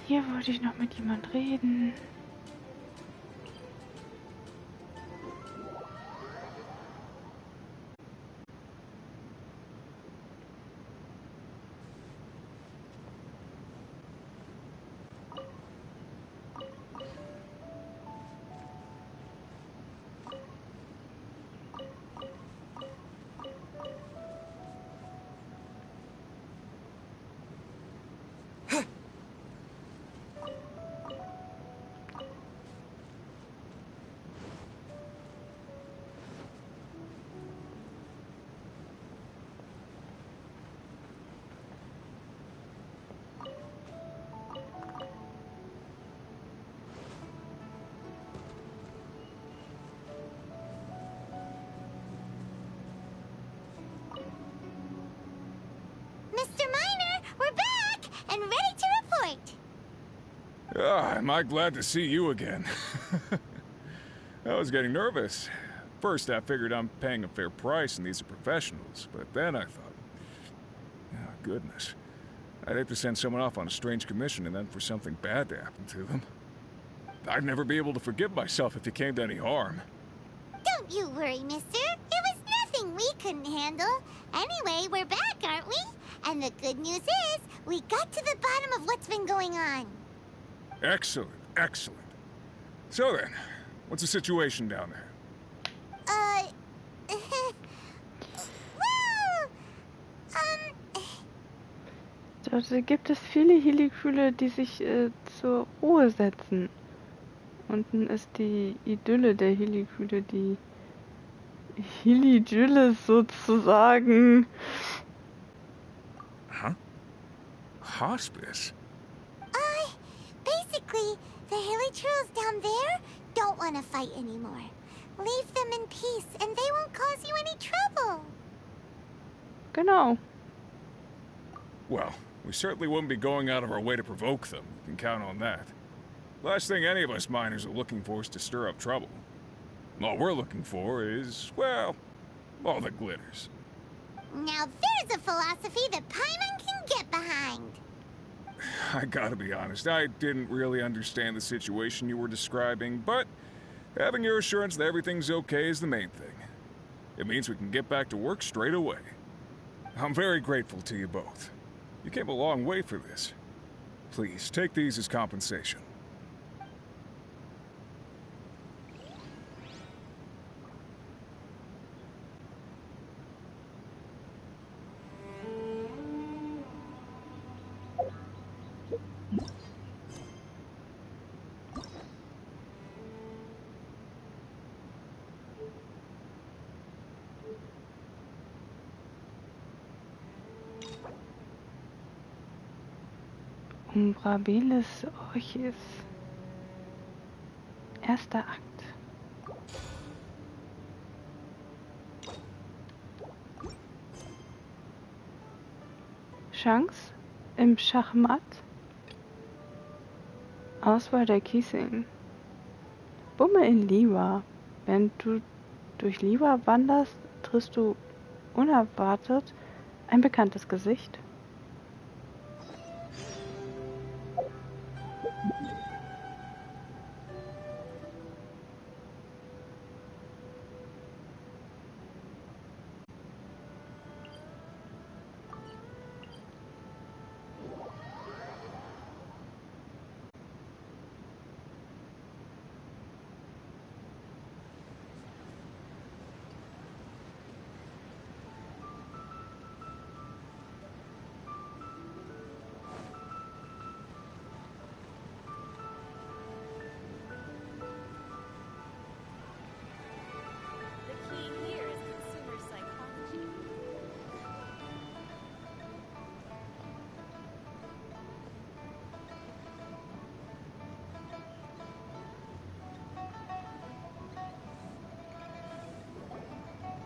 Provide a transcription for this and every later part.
Hier wollte ich noch mit jemand reden. Am I glad to see you again? I was getting nervous. First, I figured I'm paying a fair price and these are professionals, but then I thought, oh, goodness. I'd hate to send someone off on a strange commission and then for something bad to happen to them. I'd never be able to forgive myself if it came to any harm. Don't you worry, mister. It was nothing we couldn't handle. Anyway, we're back, aren't we? And the good news is, we got to the bottom of what's been going on. Excellent, excellent. So then, what's the situation down there? Dort gibt es viele Heliküle, die sich zur Ruhe setzen. Unten ist die Idylle der Heliküle, die Helidylle sozusagen. Huh? Hospice? Basically, the Helitrals down there don't want to fight anymore. Leave them in peace and they won't cause you any trouble. Genau. Well, we certainly wouldn't be going out of our way to provoke them. You can count on that. Last thing any of us miners are looking for is to stir up trouble. All we're looking for is, well, all that glitters. Now there's a philosophy that Paimon can get behind. I gotta be honest, I didn't really understand the situation you were describing, but having your assurance that everything's okay is the main thing. It means we can get back to work straight away. I'm very grateful to you both. You came a long way for this. Please, take these as compensation. Umbrabilis Orchis. Erster Akt. Chance im Schachmatt. Auswahl der Kiesing. Bumme in Liwa. Wenn du durch Liwa wanderst, triffst du unerwartet ein bekanntes Gesicht.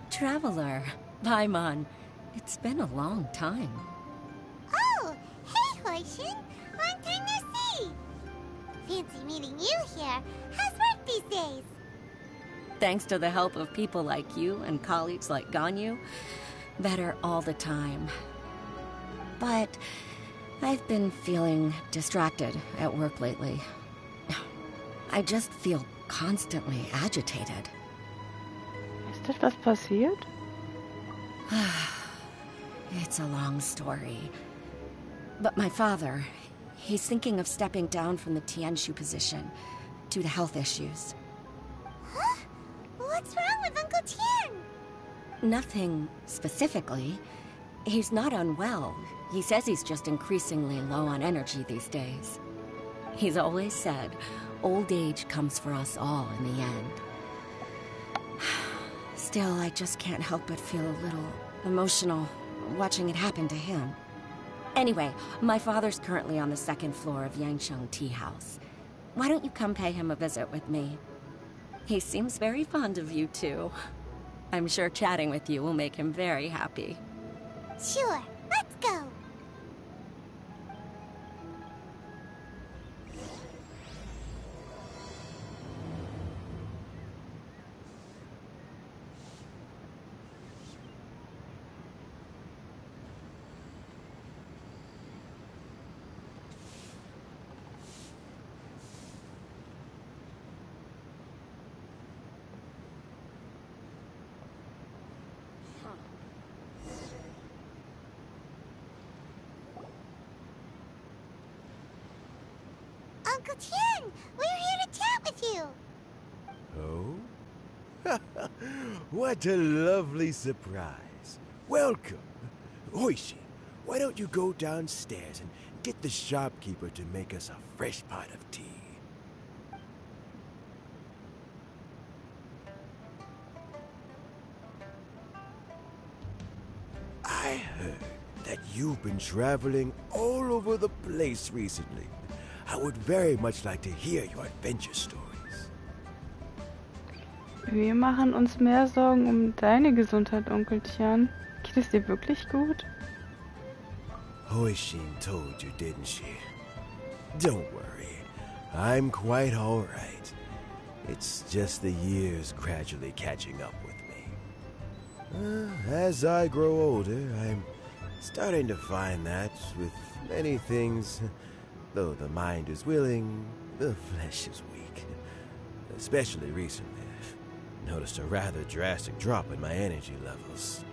Traveler, Paimon, it's been a long time. Oh, hey, Hoishin. Long time no see. Fancy meeting you here. How's work these days? Thanks to the help of people like you and colleagues like Ganyu, better all the time. But I've been feeling distracted at work lately. I just feel constantly agitated. Ist etwas passiert? It's a long story. But my father, he's thinking of stepping down from the Tianshu position due to health issues. Huh? What's wrong with Uncle Tian? Nothing specifically. He's not unwell. He says he's just increasingly low on energy these days. He's always said, old age comes for us all in the end. Still, I just can't help but feel a little emotional watching it happen to him. Anyway, my father's currently on the second floor of Yangsheng Tea House. Why don't you come pay him a visit with me? He seems very fond of you, too. I'm sure chatting with you will make him very happy. Sure, let's go. Uncle Tian, we're here to chat with you. Oh? What a lovely surprise. Welcome. Oishi, why don't you go downstairs and get the shopkeeper to make us a fresh pot of tea? I heard that you've been traveling all over the place recently. I would very much like to hear your adventure stories. Wir machen uns mehr Sorgen um deine Gesundheit, Onkel Tian. Geht es dir wirklich gut? Hoishin told you, didn't she? Don't worry. I'm quite all right. It's just the years gradually catching up with me. As I grow older, I'm starting to find that with many things, though the mind is willing, the flesh is weak. Especially recently, I've noticed a rather drastic drop in my energy levels.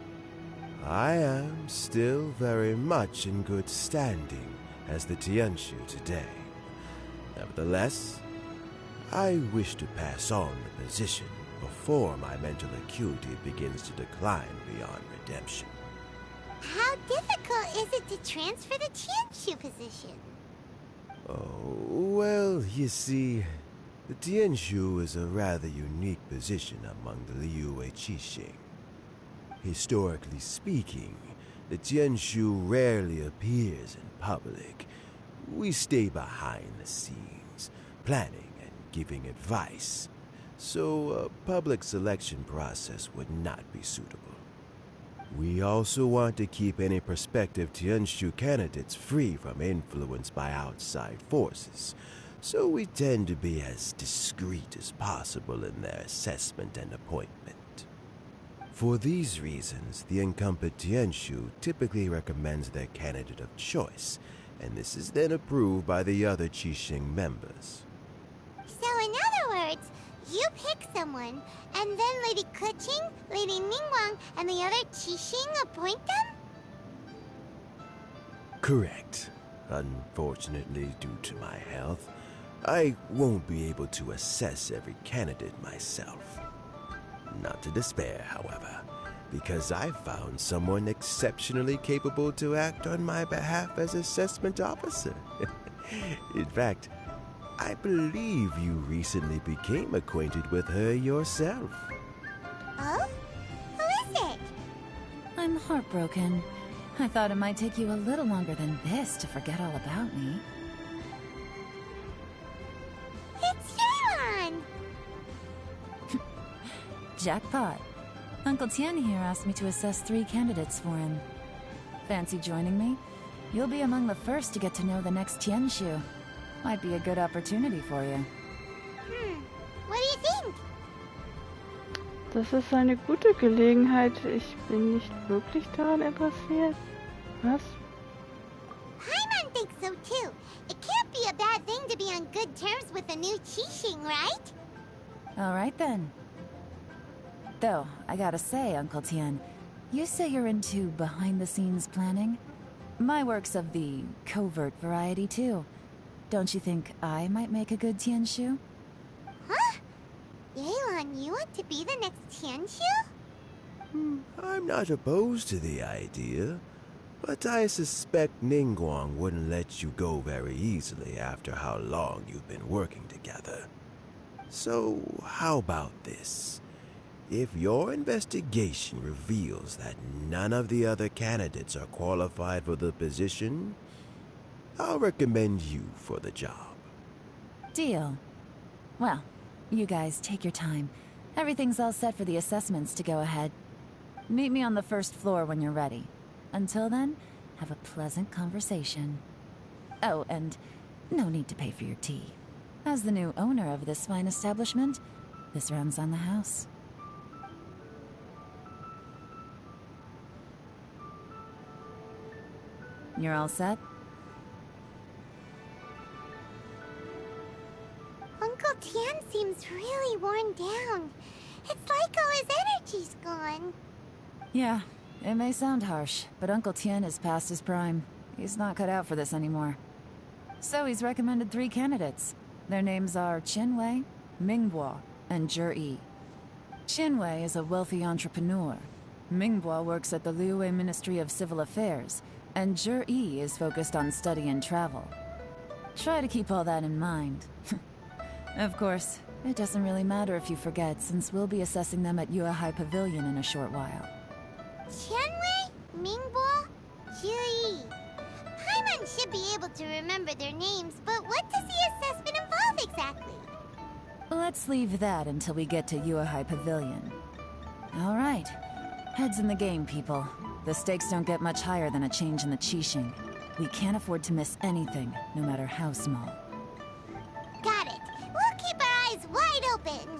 I am still very much in good standing as the Tianshu today. Nevertheless, I wish to pass on the position before my mental acuity begins to decline beyond redemption. How difficult is it to transfer the Tianshu position? Oh, well, you see, the Tianshu is a rather unique position among the Liyue Qixing. Historically speaking, the Tianshu rarely appears in public. We stay behind the scenes, planning and giving advice, so a public selection process would not be suitable. We also want to keep any prospective Tianshu candidates free from influence by outside forces, so we tend to be as discreet as possible in their assessment and appointment. For these reasons, the incumbent Tianshu typically recommends their candidate of choice, and this is then approved by the other Qixing members. So in other words, you pick someone, and then Lady Keqing, Lady Ningguang, and the other Qixing appoint them? Correct. Unfortunately, due to my health, I won't be able to assess every candidate myself. Not to despair, however, because I found someone exceptionally capable to act on my behalf as assessment officer. In fact, I believe you recently became acquainted with her yourself. Oh? Who is it? I'm heartbroken. I thought it might take you a little longer than this to forget all about me. It's Yelan! Jackpot. Uncle Tian here asked me to assess 3 candidates for him. Fancy joining me? You'll be among the first to get to know the next Tianshu. Might be a good opportunity for you. What do you think? Das ist eine gute Gelegenheit. Ich bin nicht wirklich daran interessiert. Was? Paimon thinks so too. It can't be a bad thing to be on good terms with a new Qixing, right? Alright then. Though, I gotta say, Uncle Tian, you say you're into behind-the-scenes planning? My work's of the covert variety too. Don't you think I might make a good Tianshu? Huh? Yelan, you want to be the next Tianshu? I'm not opposed to the idea, but I suspect Ningguang wouldn't let you go very easily after how long you've been working together. So, how about this? If your investigation reveals that none of the other candidates are qualified for the position, I'll recommend you for the job. Deal. Well, you guys take your time. Everything's all set for the assessments to go ahead. Meet me on the first floor when you're ready. Until then, have a pleasant conversation. Oh, and no need to pay for your tea. As the new owner of this fine establishment, this runs on the house. You're all set? Uncle Tian seems really worn down. It's like all his energy's gone. Yeah, it may sound harsh, but Uncle Tian is past his prime. He's not cut out for this anymore. So he's recommended 3 candidates. Their names are Qinwei, Mingbo, and Zhi. Qinwei is a wealthy entrepreneur. Mingbo works at the Liyue Ministry of Civil Affairs, and Zhi is focused on study and travel. Try to keep all that in mind. Of course, it doesn't really matter if you forget, since we'll be assessing them at Yuehai Pavilion in a short while. Qianwei, Mingbo, Zhi. Paimon should be able to remember their names, but what does the assessment involve exactly? Let's leave that until we get to Yuehai Pavilion. All right. Heads in the game, people. The stakes don't get much higher than a change in the Qixing. We can't afford to miss anything, no matter how small. Got it. We'll keep our eyes wide open.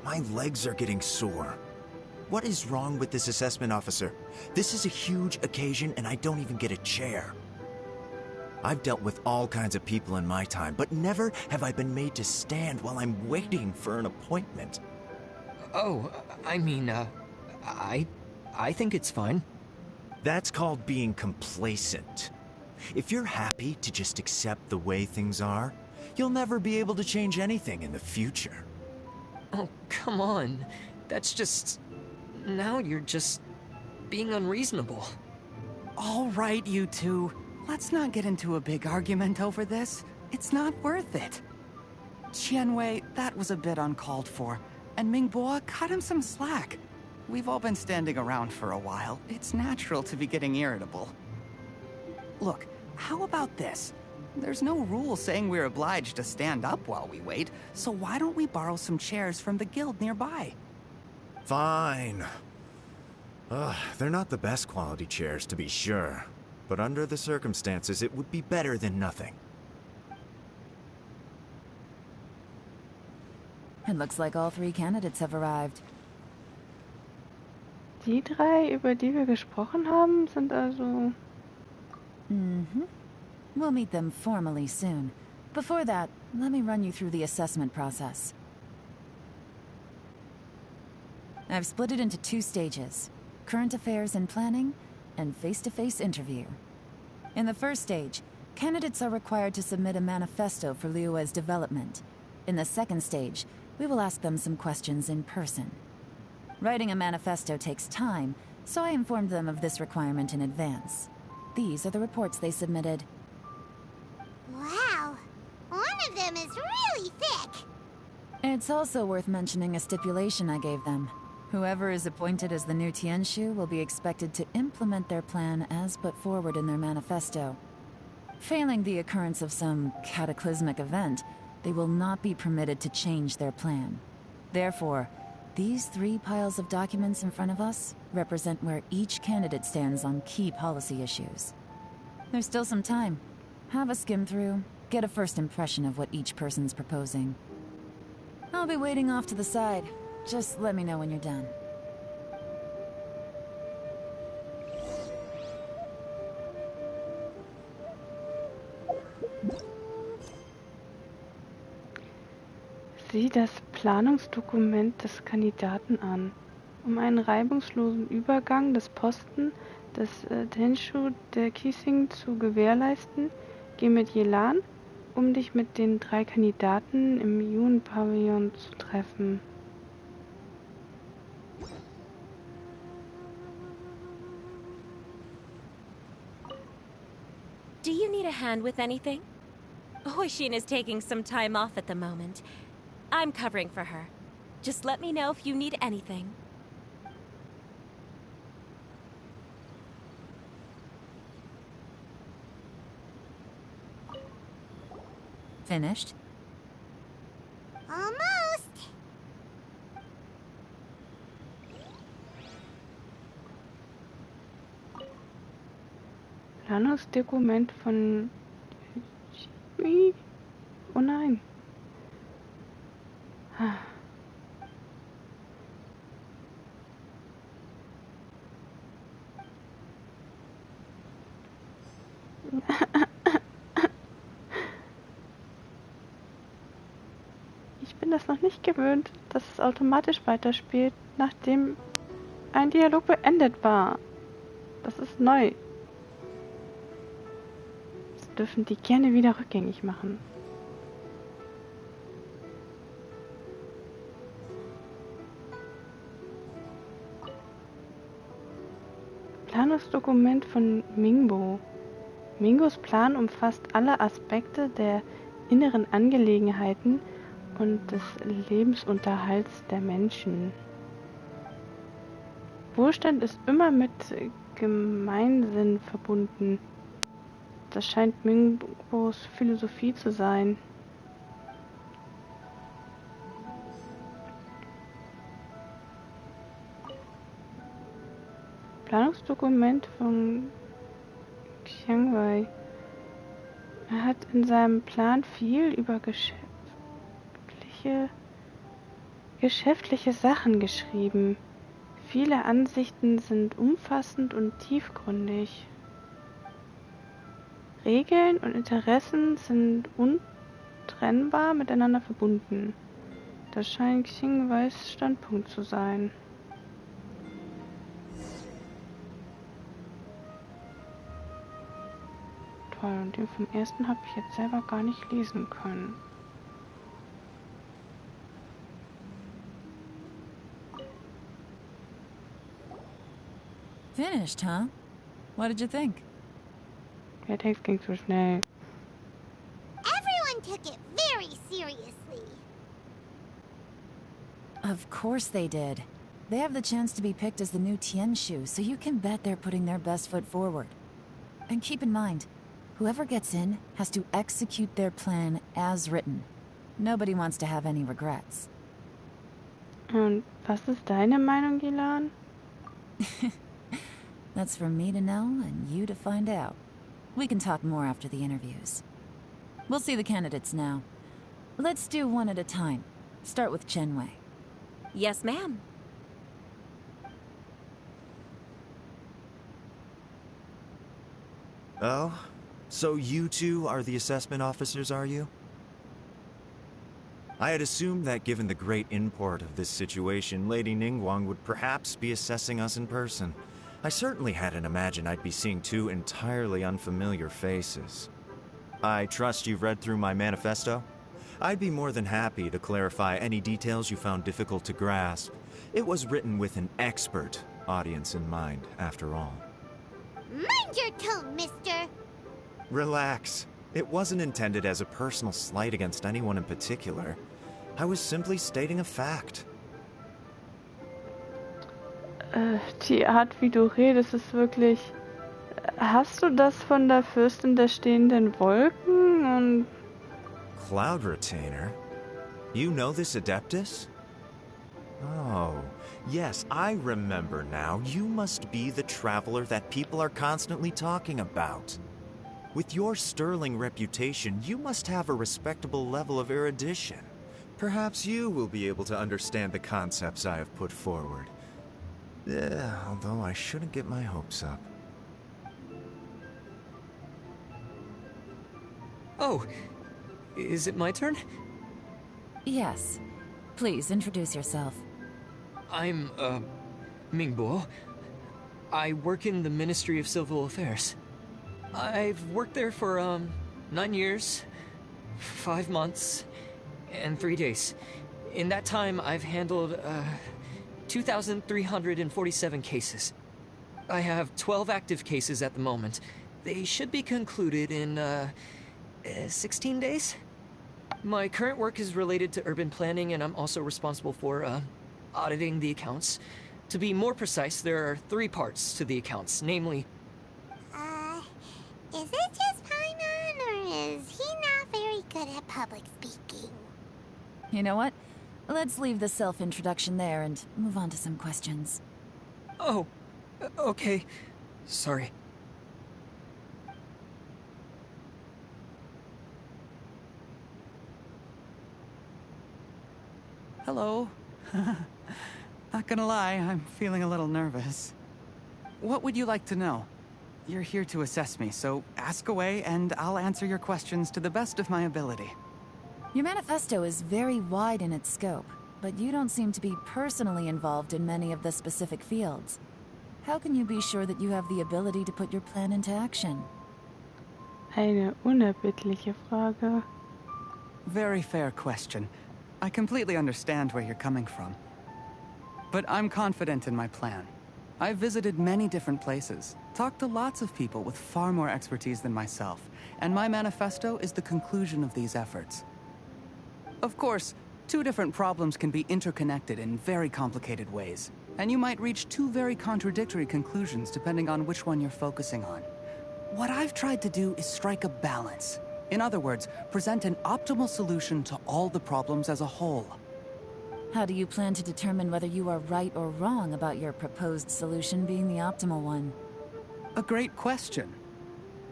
My legs are getting sore. What is wrong with this assessment officer? This is a huge occasion and I don't even get a chair. I've dealt with all kinds of people in my time, but never have I been made to stand while I'm waiting for an appointment. Oh, I mean, I think it's fine. That's called being complacent. If you're happy to just accept the way things are, you'll never be able to change anything in the future. Oh, come on. That's just... Now you're just... being unreasonable. All right, you two. Let's not get into a big argument over this. It's not worth it. Qianwei, that was a bit uncalled for. And Mingbo, cut him some slack. We've all been standing around for a while. It's natural to be getting irritable. Look, how about this? There's no rule saying we're obliged to stand up while we wait, so why don't we borrow some chairs from the guild nearby? Fine. They're not the best quality chairs, to be sure. But under the circumstances, it would be better than nothing. It looks like all 3 candidates have arrived. Die 3, über die wir gesprochen haben, sind also... We'll meet them formally soon. Before that, let me run you through the assessment process. I've split it into 2 stages: current affairs and planning, and face-to-face interview. In the first stage, candidates are required to submit a manifesto for Liyue's development. In the second stage, we will ask them some questions in person. Writing a manifesto takes time, so I informed them of this requirement in advance. These are the reports they submitted. Wow! One of them is really thick! It's also worth mentioning a stipulation I gave them. Whoever is appointed as the new Tianshu will be expected to implement their plan as put forward in their manifesto. Failing the occurrence of some cataclysmic event, they will not be permitted to change their plan. Therefore, these 3 piles of documents in front of us represent where each candidate stands on key policy issues. There's still some time. Have a skim through, get a first impression of what each person's proposing. I'll be waiting off to the side. Just let me know when you're done. Sieh das Planungsdokument des Kandidaten an. Um einen reibungslosen Übergang des Posten des Tenshu der Qixing zu gewährleisten, geh mit Yelan, um dich mit den 3 Kandidaten im Yun-Pavillon zu treffen. Do you need a hand with anything? Hoishin is taking some time off at the moment. I'm covering for her. Just let me know if you need anything. Finished? Almost! Planungsdokument von... Oh nein. Ich bin das noch nicht gewöhnt, dass es automatisch weiterspielt, nachdem ein Dialog beendet war. Das ist neu. Das dürfen die gerne wieder rückgängig machen. Planungsdokument von Mingbo. Mingos Plan umfasst alle Aspekte der inneren Angelegenheiten und des Lebensunterhalts der Menschen. Wohlstand ist immer mit Gemeinsinn verbunden. Das scheint Mingbos Philosophie zu sein. Planungsdokument von Xiangwei. Er hat in seinem Plan viel über geschäftliche Sachen geschrieben. Viele Ansichten sind umfassend und tiefgründig. Regeln und Interessen sind untrennbar miteinander verbunden. Das scheint Xiangweis Standpunkt zu sein. Toll, und den vom ersten habe ich jetzt selber gar nicht lesen können. Finished, huh? What did you think? Der Text ging zu schnell. Everyone took it very seriously. Of course they did. They have the chance to be picked as the new Tianshu, so you can bet they're putting their best foot forward. And keep in mind, whoever gets in has to execute their plan as written. Nobody wants to have any regrets. Und was ist deine Meinung, Yelan? That's for me to know and you you to find out. We can talk more after the interviews. We'll see the candidates now. Let's do one at a time. Start with Chenwei. Yes, ma'am. Oh? So you two are the assessment officers, are you? I had assumed that given the great import of this situation, Lady Ningguang would perhaps be assessing us in person. I certainly hadn't imagined I'd be seeing two entirely unfamiliar faces. I trust you've read through my manifesto? I'd be more than happy to clarify any details you found difficult to grasp. It was written with an expert audience in mind, after all. Mind your tone, mister! Relax. It wasn't intended as a personal slight against anyone in particular. I was simply stating a fact. Die Art, wie du redest, ist wirklich... Hast du das von der Fürstin der stehenden Wolken und... Cloud Retainer? You know this Adeptus? Oh, yes, I remember now. You must be the traveler that people are constantly talking about. With your sterling reputation, you must have a respectable level of erudition. Perhaps you will be able to understand the concepts I have put forward. Although I shouldn't get my hopes up. Oh, is it my turn? Yes. Please, introduce yourself. I'm, Mingbo. I work in the Ministry of Civil Affairs. I've worked there for, 9 years, 5 months, and 3 days. In that time, I've handled, 2,347 cases. I have 12 active cases at the moment. They should be concluded in, 16 days? My current work is related to urban planning, and I'm also responsible for, auditing the accounts. To be more precise, there are 3 parts to the accounts, namely... Is it just Paimon, or is he not very good at public speaking? You know what? Let's leave the self-introduction there and move on to some questions. Oh, okay. Sorry. Hello. Not gonna lie, I'm feeling a little nervous. What would you like to know? You're here to assess me, so ask away and I'll answer your questions to the best of my ability. Your manifesto is very wide in its scope, but you don't seem to be personally involved in many of the specific fields. How can you be sure that you have the ability to put your plan into action? Eine unerbittliche Frage. Very fair question. I completely understand where you're coming from. But I'm confident in my plan. I've visited many different places, talked to lots of people with far more expertise than myself, and my manifesto is the conclusion of these efforts. Of course, 2 different problems can be interconnected in very complicated ways, and you might reach 2 very contradictory conclusions depending on which one you're focusing on. What I've tried to do is strike a balance. In other words, present an optimal solution to all the problems as a whole. How do you plan to determine whether you are right or wrong about your proposed solution being the optimal one? A great question.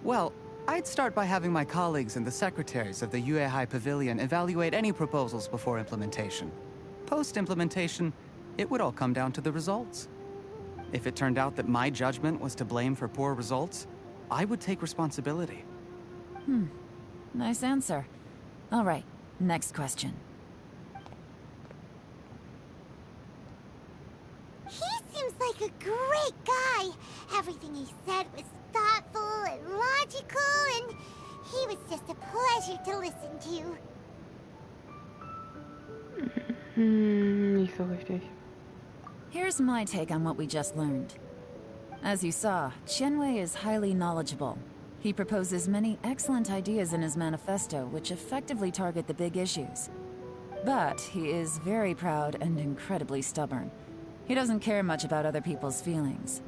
Well, I'd start by having my colleagues and the secretaries of the Yuehai Pavilion evaluate any proposals before implementation. Post-implementation, it would all come down to the results. If it turned out that my judgment was to blame for poor results, I would take responsibility. Nice answer. All right, next question. He seems like a great guy. Everything he said was thoughtful and logical, and he was just a pleasure to listen to. Nicht so richtig. Here's my take on what we just learned. As you saw, Chenwei is highly knowledgeable. He proposes many excellent ideas in his manifesto, which effectively target the big issues. But he is very proud and incredibly stubborn. He doesn't care much about other people's feelings.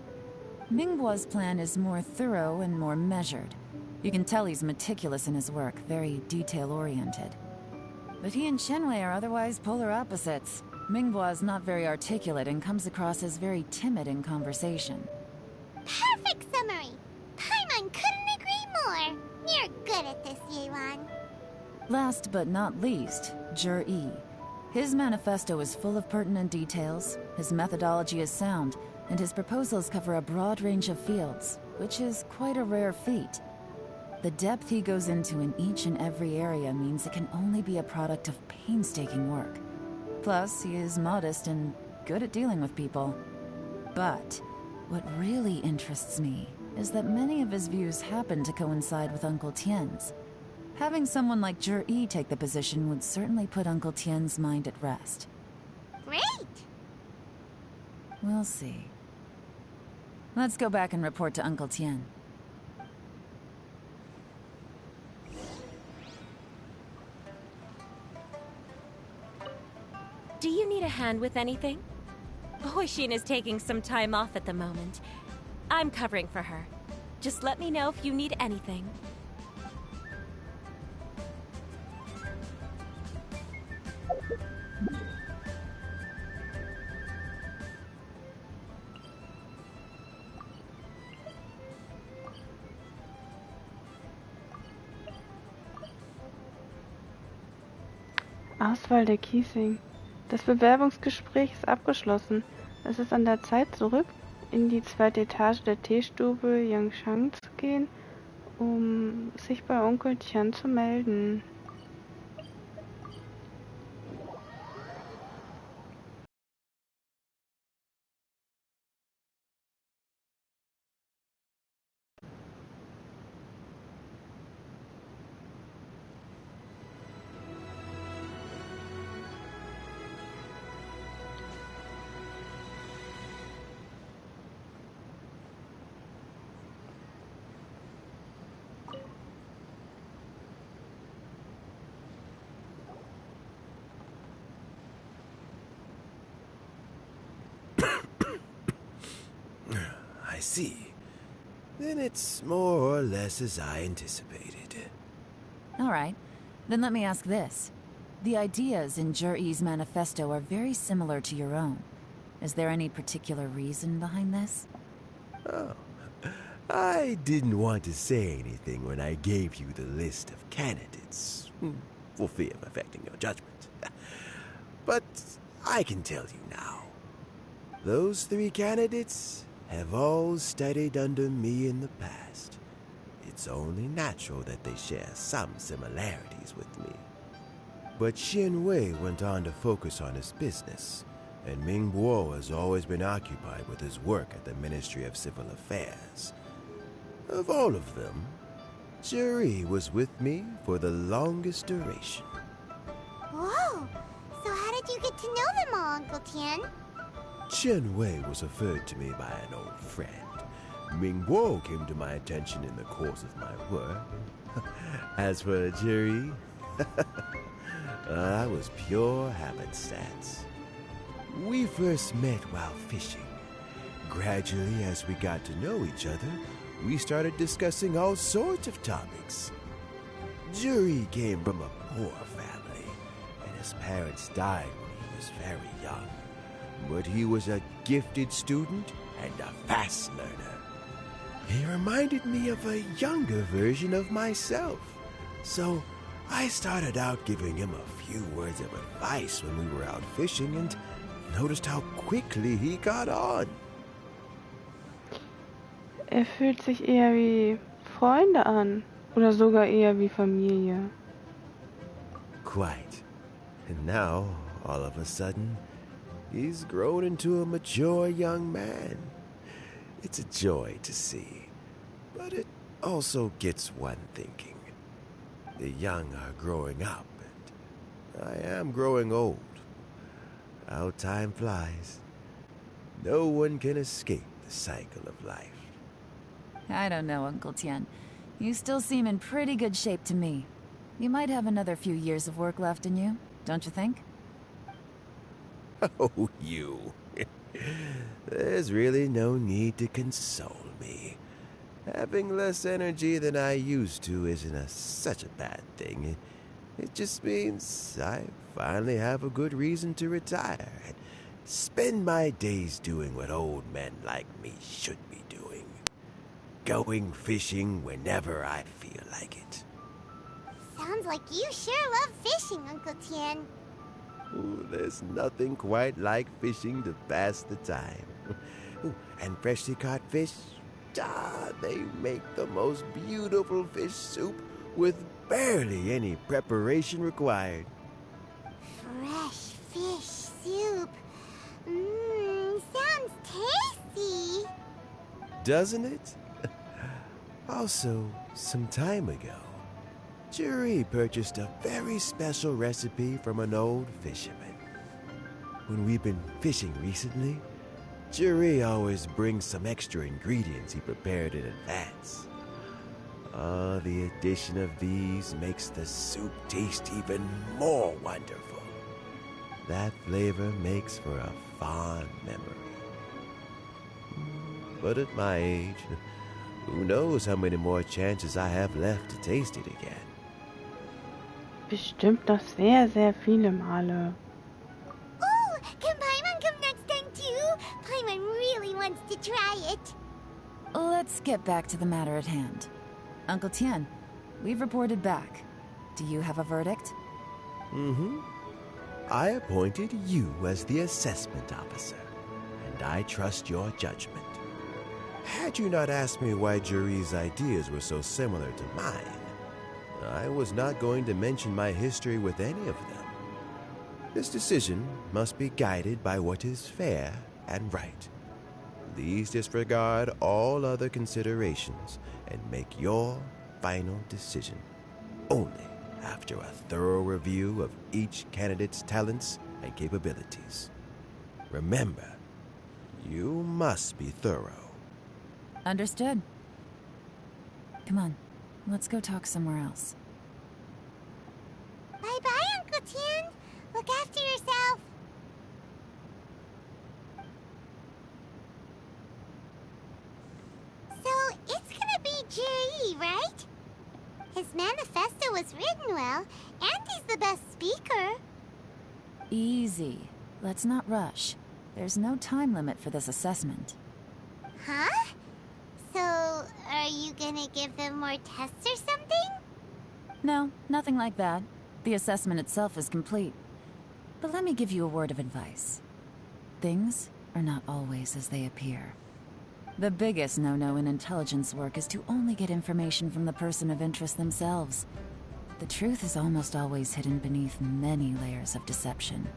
Mingbo's plan is more thorough and more measured. You can tell he's meticulous in his work, very detail-oriented. But he and Chenwei are otherwise polar opposites. Mingbo is not very articulate and comes across as very timid in conversation. Perfect summary! I couldn't agree more. You're good at this, Yelan. Last but not least, Jur-E. His manifesto is full of pertinent details, his methodology is sound, and his proposals cover a broad range of fields, which is quite a rare feat. The depth he goes into in each and every area means it can only be a product of painstaking work. Plus, he is modest and good at dealing with people. But what really interests me is that many of his views happen to coincide with Uncle Tien's. Having someone like Jur-E take the position would certainly put Uncle Tien's mind at rest. Great! We'll see. Let's go back and report to Uncle Tien. Do you need a hand with anything? Hoishin is taking some time off at the moment. I'm covering for her. Just let me know if you need anything. Auswahl der Kiesing. Das Bewerbungsgespräch ist abgeschlossen. Es ist an der Zeit, zurück in die zweite Etage der Teestube Yangshang zu gehen, um sich bei Onkel Tian zu melden. I see. Then it's more or less as I anticipated. All right. Then let me ask this. The ideas in Jur-E's manifesto are very similar to your own. Is there any particular reason behind this? Oh, I didn't want to say anything when I gave you the list of candidates, for fear of affecting your judgment. But I can tell you now. Those 3 candidates have all studied under me in the past. It's only natural that they share some similarities with me. But Xin Wei went on to focus on his business, and Ming Bo has always been occupied with his work at the Ministry of Civil Affairs. Of all of them, Jur-E was with me for the longest duration. Whoa! So how did you get to know them all, Uncle Tien? Chen Wei was referred to me by an old friend. Ming Bo came to my attention in the course of my work. As for Jur-E, I was pure happenstance. We first met while fishing. Gradually, as we got to know each other, we started discussing all sorts of topics. Jur-E came from a poor family, and his parents died when he was very young. But he was a gifted student and a fast learner. He reminded me of a younger version of myself. So I started out giving him a few words of advice when we were out fishing and noticed how quickly he got on. Fühlt sich eher wie Freunde an oder sogar eher wie Familie. Quite. And now, all of a sudden, he's grown into a mature young man. It's a joy to see, but it also gets one thinking. The young are growing up, and I am growing old. How time flies. No one can escape the cycle of life. I don't know, Uncle Tien. You still seem in pretty good shape to me. You might have another few years of work left in you, don't you think? Oh, you. There's really no need to console me. Having less energy than I used to isn't such a bad thing. It just means I finally have a good reason to retire and spend my days doing what old men like me should be doing. going fishing whenever I feel like it. Sounds like you sure love fishing, Uncle Tien. Ooh, there's nothing quite like fishing to pass the time. Ooh, and freshly caught fish, they make the most beautiful fish soup with barely any preparation required. Fresh fish soup. Sounds tasty. Doesn't it? Also, some time ago, Jerry purchased a very special recipe from an old fisherman. When we've been fishing recently, Jerry always brings some extra ingredients he prepared in advance. The addition of these makes the soup taste even more wonderful. That flavor makes for a fond memory. But at my age, who knows how many more chances I have left to taste it again. Bestimmt noch sehr, sehr viele Male. Oh, can Paimon come next time too? Paimon really wants to try it. Let's get back to the matter at hand. Uncle Tien, we've reported back. Do you have a verdict? I appointed you as the assessment officer, and I trust your judgment. Had you not asked me why Jerry's ideas were so similar to mine, I was not going to mention my history with any of them. This decision must be guided by what is fair and right. Please disregard all other considerations and make your final decision only after a thorough review of each candidate's talents and capabilities. Remember, you must be thorough. Understood. Come on, let's go talk somewhere else. Bye-bye, Uncle Tien. Look after yourself. So, it's gonna be Jerry, right? His manifesto was written well, and he's the best speaker. Easy. Let's not rush. There's no time limit for this assessment. Huh? So, are you gonna give them more tests or something? No, nothing like that. The assessment itself is complete. But let me give you a word of advice. Things are not always as they appear. The biggest no-no in intelligence work is to only get information from the person of interest themselves. The truth is almost always hidden beneath many layers of deception.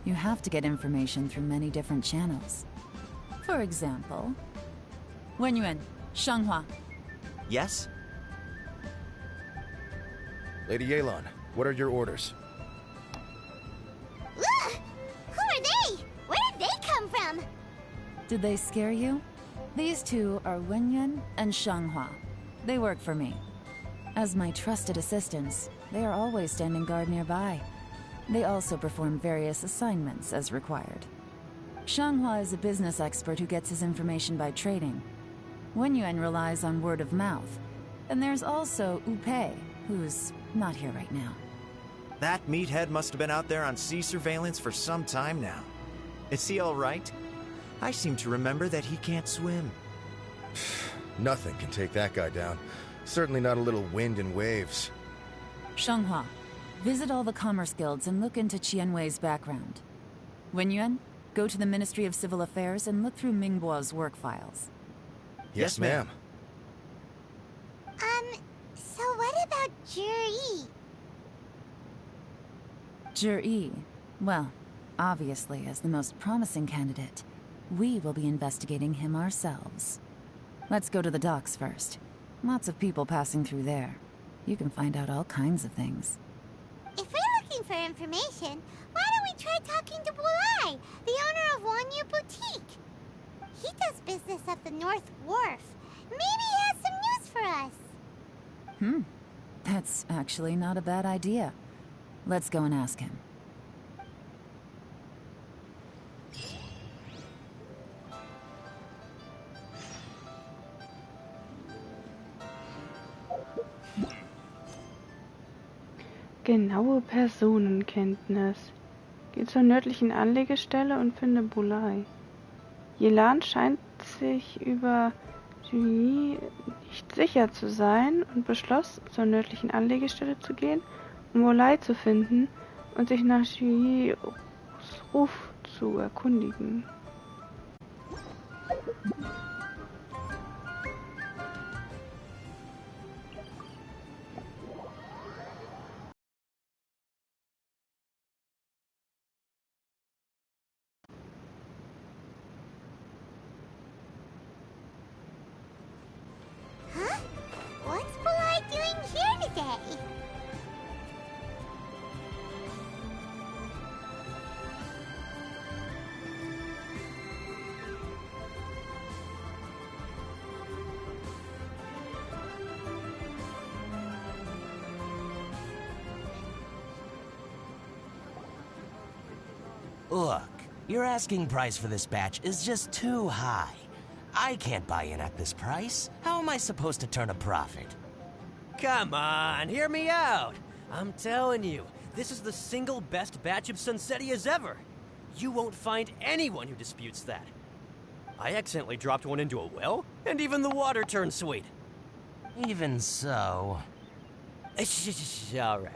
You have to get information through many different channels. For example, Wenyuan, Shanghua. Yes? Lady Yelan, what are your orders? Ugh! Who are they? Where did they come from? Did they scare you? These two are Wenyuan and Shanghua. They work for me. As my trusted assistants, they are always standing guard nearby. They also perform various assignments as required. Shanghua is a business expert who gets his information by trading. Wenyuan relies on word of mouth. And there's also Upei, who's not here right now. That meathead must have been out there on sea surveillance for some time now. Is he all right? I seem to remember that he can't swim. Nothing can take that guy down. Certainly not a little wind and waves. Shanghua, visit all the commerce guilds and look into Qianwei's background. Wenyuan, go to the Ministry of Civil Affairs and look through Mingbo's work files. Yes, ma'am. So what about Jerry? Jerry, well, obviously as the most promising candidate, we will be investigating him ourselves. Let's go to the docks first. Lots of people passing through there. You can find out all kinds of things. If we're looking for information, why don't we try talking to Bulai, the owner of Wanyu Boutique? He does business at the North Wharf. Maybe he has some news for us. That's actually not a bad idea. Let's go and ask him. Genaue Personenkenntnis. Geh zur nördlichen Anlegestelle und finde Bulai. Yelan scheint sich über Julie nicht sicher zu sein und beschloss, zur nördlichen Anlegestelle zu gehen, um Wolai zu finden und sich nach Julies Ruf zu erkundigen. Huh? What's Bulai doing here today? Look, your asking price for this batch is just too high. I can't buy in at this price. How am I supposed to turn a profit? Come on, hear me out. I'm telling you, this is the single best batch of Sunsetias ever. You won't find anyone who disputes that. I accidentally dropped one into a well, and even the water turned sweet. Even so... All right.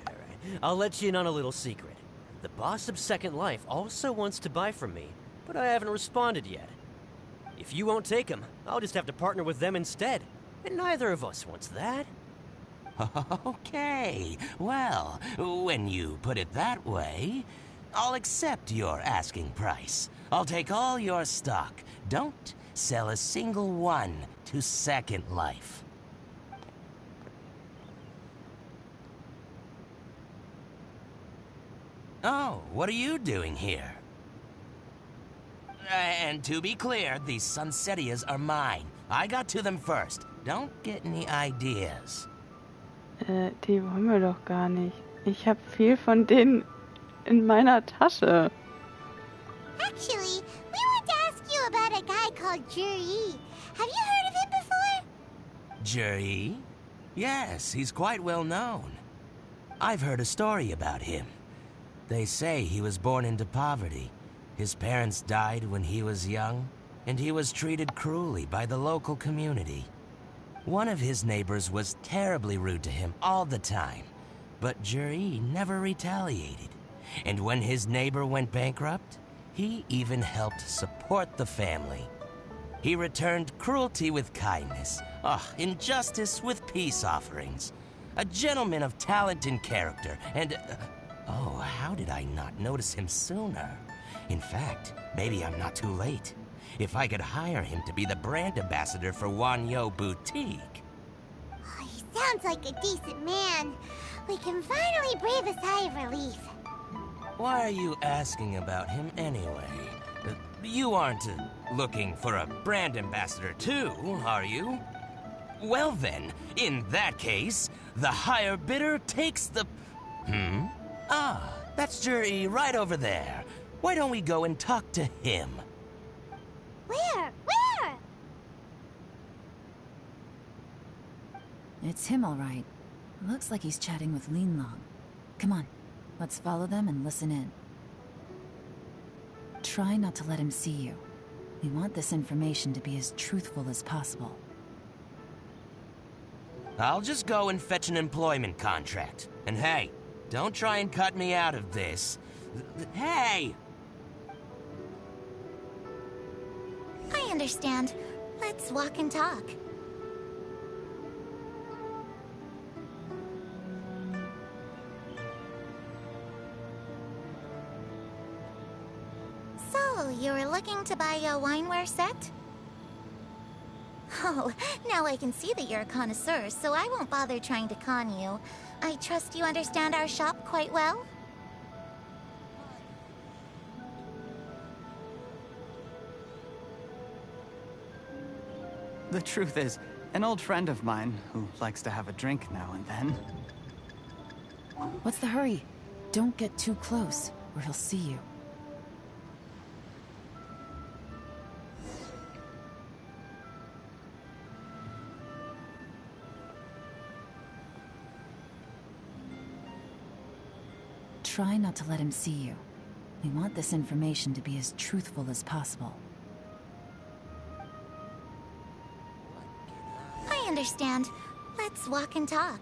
I'll let you in on a little secret. The boss of Second Life also wants to buy from me, but I haven't responded yet. If you won't take him, I'll just have to partner with them instead. And neither of us wants that. Okay, well, when you put it that way, I'll accept your asking price. I'll take all your stock. Don't sell a single one to Second Life. Oh, what are you doing here? And to be clear, these Sunsetias are mine. I got to them first. Don't get any ideas. Die wollen wir doch gar nicht. Ich habe viel von denen in meiner Tasche. Actually, we want to ask you about a guy called Juri. Have you heard of him before? Juri? Yes, he's quite well known. I've heard a story about him. They say he was born into poverty. His parents died when he was young, and he was treated cruelly by the local community. One of his neighbors was terribly rude to him all the time, but Juri never retaliated. And when his neighbor went bankrupt, he even helped support the family. He returned cruelty with kindness, injustice with peace offerings. A gentleman of talent and character, and... oh, how did I not notice him sooner? In fact, maybe I'm not too late. If I could hire him to be the brand ambassador for Wanyo Boutique. Oh, he sounds like a decent man. We can finally breathe a sigh of relief. Why are you asking about him anyway? You aren't looking for a brand ambassador too, are you? Well then, in that case, the higher bidder takes the... Ah, that's Juri right over there. Why don't we go and talk to him? Where? It's him, all right. Looks like he's chatting with Lean-Long. Come on, let's follow them and listen in. Try not to let him see you. We want this information to be as truthful as possible. I'll just go and fetch an employment contract. And hey, don't try and cut me out of this. Hey! I understand. Let's walk and talk. So, you were looking to buy a wineware set? Oh, now I can see that you're a connoisseur, so I won't bother trying to con you. I trust you understand our shop quite well? The truth is, an old friend of mine who likes to have a drink now and then. What's the hurry? Don't get too close, or he'll see you. Try not to let him see you. We want this information to be as truthful as possible. understand. Let's walk and talk.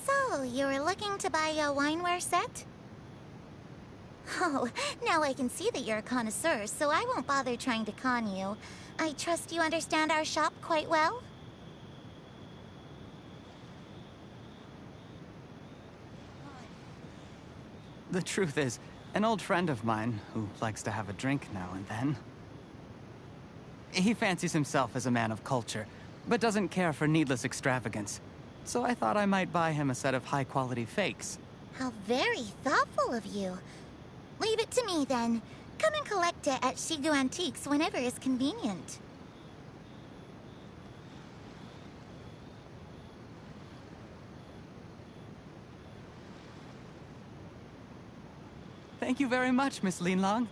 So, you were looking to buy a wineware set? Oh, now I can see that you're a connoisseur, so I won't bother trying to con you. I trust you understand our shop quite well? The truth is, an old friend of mine, who likes to have a drink now and then, he fancies himself as a man of culture, but doesn't care for needless extravagance. So I thought I might buy him a set of high-quality fakes. How very thoughtful of you. Leave it to me, then. Come and collect it at Shigu Antiques whenever is convenient. Thank you very much, Miss Linlong.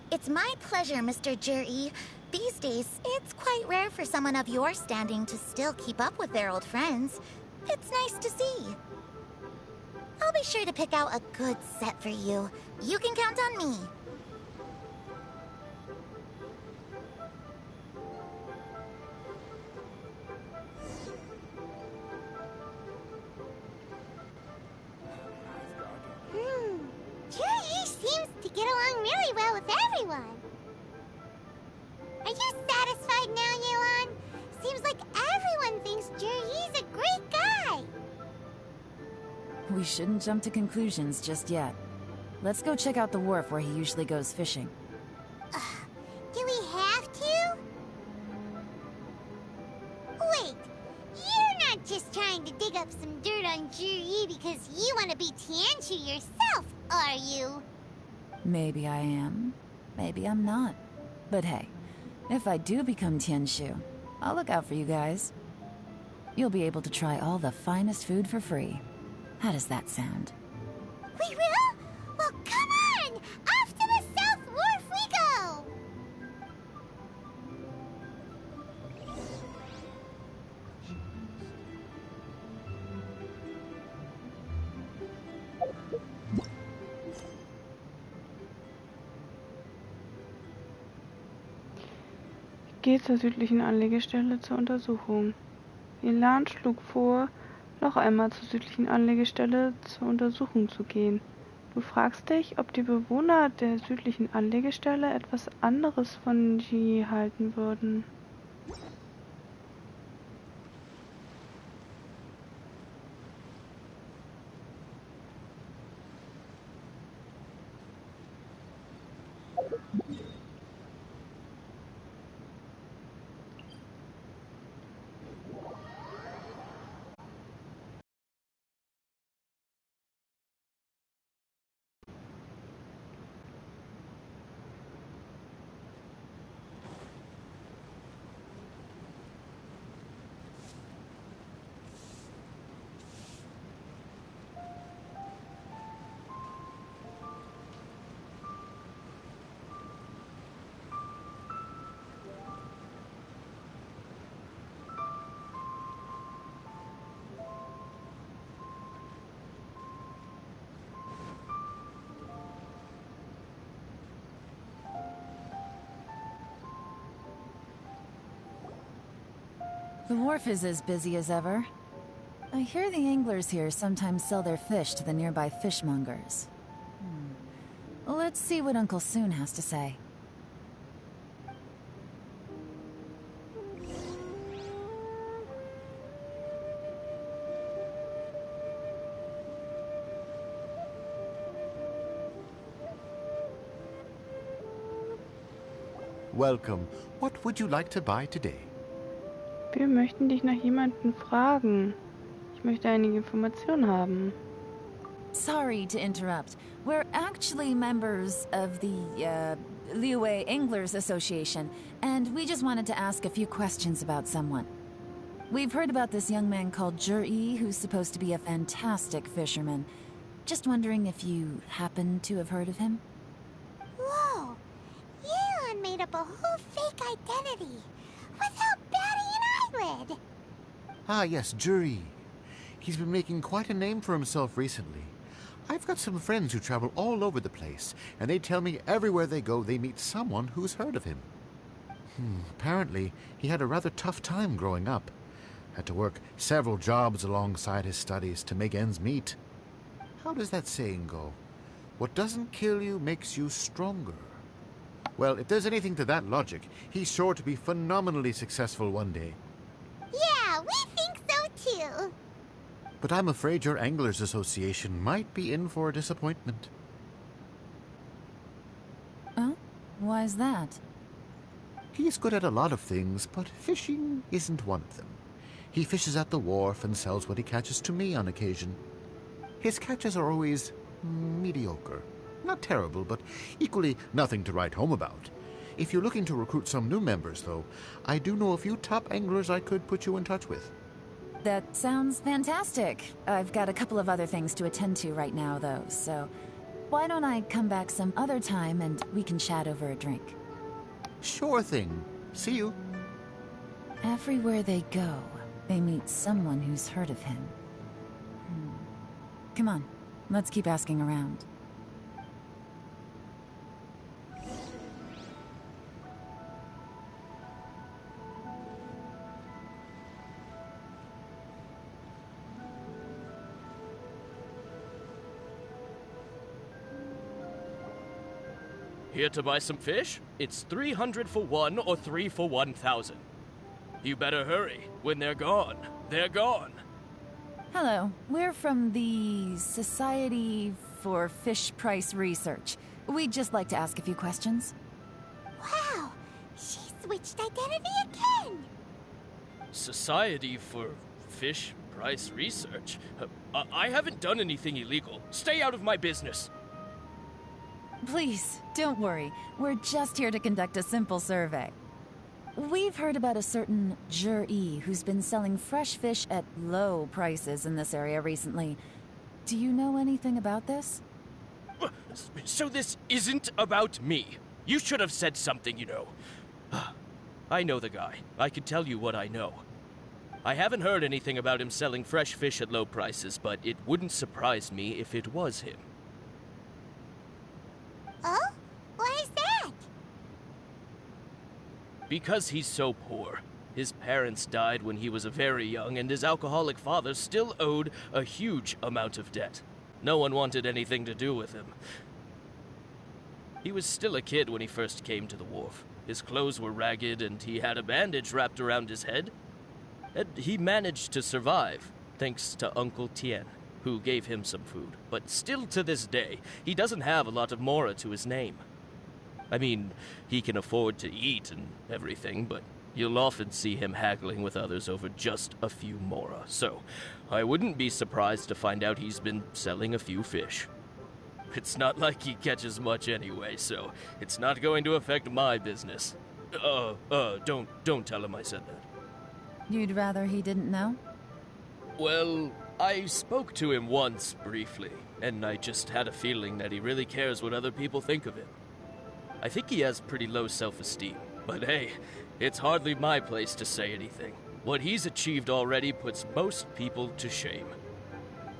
It's my pleasure, Mr. Juri. These days, it's quite rare for someone of your standing to still keep up with their old friends. It's nice to see. I'll be sure to pick out a good set for you. You can count on me. Juri seems to get along really well with everyone. Are you satisfied now, Yelan? Seems like everyone thinks Juri's a great guy. We shouldn't jump to conclusions just yet. Let's go check out the wharf where he usually goes fishing. Do we have to? Wait, you're not just trying to dig up some dirt on Juri because you want to be Tianshu yourself, are you? Maybe I am. Maybe I'm not. But hey, if I do become Tianshu, I'll look out for you guys. You'll be able to try all the finest food for free. How does that sound? We will? Well, come on! Off to the South Wharf we go! Geh zur südlichen Anlegestelle zur Untersuchung. Yelan schlug vor, noch einmal zur südlichen Anlegestelle zur Untersuchung zu gehen. Du fragst dich, ob die Bewohner der südlichen Anlegestelle etwas anderes von Ji halten würden. The wharf is as busy as ever. I hear the anglers here sometimes sell their fish to the nearby fishmongers. Let's see what Uncle Soon has to say. Welcome. What would you like to buy today? Wir möchten dich nach jemandem fragen. Ich möchte einige Informationen haben. Sorry to interrupt. We're actually members of the, Liyue Anglers Association, and we just wanted to ask a few questions about someone. We've heard about this young man called Juri, who's supposed to be a fantastic fisherman. Just wondering if you happen to have heard of him? Whoa! Yelan made up a whole fake identity without batting an eyelid. Ah, yes, Juri. He's been making quite a name for himself recently. I've got some friends who travel all over the place, and they tell me everywhere they go they meet someone who's heard of him. Apparently, he had a rather tough time growing up. Had to work several jobs alongside his studies to make ends meet. How does that saying go? What doesn't kill you makes you stronger. Well, if there's anything to that logic, he's sure to be phenomenally successful one day. Yeah, we think so too. But I'm afraid your Anglers Association might be in for a disappointment. Oh? Why is that? He's good at a lot of things, but fishing isn't one of them. He fishes at the wharf and sells what he catches to me on occasion. His catches are always mediocre. Not terrible, but equally nothing to write home about. If you're looking to recruit some new members, though, I do know a few top anglers I could put you in touch with. That sounds fantastic. I've got a couple of other things to attend to right now, though, so why don't I come back some other time and we can chat over a drink? Sure thing. See you. Everywhere they go, they meet someone who's heard of him. Come on, let's keep asking around. Here to buy some fish? It's 300 for one or 3 for 1,000. You better hurry. When they're gone, they're gone. Hello, we're from the Society for Fish Price Research. We'd just like to ask a few questions. Wow, she switched identity again. Society for Fish Price Research? I haven't done anything illegal. Stay out of my business. Please, don't worry. We're just here to conduct a simple survey. We've heard about a certain Jur-E who's been selling fresh fish at low prices in this area recently. Do you know anything about this? So this isn't about me. You should have said something, you know. I know the guy. I can tell you what I know. I haven't heard anything about him selling fresh fish at low prices, but it wouldn't surprise me if it was him. Oh? Why is that? Because he's so poor. His parents died when he was very young, and his alcoholic father still owed a huge amount of debt. No one wanted anything to do with him. He was still a kid when he first came to the wharf. His clothes were ragged, and he had a bandage wrapped around his head. And he managed to survive, thanks to Uncle Tien, who gave him some food. But still to this day, he doesn't have a lot of mora to his name. I mean, he can afford to eat and everything, but you'll often see him haggling with others over just a few mora. So, I wouldn't be surprised to find out he's been selling a few fish. It's not like he catches much anyway, so it's not going to affect my business. Don't tell him I said that. You'd rather he didn't know? Well, I spoke to him once, briefly, and I just had a feeling that he really cares what other people think of him. I think he has pretty low self-esteem, but hey, it's hardly my place to say anything. What he's achieved already puts most people to shame.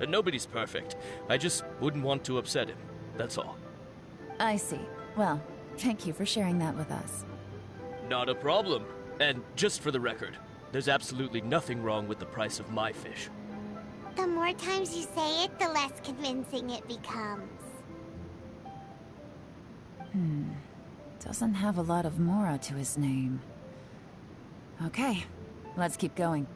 And nobody's perfect. I just wouldn't want to upset him, that's all. I see. Well, thank you for sharing that with us. Not a problem. And just for the record, there's absolutely nothing wrong with the price of my fish. The more times you say it, the less convincing it becomes. Doesn't have a lot of mora to his name. Okay, let's keep going.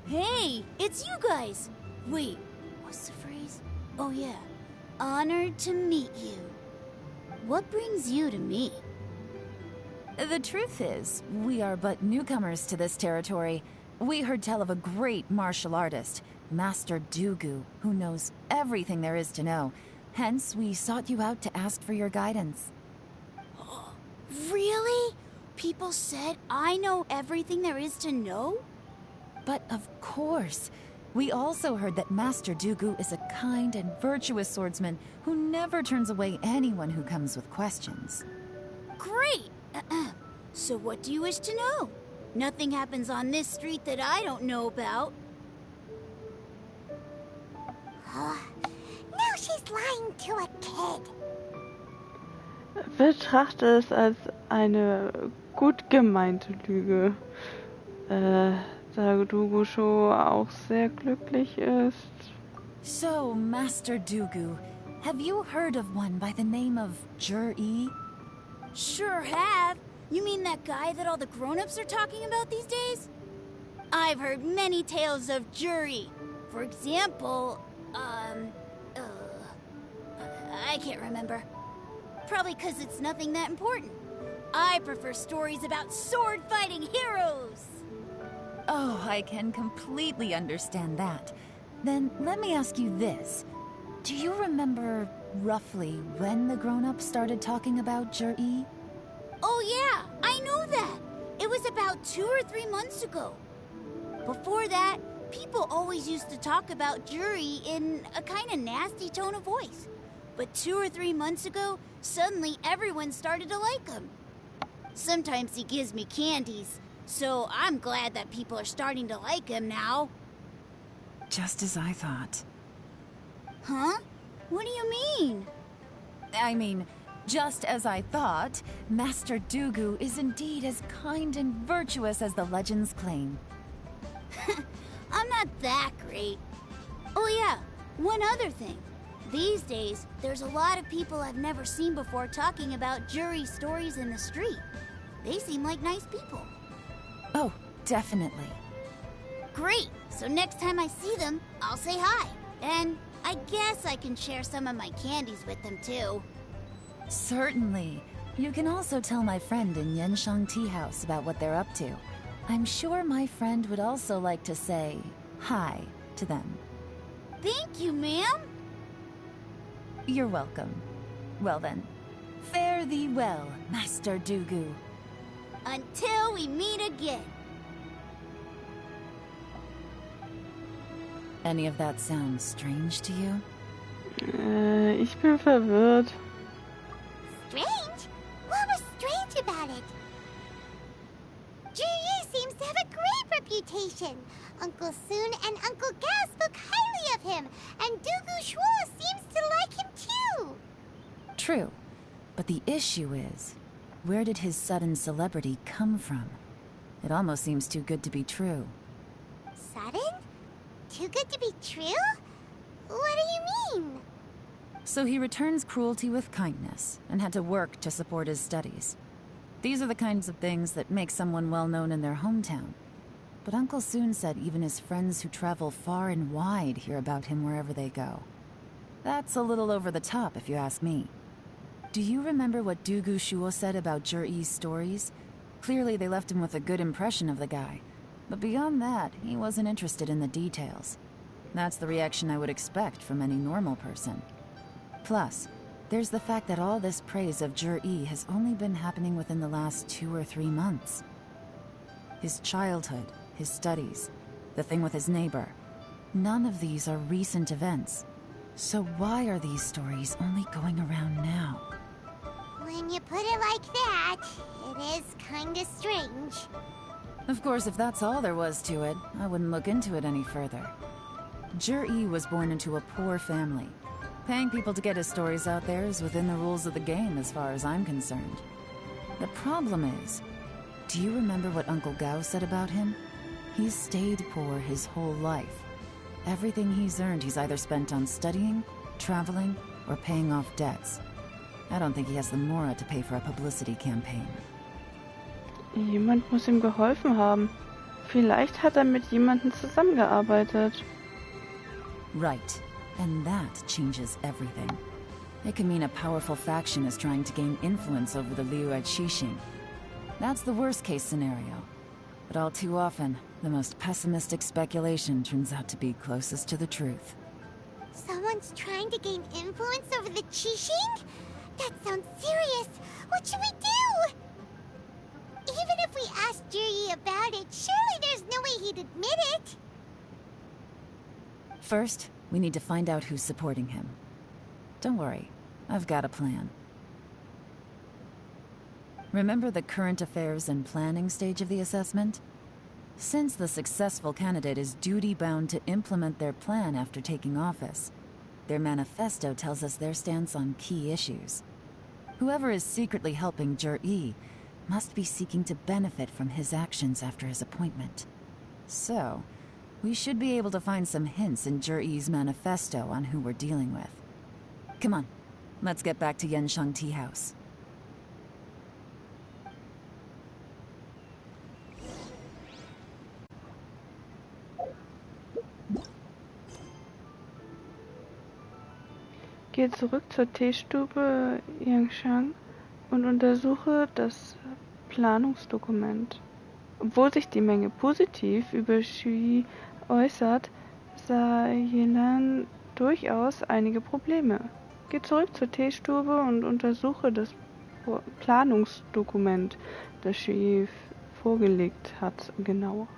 Hey, it's you guys! Wait, what's the phrase? Oh yeah, honored to meet you. What brings you to me? The truth is, we are but newcomers to this territory. We heard tell of a great martial artist, Master Dugu, who knows everything there is to know. Hence, we sought you out to ask for your guidance. Really? People said I know everything there is to know? But of course, We also heard that Master Dooku is a kind and virtuous swordsman who never turns away anyone who comes with questions. Great! So what do you wish to know? Nothing happens on this street that I don't know about. Now she's lying to a kid. Betrachte es als eine gut gemeinte Lüge, da Dooku auch sehr glücklich ist. So, Master Dooku, have you heard of one by the name of Jur-E? Sure have. You mean that guy that all the grown-ups are talking about these days? I've heard many tales of Juri. For example, I can't remember. Probably because it's nothing that important. I prefer stories about sword-fighting heroes. Oh, I can completely understand that. Then let me ask you this. Do you remember roughly when the grown-ups started talking about Jur-E? Oh yeah, I know that. It was about 2 or 3 months ago. Before that, people always used to talk about Juri in a kind of nasty tone of voice. But 2 or 3 months ago, suddenly everyone started to like him. Sometimes he gives me candies, so I'm glad that people are starting to like him now. Just as I thought. Huh? What do you mean? I mean, just as I thought, Master Dooku is indeed as kind and virtuous as the legends claim. I'm not that great. Oh yeah, one other thing. These days, there's a lot of people I've never seen before talking about Juri stories in the street. They seem like nice people. Oh, definitely. Great! So next time I see them, I'll say hi. And I guess I can share some of my candies with them too. Certainly. You can also tell my friend in Yenshang Tea House about what they're up to. I'm sure my friend would also like to say hi to them. Thank you, ma'am. You're welcome. Well then, fare thee well, Master Dooku. Until we meet again. Any of that sound strange to you? Ich bin verwirrt. Strange? What was strange about it? Juri seems to have a great reputation. Uncle Soon and Uncle Gao spoke highly of him, and Dooku Shuo seems to like him too. True, but the issue is, where did his sudden celebrity come from? It almost seems too good to be true. Sudden? Too good to be true? What do you mean? So he returns cruelty with kindness, and had to work to support his studies. These are the kinds of things that make someone well known in their hometown. But Uncle Soon said even his friends who travel far and wide hear about him wherever they go. That's a little over the top, if you ask me. Do you remember what Dooku Shuo said about Jur-E's stories? Clearly they left him with a good impression of the guy. But beyond that, he wasn't interested in the details. That's the reaction I would expect from any normal person. Plus, there's the fact that all this praise of Jur-E has only been happening within the last 2 or 3 months. His childhood, his studies, the thing with his neighbor. None of these are recent events. So why are these stories only going around now? When you put it like that, it is kinda strange. Of course, if that's all there was to it, I wouldn't look into it any further. Jur-E was born into a poor family. Paying people to get his stories out there is within the rules of the game as far as I'm concerned. The problem is, do you remember what Uncle Gao said about him? He's stayed poor his whole life. Everything he's earned he's either spent on studying, traveling, or paying off debts. I don't think he has the mora to pay for a publicity campaign. Jemand muss ihm geholfen haben. Vielleicht hat mit jemandem zusammengearbeitet. Right. And that changes everything. It can mean a powerful faction is trying to gain influence over the Liu Qixing. That's the worst-case scenario. But all too often, the most pessimistic speculation turns out to be closest to the truth. Someone's trying to gain influence over the Qixing? That sounds serious. What should we do? Even if we asked Juri about it, surely there's no way he'd admit it. First, we need to find out who's supporting him. Don't worry, I've got a plan. Remember the current affairs and planning stage of the assessment? Since the successful candidate is duty-bound to implement their plan after taking office, their manifesto tells us their stance on key issues. Whoever is secretly helping Jur-E must be seeking to benefit from his actions after his appointment. So, we should be able to find some hints in Jur-E's manifesto on who we're dealing with. Come on, let's get back to Yansheng Tea House. Gehe zurück zur Teestube Yansheng und untersuche das Planungsdokument. Obwohl sich die Menge positiv über Shui äußert, sah Yelan durchaus einige Probleme. Geh zurück zur Teestube und untersuche das Planungsdokument, das Shui vorgelegt hat, genauer.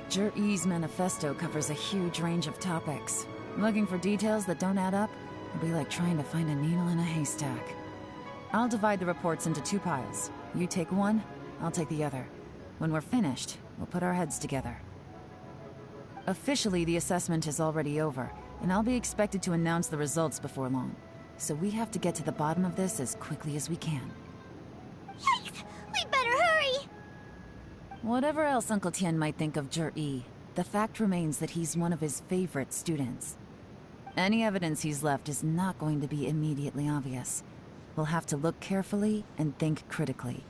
Jur-E's manifesto covers a huge range of topics. Looking for details that don't add up will be like trying to find a needle in a haystack. I'll divide the reports into 2 piles. You take one, I'll take the other. When we're finished, we'll put our heads together. Officially, the assessment is already over, and I'll be expected to announce the results before long. So we have to get to the bottom of this as quickly as we can. Yikes! We better hurry! Whatever else Uncle Tien might think of Jur-E, the fact remains that he's one of his favorite students. Any evidence he's left is not going to be immediately obvious. We'll have to look carefully and think critically.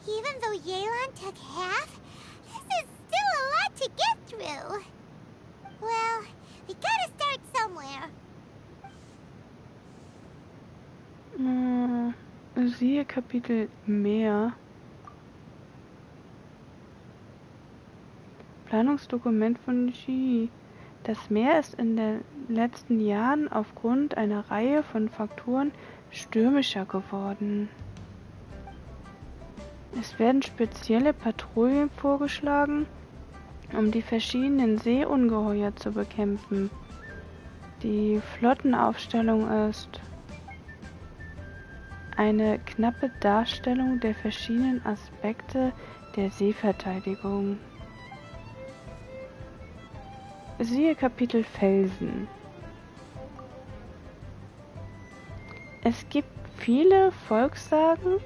Even though Yelan took half, this is still a lot to get through. Well, we gotta start somewhere. Siehe Kapitel Meer. Planungsdokument von Xi. Das Meer ist in den letzten Jahren aufgrund einer Reihe von Faktoren stürmischer geworden. Es werden spezielle Patrouillen vorgeschlagen, um die verschiedenen Seeungeheuer zu bekämpfen. Die Flottenaufstellung ist eine knappe Darstellung der verschiedenen Aspekte der Seeverteidigung. Siehe Kapitel Felsen. Es gibt viele Volkssagen,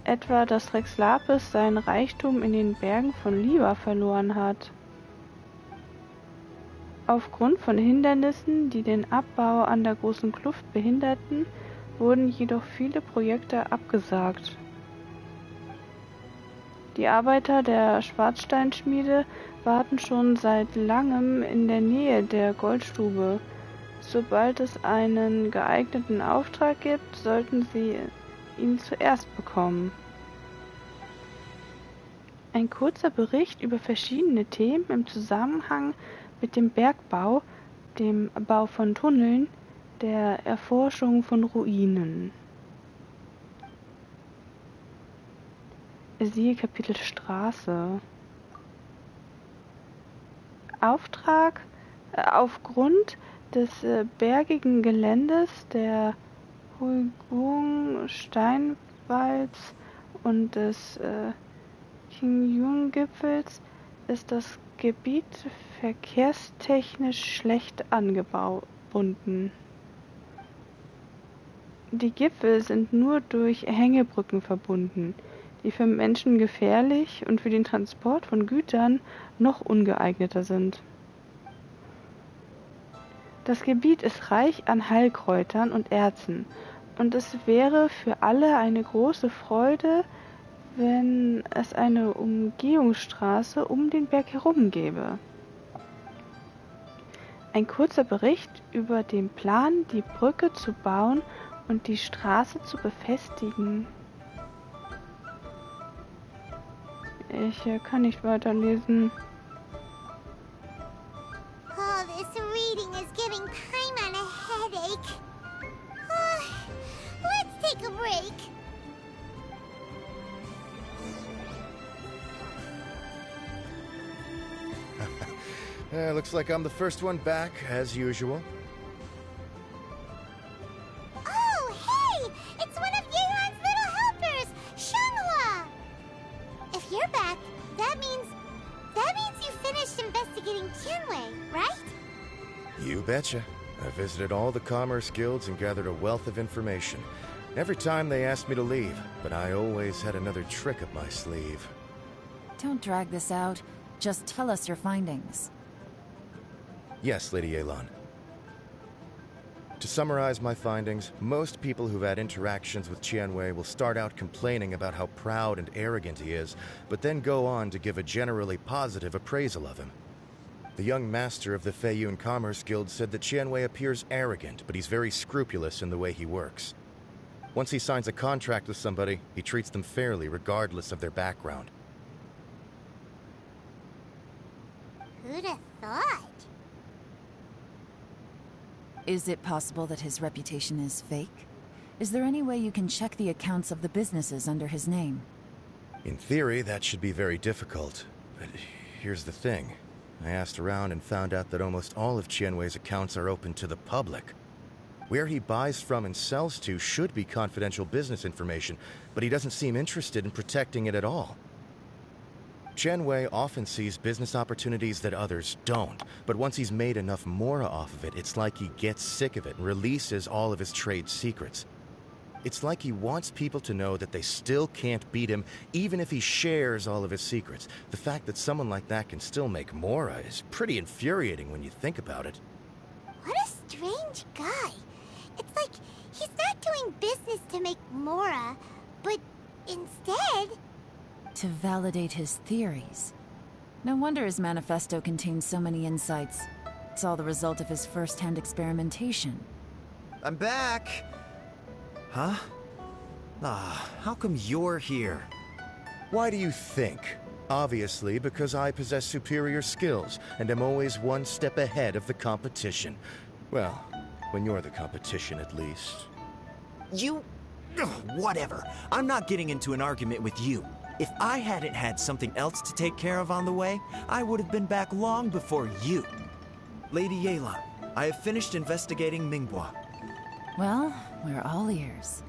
etwa dass Rex Lapis seinen Reichtum in den Bergen von Liwa verloren hat. Aufgrund von Hindernissen, die den Abbau an der großen Kluft behinderten, wurden jedoch viele Projekte abgesagt. Die Arbeiter der Schwarzsteinschmiede warten schon seit langem in der Nähe der Goldstube. Sobald es einen geeigneten Auftrag gibt, sollten sie ihn zuerst bekommen. Ein kurzer Bericht über verschiedene Themen im Zusammenhang mit dem Bergbau, dem Bau von Tunneln, der Erforschung von Ruinen. Siehe Kapitel Straße. Auftrag: Aufgrund des bergigen Geländes der Huigung-Steinwalds und des Qingyun-Gipfels ist das Gebiet verkehrstechnisch schlecht angebunden. Die Gipfel sind nur durch Hängebrücken verbunden, die für Menschen gefährlich und für den Transport von Gütern noch ungeeigneter sind. Das Gebiet ist reich an Heilkräutern und Erzen, und es wäre für alle eine große Freude, wenn es eine Umgehungsstraße um den Berg herum gäbe. Ein kurzer Bericht über den Plan, die Brücke zu bauen und die Straße zu befestigen. Ich kann nicht weiterlesen. Oh, this reading is giving Paimon a headache. Let's take a break. Looks like I'm the first one back, as usual. Oh, hey! It's one of Yelan's little helpers, Shanghua! If you're back, that means you finished investigating Tianwei, right? You betcha. I visited all the commerce guilds and gathered a wealth of information. Every time they asked me to leave, but I always had another trick up my sleeve. Don't drag this out. Just tell us your findings. Yes, Lady Yelan. To summarize my findings, most people who've had interactions with Tianwei will start out complaining about how proud and arrogant he is, but then go on to give a generally positive appraisal of him. The young master of the Feiyun Commerce Guild said that Tianwei appears arrogant, but he's very scrupulous in the way he works. Once he signs a contract with somebody, he treats them fairly regardless of their background. Who'd have thought? Is it possible that his reputation is fake? Is there any way you can check the accounts of the businesses under his name? In theory, that should be very difficult. But here's the thing. I asked around and found out that almost all of Tianwei's accounts are open to the public. Where he buys from and sells to should be confidential business information, but he doesn't seem interested in protecting it at all. Tianwei often sees business opportunities that others don't, but once he's made enough mora off of it, it's like he gets sick of it and releases all of his trade secrets. It's like he wants people to know that they still can't beat him, even if he shares all of his secrets. The fact that someone like that can still make mora is pretty infuriating when you think about it. What a strange guy. It's like he's not doing business to make mora, but instead... to validate his theories. No wonder his manifesto contains so many insights. It's all the result of his first-hand experimentation. I'm back! Huh? How come you're here? Why do you think? Obviously, because I possess superior skills, and am always one step ahead of the competition. Well, when you're the competition, at least. You... whatever. I'm not getting into an argument with you. If I hadn't had something else to take care of on the way, I would have been back long before you. Lady Yelan, I have finished investigating Mingbois. Well, we're all ears.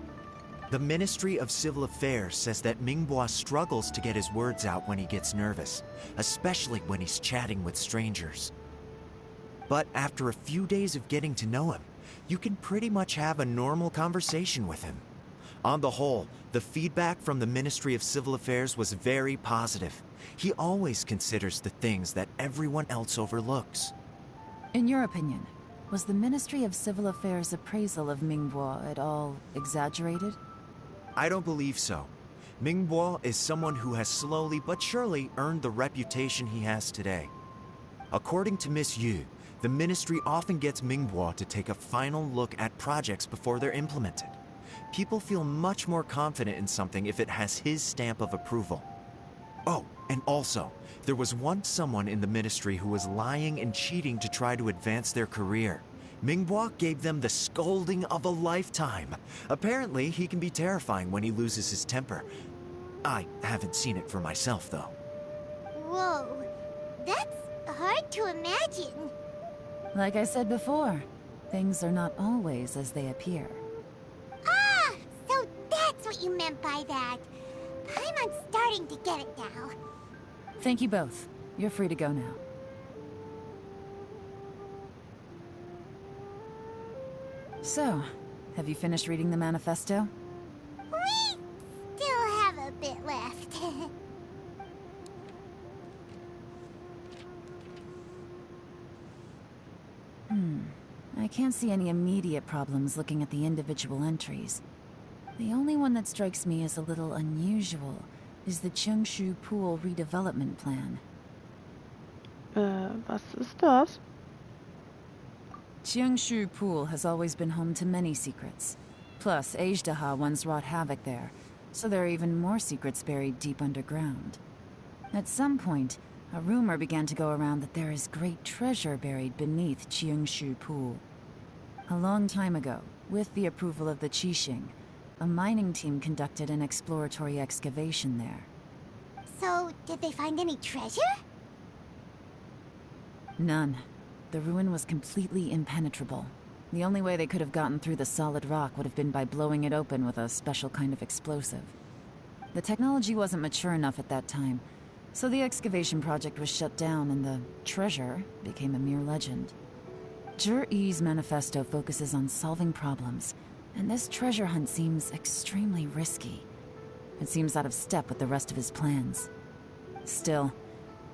The Ministry of Civil Affairs says that Mingbois struggles to get his words out when he gets nervous, especially when he's chatting with strangers. But after a few days of getting to know him, you can pretty much have a normal conversation with him. On the whole, the feedback from the Ministry of Civil Affairs was very positive. He always considers the things that everyone else overlooks. In your opinion, was the Ministry of Civil Affairs' appraisal of Mingbois at all exaggerated? I don't believe so. Mingbois is someone who has slowly but surely earned the reputation he has today. According to Miss Yu, the Ministry often gets Mingbois to take a final look at projects before they're implemented. People feel much more confident in something if it has his stamp of approval. Oh, and also, there was once someone in the Ministry who was lying and cheating to try to advance their career. Mingbois gave them the scolding of a lifetime. Apparently, he can be terrifying when he loses his temper. I haven't seen it for myself, though. Whoa, that's hard to imagine. Like I said before, things are not always as they appear. Ah, so that's what you meant by that. I'm starting to get it now. Thank you both. You're free to go now. So, Have you finished reading the manifesto? We still have a bit left. I can't see any immediate problems looking at the individual entries. The only one that strikes me as a little unusual is the Cheongshu Pool redevelopment plan. Was ist das? Cheongshu Pool has always been home to many secrets. Plus, Ajdaha once wrought havoc there, so there are even more secrets buried deep underground. At some point, a rumor began to go around that there is great treasure buried beneath Cheongshu Pool. A long time ago, with the approval of the Qixing, a mining team conducted an exploratory excavation there. So, did they find any treasure? None. The ruin was completely impenetrable. The only way they could have gotten through the solid rock would have been by blowing it open with a special kind of explosive. The technology wasn't mature enough at that time, so the excavation project was shut down and the treasure became a mere legend. Zhi-Yi's manifesto focuses on solving problems, and this treasure hunt seems extremely risky. It seems out of step with the rest of his plans. Still,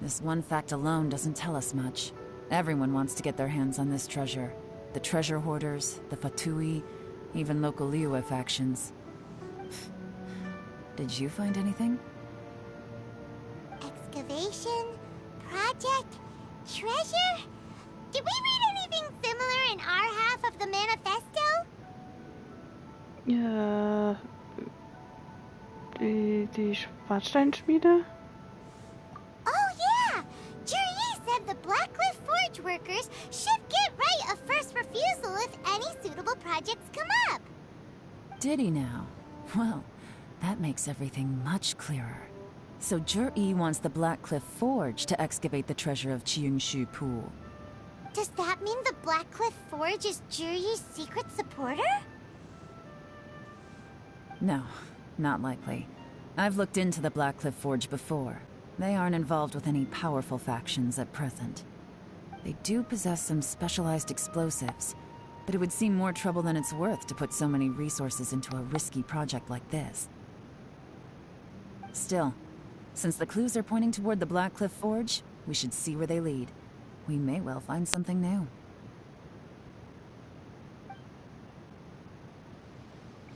this one fact alone doesn't tell us much. Everyone wants to get their hands on this treasure. The treasure hoarders, the Fatui, even local Liyue factions. Did you find anything? Excavation? Project? Treasure? Did we read anything similar in our half of the manifesto? Die Schwarzsteinschmiede? Oh yeah! Juri said the Blackcliff Forge workers should get right of first refusal if any suitable projects come up. Did he now? Well, that makes everything much clearer. So Zhi-Yi wants the Blackcliff Forge to excavate the treasure of Cheongshu Pool. Does that mean the Blackcliff Forge is Juri's secret supporter? No, not likely. I've looked into the Blackcliff Forge before. They aren't involved with any powerful factions at present. They do possess some specialized explosives, but it would seem more trouble than it's worth to put so many resources into a risky project like this. Still, since the clues are pointing toward the Blackcliff Forge, we should see where they lead. We may well find something new.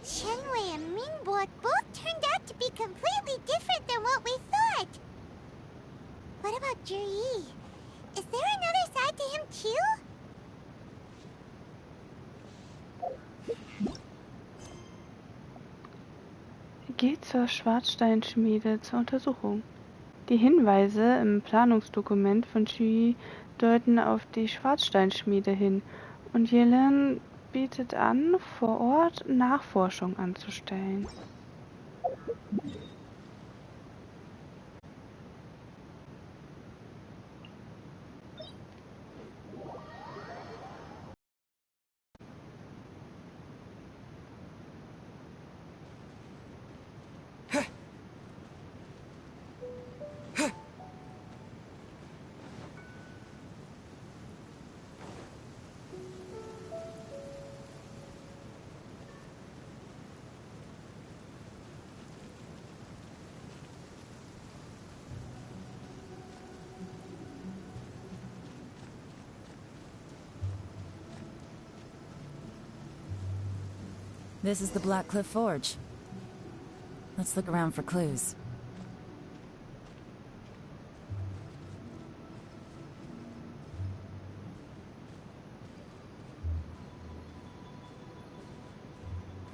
Shenwei and Mingbo both turned out to be completely different than what we thought. What about Juri? Is there another side to him too? Geht zur Schwarzsteinschmiede zur Untersuchung. Die Hinweise im Planungsdokument von Zhi deuten auf die Schwarzsteinschmiede hin und Yelan bietet an, vor Ort Nachforschung anzustellen. This is the Blackcliff Forge. Let's look around for clues.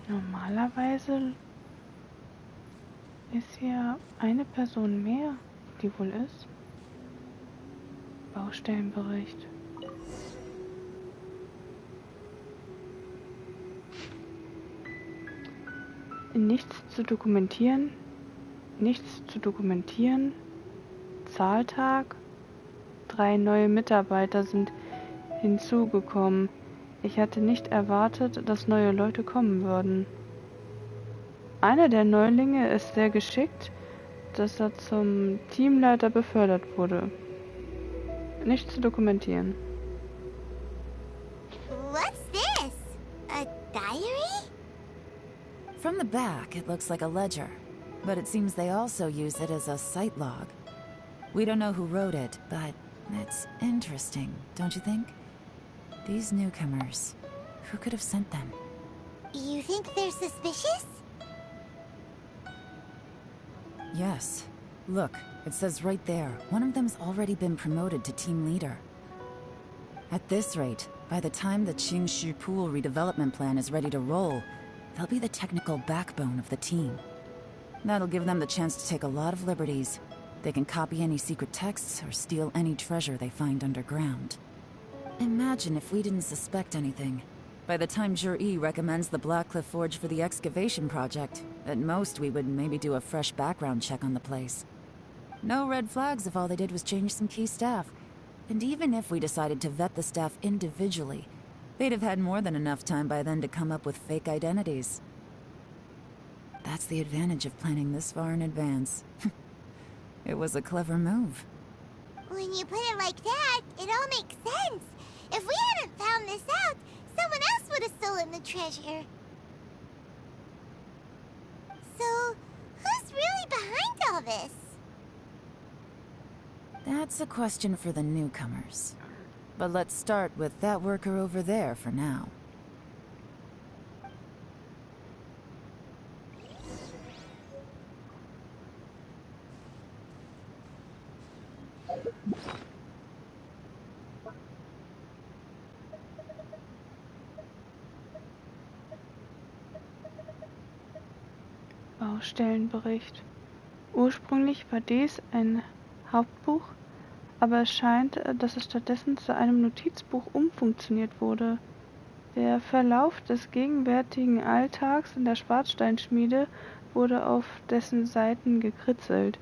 Normalerweise ist hier eine Person mehr, die wohl ist. Baustellenbericht. Nichts zu dokumentieren. Nichts zu dokumentieren. Zahltag. 3 neue Mitarbeiter sind hinzugekommen. Ich hatte nicht erwartet, dass neue Leute kommen würden. Einer der Neulinge ist sehr geschickt, dass er zum Teamleiter befördert wurde. Nichts zu dokumentieren. What's this? A diary? From the back, it looks like a ledger, but it seems they also use it as a site log. We don't know who wrote it, but it's interesting, don't you think? These newcomers, who could have sent them? You think they're suspicious? Yes. Look, it says right there, one of them's already been promoted to team leader. At this rate, by the time the Qingshu Pool redevelopment plan is ready to roll, they'll be the technical backbone of the team. That'll give them the chance to take a lot of liberties. They can copy any secret texts or steal any treasure they find underground. Imagine if we didn't suspect anything. By the time Jur-E recommends the Blackcliff Forge for the excavation project, at most we would maybe do a fresh background check on the place. No red flags if all they did was change some key staff. And even if we decided to vet the staff individually, they'd have had more than enough time by then to come up with fake identities. That's the advantage of planning this far in advance. It was a clever move. When you put it like that, it all makes sense. If we hadn't found this out, someone else would have stolen the treasure. So, who's really behind all this? That's a question for the newcomers. But let's start with that worker over there for now. Baustellenbericht. Ursprünglich war dies ein Hauptbuch, aber es scheint, dass es stattdessen zu einem Notizbuch umfunktioniert wurde. Der Verlauf des gegenwärtigen Alltags in der Schwarzsteinschmiede wurde auf dessen Seiten gekritzelt,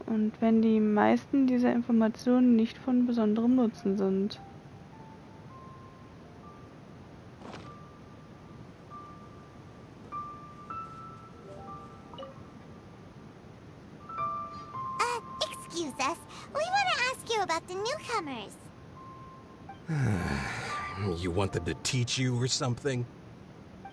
und wenn die meisten dieser Informationen nicht von besonderem Nutzen sind. Excuse us. We want to ask you about the newcomers. You want them to teach you or something?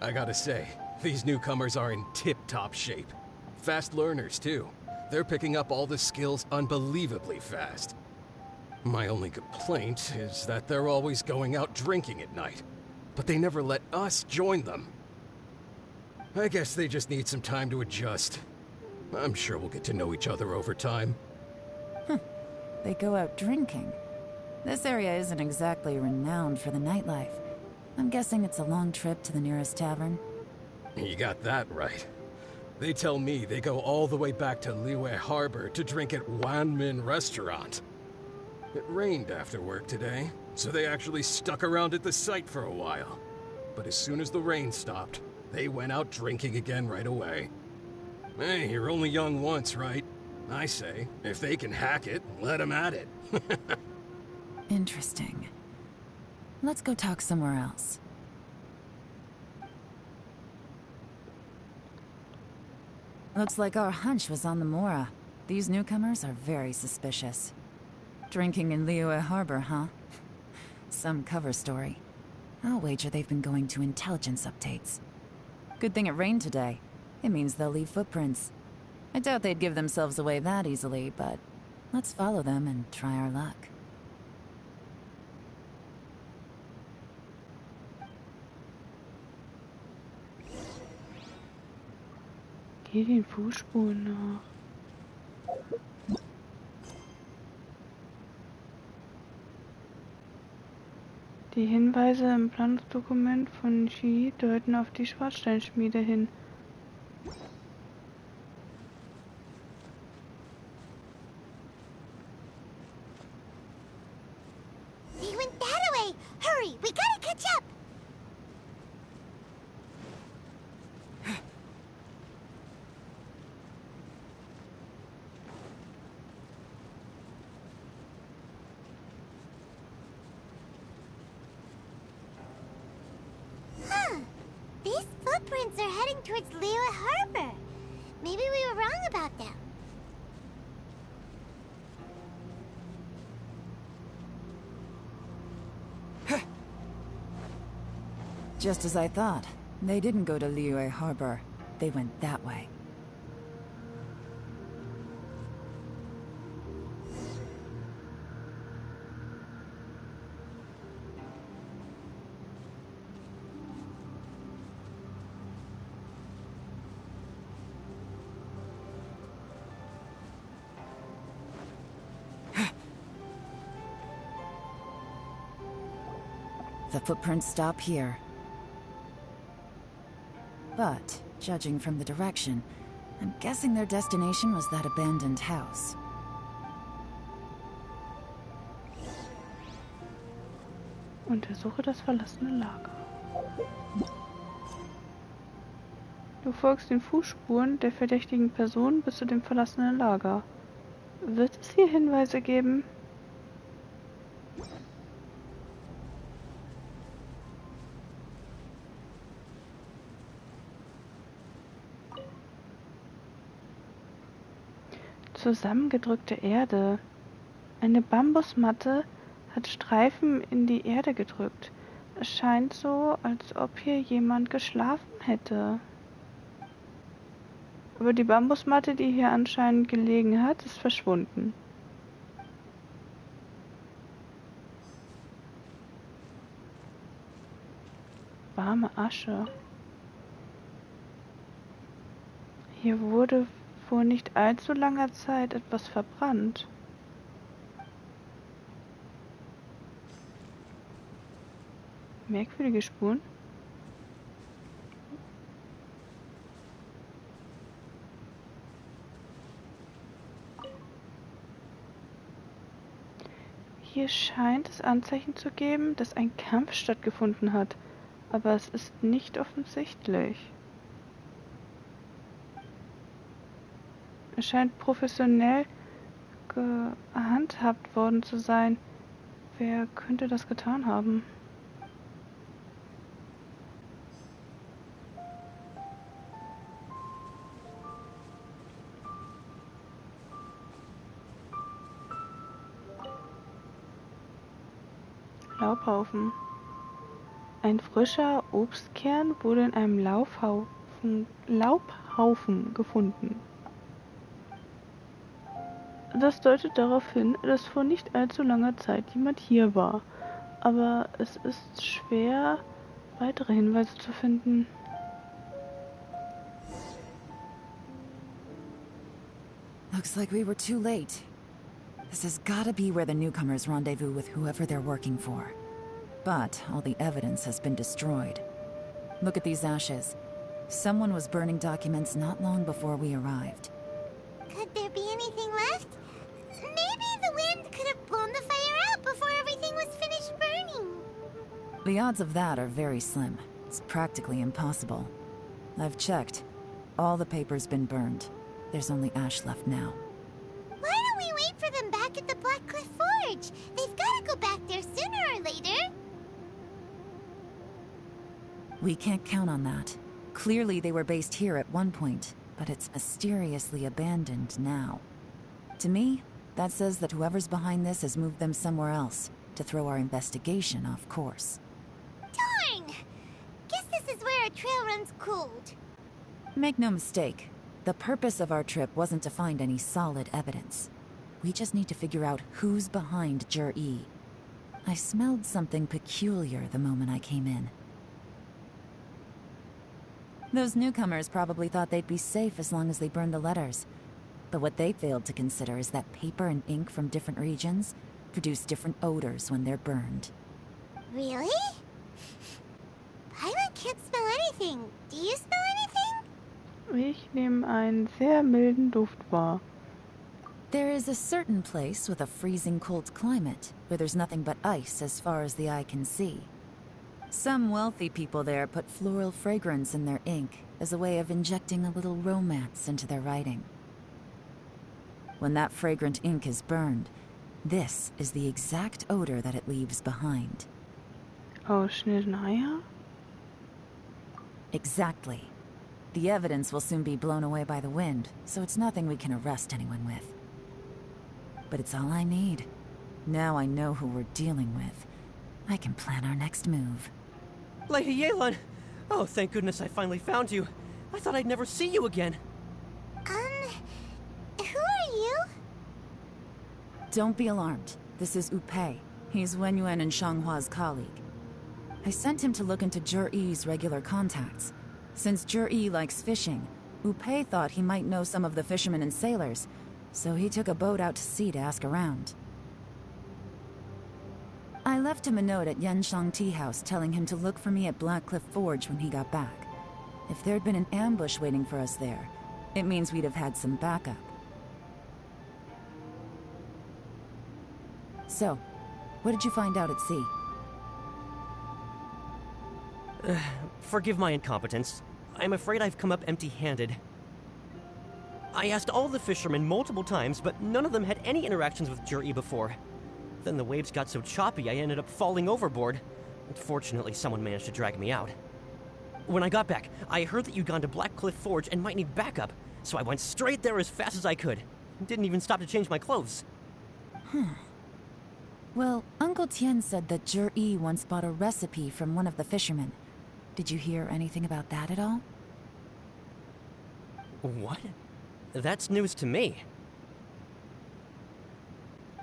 I gotta say, these newcomers are in tip-top shape. Fast learners, too. They're picking up all the skills unbelievably fast. My only complaint is that they're always going out drinking at night. But they never let us join them. I guess they just need some time to adjust. I'm sure we'll get to know each other over time. They go out drinking. This area isn't exactly renowned for the nightlife. I'm guessing it's a long trip to the nearest tavern. You got that right. They tell me they go all the way back to Liyue Harbor to drink at Wanmin Restaurant. It rained after work today, so they actually stuck around at the site for a while. But as soon as the rain stopped, they went out drinking again right away. Hey, you're only young once, right? I say, if they can hack it, let them at it. Interesting. Let's go talk somewhere else. Looks like our hunch was on the Mora. These newcomers are very suspicious. Drinking in Liyue Harbor, huh? Some cover story. I'll wager they've been going to intelligence updates. Good thing it rained today. It means they'll leave footprints. I doubt they'd give themselves away that easily, but let's follow them and try our luck. Geh den Fußspuren nach. Die Hinweise im Planungsdokument von Xi deuten auf die Schwarzsteinschmiede hin. He went that way! Hurry, we gotta catch up! These footprints are heading towards Liyue Harbor. Maybe we were wrong about them. Just as I thought. They didn't go to Liyue Harbor. They went that way. The footprints stop here. But, judging from the direction, I'm guessing their destination was that abandoned house. Untersuche das verlassene Lager. Du folgst den Fußspuren der verdächtigen Person bis zu dem verlassenen Lager. Wird es hier Hinweise geben? Zusammengedrückte Erde. Eine Bambusmatte hat Streifen in die Erde gedrückt. Es scheint so, als ob hier jemand geschlafen hätte. Aber die Bambusmatte, die hier anscheinend gelegen hat, ist verschwunden. Warme Asche. Hier wurde vor nicht allzu langer Zeit etwas verbrannt. Merkwürdige Spuren. Hier scheint es Anzeichen zu geben, dass ein Kampf stattgefunden hat, aber es ist nicht offensichtlich. Es scheint professionell gehandhabt worden zu sein. Wer könnte das getan haben? Laubhaufen. Ein frischer Obstkern wurde in einem Laubhaufen gefunden. Das deutet darauf hin, dass vor nicht allzu langer Zeit jemand hier war. Aber es ist schwer, weitere Hinweise zu finden. Looks like we were too late. This has gotta be where the newcomers rendezvous with whoever they're working for. But all the evidence has been destroyed. Look at these ashes. Someone was burning documents not long before we arrived. Could there be anything left? Maybe the wind could have blown the fire out before everything was finished burning. The odds of that are very slim. It's practically impossible. I've checked. All the paper's been burned. There's only ash left now. Why don't we wait for them back at the Black Cliff Forge? They've got to go back there sooner or later. We can't count on that. Clearly they were based here at one point, but it's mysteriously abandoned now. To me, that says that whoever's behind this has moved them somewhere else, to throw our investigation off course. Darn! Guess this is where our trail runs cold. Make no mistake, the purpose of our trip wasn't to find any solid evidence. We just need to figure out who's behind Jur-E. I smelled something peculiar the moment I came in. Those newcomers probably thought they'd be safe as long as they burned the letters. But what they failed to consider is that paper and ink from different regions produce different odors when they're burned. Really? Pilot can't smell anything. Do you smell anything? Ich nehme einen sehr milden Duft wahr. There is a certain place with a freezing cold climate where there's nothing but ice as far as the eye can see. Some wealthy people there put floral fragrance in their ink as a way of injecting a little romance into their writing. When that fragrant ink is burned, this is the exact odor that it leaves behind. Ausschnitten Eier? Exactly. The evidence will soon be blown away by the wind, so it's nothing we can arrest anyone with. But it's all I need. Now I know who we're dealing with. I can plan our next move. Lady Yelan! Oh, thank goodness I finally found you. I thought I'd never see you again. Who are you? Don't be alarmed. This is Upei. He's Wenyuan and Shanghua's colleague. I sent him to look into Zhiyi's regular contacts. Since Zhiyi likes fishing, Upei thought he might know some of the fishermen and sailors, so he took a boat out to sea to ask around. I left him a note at Yanshang Tea House telling him to look for me at Blackcliff Forge when he got back. If there'd been an ambush waiting for us there, it means we'd have had some backup. So, what did you find out at sea? Forgive my incompetence. I'm afraid I've come up empty-handed. I asked all the fishermen multiple times, but none of them had any interactions with Zhiyi before. Then the waves got so choppy I ended up falling overboard. Fortunately, someone managed to drag me out. When I got back, I heard that you'd gone to Blackcliff Forge and might need backup, so I went straight there as fast as I could. Didn't even stop to change my clothes. Well, Uncle Tien said that Zhiyi once bought a recipe from one of the fishermen. Did you hear anything about that at all? What? That's news to me.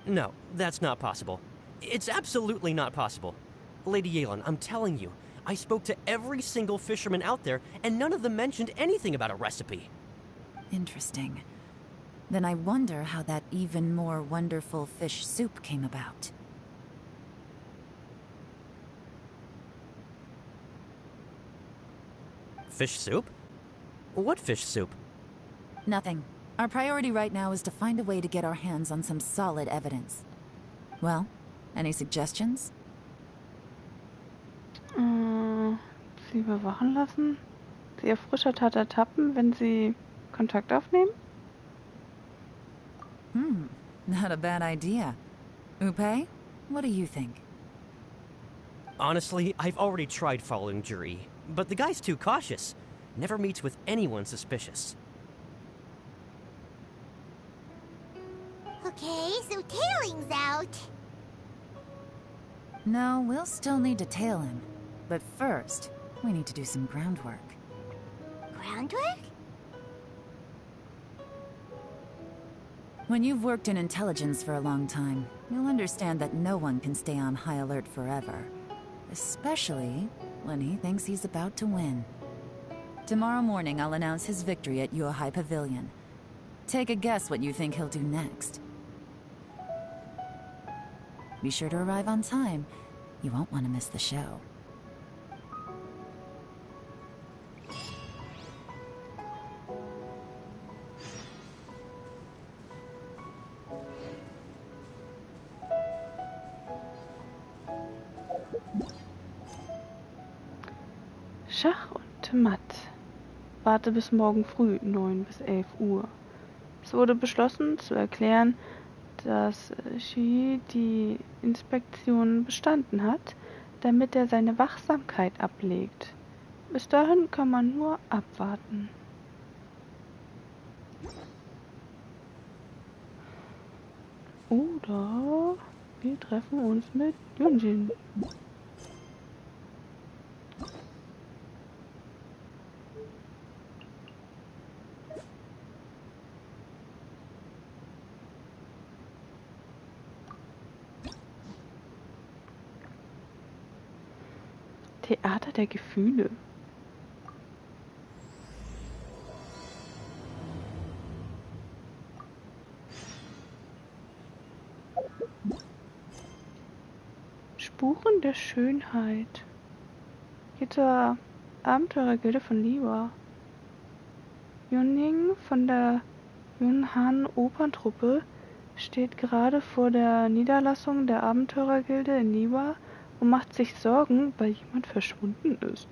No, that's not possible. It's absolutely not possible. Lady Yelan, I'm telling you, I spoke to every single fisherman out there, and none of them mentioned anything about a recipe. Interesting. Then I wonder how that even more wonderful fish soup came about. Fish soup? What fish soup? Nothing. Our priority right now is to find a way to get our hands on some solid evidence. Well, any suggestions? Sie überwachen lassen? Sie auf frischer Tat ertappen, wenn sie Kontakt aufnehmen? Not a bad idea. Upei, what do you think? Honestly, I've already tried following Zhiyi, but the guy's too cautious. Never meets with anyone suspicious. Okay, so tailing's out. No, we'll still need to tail him. But first, we need to do some groundwork. Groundwork? When you've worked in intelligence for a long time, you'll understand that no one can stay on high alert forever. Especially when he thinks he's about to win. Tomorrow morning, I'll announce his victory at Yuehai Pavilion. Take a guess what you think he'll do next. Be sure to arrive on time. You won't want to miss the show. Schach und Matt. Warte bis morgen früh, 9 bis 11 Uhr. Es wurde beschlossen, zu erklären, dass Zhiyi die Inspektion bestanden hat, damit er seine Wachsamkeit ablegt. Bis dahin kann man nur abwarten. Oder wir treffen uns mit Yunjin. Theater der Gefühle. Spuren der Schönheit. Geht zur Abenteurergilde von Liwa. Yuning von der Yunhan Operntruppe steht gerade vor der Niederlassung der Abenteurergilde in Liwa und macht sich Sorgen, weil jemand verschwunden ist.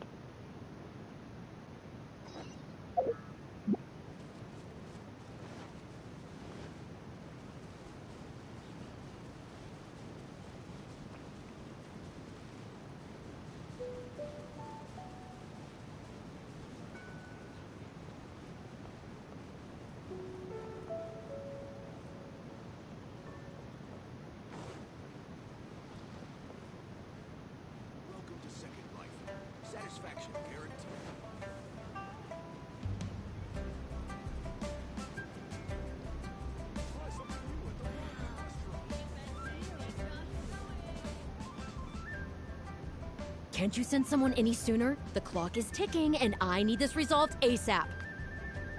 Can't you send someone any sooner? The clock is ticking and I need this resolved ASAP.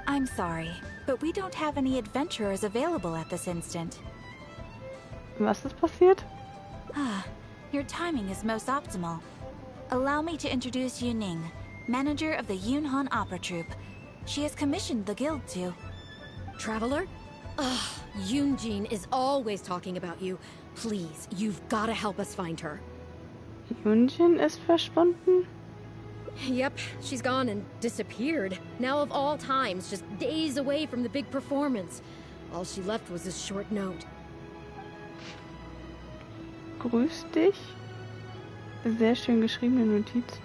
I'm sorry, but we don't have any adventurers available at this instant. Was ist passiert? Ah, your timing is most optimal. Allow me to introduce Yuning, manager of the Yunhan Opera Troupe. She has commissioned the guild to... Traveler? Ugh, Yunjin is always talking about you. Please, you've gotta help us find her. Yunjin ist verschwunden? Yep, she's gone and disappeared. Now of all times, just days away from the big performance. All she left was this short note. Grüß dich. Sehr schön geschriebene Notiz.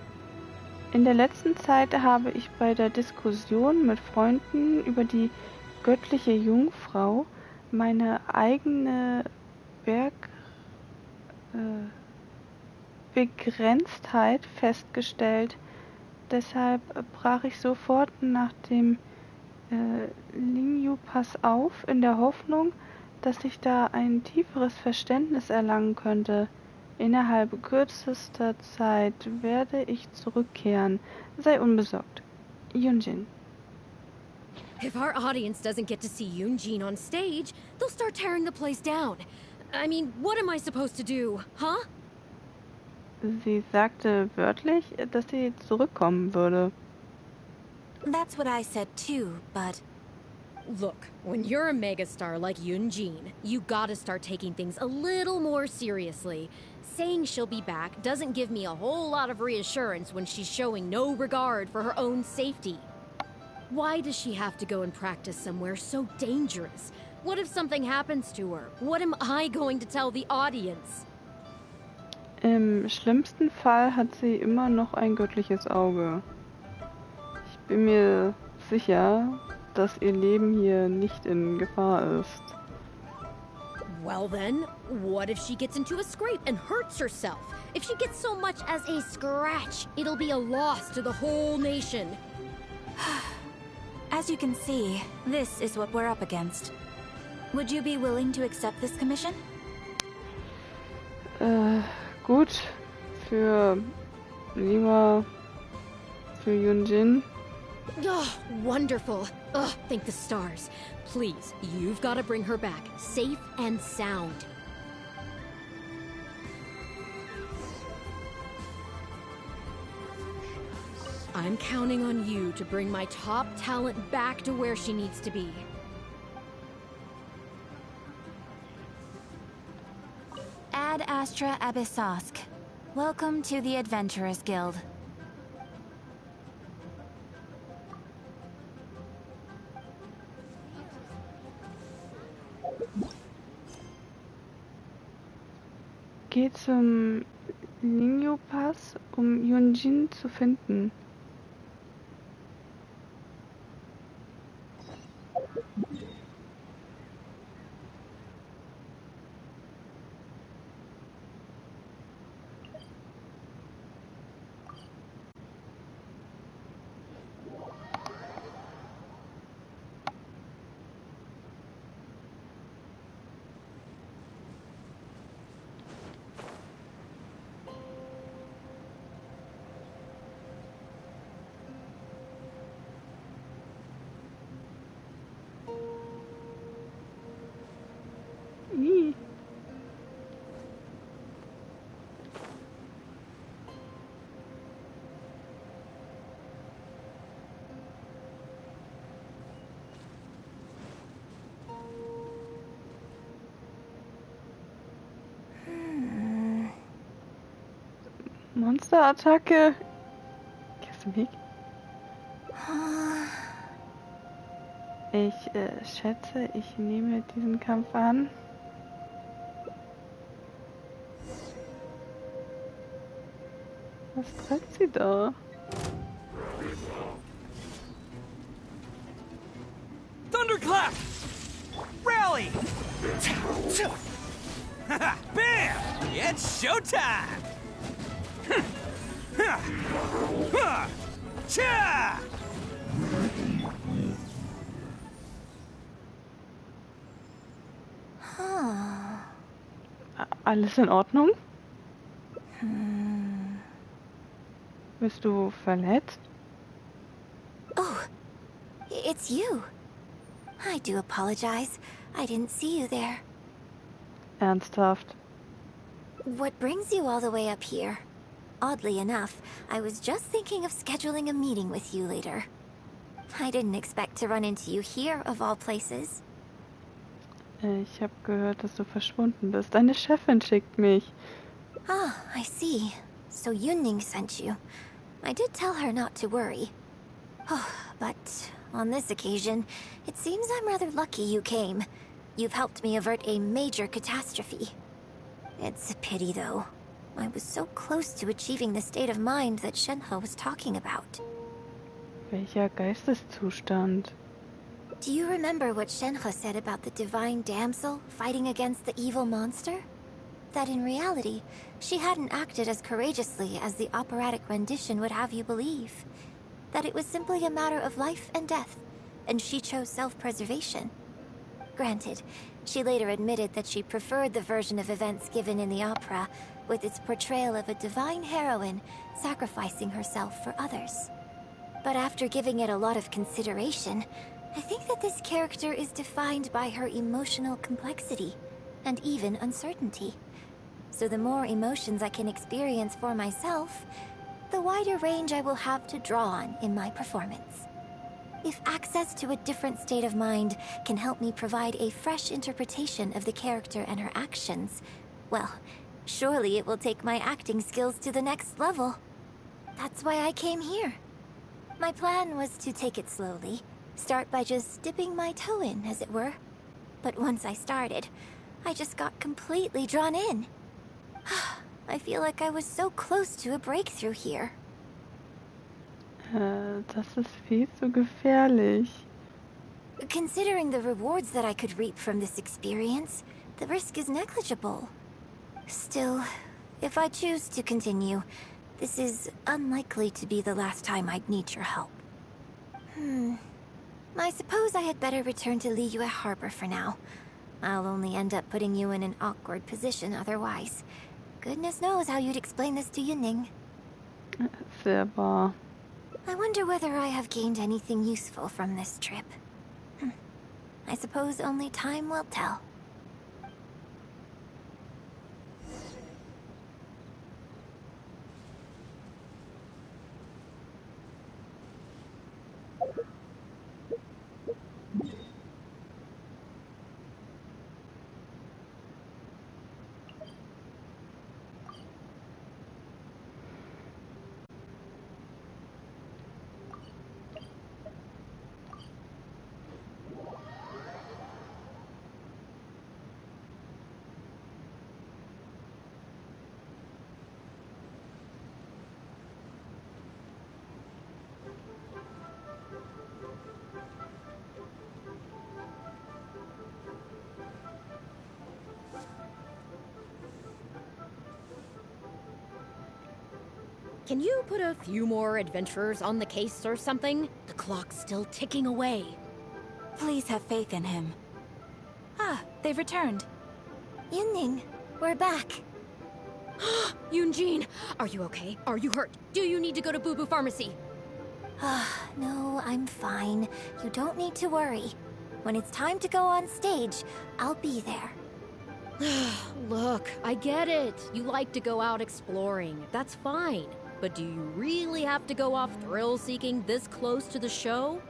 In der letzten Zeit habe ich bei der Diskussion mit Freunden über die göttliche Jungfrau meine eigene Begrenztheit festgestellt. Deshalb brach ich sofort nach dem Lingyu-Pass auf, in der Hoffnung, dass ich da ein tieferes Verständnis erlangen könnte. Innerhalb kürzester Zeit werde ich zurückkehren. Sei unbesorgt. Yunjin. If our audience doesn't get to see Yunjin on stage, they'll start tearing the place down. I mean, what am I supposed to do, huh? Sie sagte wörtlich, dass sie zurückkommen würde. That's what I said too, but... Look, when you're a megastar like Yunjin, you gotta start taking things a little more seriously. Saying she'll be back doesn't give me a whole lot of reassurance when she's showing no regard for her own safety. Why does she have to go and practice somewhere so dangerous? What if something happens to her? What am I going to tell the audience? Im schlimmsten Fall hat sie immer noch ein göttliches Auge. Ich bin mir sicher, dass ihr Leben hier nicht in Gefahr ist. Well then, what if she gets into a scrape and hurts herself? If she gets so much as a scratch, it'll be a loss to the whole nation. As you can see, this is what we're up against. Would you be willing to accept this commission? Gut. Lieber für Yunjin. Oh, wonderful. Ugh, thank the stars. Please, you've got to bring her back, safe and sound. I'm counting on you to bring my top talent back to where she needs to be. Ad Astra Abyssosk. Welcome to the Adventurers Guild. Geh zum Lingyu-Pass, um Yunjin zu finden. Monsterattacke. Gehst du weg? Ich schätze, ich nehme diesen Kampf an. Was treibt sie da? Thunderclap! Rally! Bam! It's showtime! Cha! Alles in Ordnung? Bist du verletzt? Oh, it's you. I do apologize. I didn't see you there. Ernsthaft? What brings you all the way up here? Oddly enough, I was just thinking of scheduling a meeting with you later. I didn't expect to run into you here, of all places. Ich habe gehört, dass du verschwunden bist. Deine Chefin schickt mich. Ah, I see. So Yunning sent you. I did tell her not to worry. Oh, but on this occasion, it seems I'm rather lucky you came. You've helped me avert a major catastrophe. It's a pity, though. I was so close to achieving the state of mind that Shenhe was talking about. Welcher Geisteszustand? Do you remember what Shenhe said about the divine damsel fighting against the evil monster? That in reality, she hadn't acted as courageously as the operatic rendition would have you believe. That it was simply a matter of life and death, and she chose self-preservation. Granted, she later admitted that she preferred the version of events given in the opera, with its portrayal of a divine heroine sacrificing herself for others. But after giving it a lot of consideration, I think that this character is defined by her emotional complexity, and even uncertainty. So the more emotions I can experience for myself, the wider range I will have to draw on in my performance. If access to a different state of mind can help me provide a fresh interpretation of the character and her actions, well, surely it will take my acting skills to the next level. That's why I came here. My plan was to take it slowly, start by just dipping my toe in, as it were. But once I started, I just got completely drawn in. I feel like I was so close to a breakthrough here. Das ist viel zu gefährlich. Considering the rewards that I could reap from this experience, the risk is negligible. Still, if I choose to continue, this is unlikely to be the last time I'd need your help. I suppose I had better return to Liyue Harbor for now. I'll only end up putting you in an awkward position otherwise. Goodness knows how you'd explain this to Yunning. Sehr wahr. I wonder whether I have gained anything useful from this trip. I suppose only time will tell. Can you put a few more adventurers on the case or something? The clock's still ticking away. Please have faith in him. Ah, they've returned. Yunning, we're back. Yunjin, are you okay? Are you hurt? Do you need to go to Boo Boo Pharmacy? No, I'm fine. You don't need to worry. When it's time to go on stage, I'll be there. Look, I get it. You like to go out exploring. That's fine. But do you really have to go off thrill-seeking this close to the show?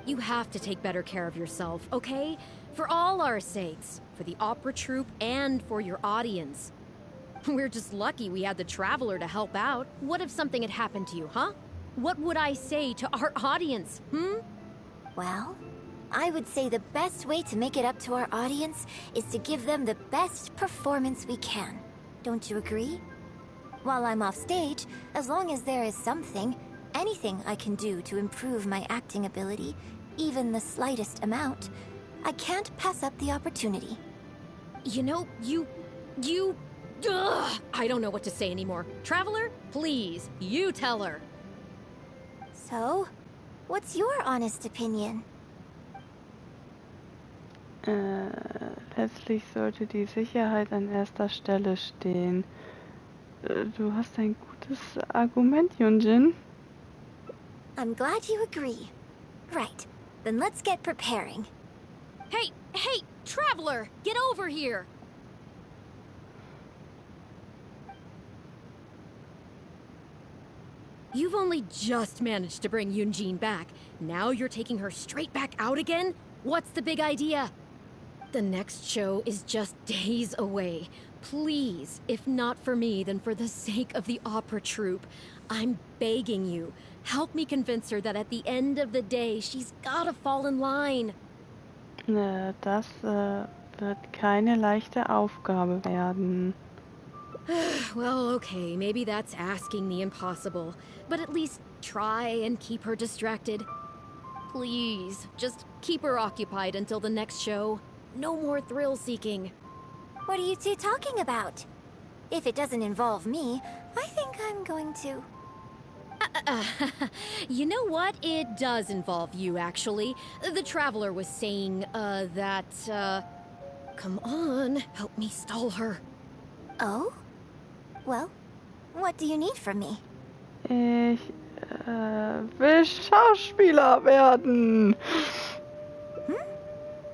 You have to take better care of yourself, okay? For all our sakes. For the opera troupe and for your audience. We're just lucky we had the Traveler to help out. What if something had happened to you, huh? What would I say to our audience, Well, I would say the best way to make it up to our audience is to give them the best performance we can. Don't you agree? While I'm off stage, as long as there is something, anything I can do to improve my acting ability, even the slightest amount, I can't pass up the opportunity. You know, I don't know what to say anymore. Traveler, please, you tell her. So, what's your honest opinion? Letztlich sollte die Sicherheit an erster Stelle stehen. Du hast ein gutes gutes Argument, Yunjin. I'm glad you agree. Right, then let's get preparing. Hey, Traveler! Get over here! You've only just managed to bring Yunjin back. Now you're taking her straight back out again? What's the big idea? The next show is just days away. Please, if not for me, then for the sake of the opera troupe, I'm begging you, help me convince her that at the end of the day, she's gotta fall in line. Das wird keine leichte Aufgabe werden. Well, okay, maybe that's asking the impossible. But at least try and keep her distracted. Please, just keep her occupied until the next show. No more thrill-seeking. What are you two talking about? If it doesn't involve me, I think I'm going to... You know what? It does involve you, actually. The Traveler was saying, Come on, help me stall her. Oh? Well, what do you need from me? Ich will Schauspieler werden.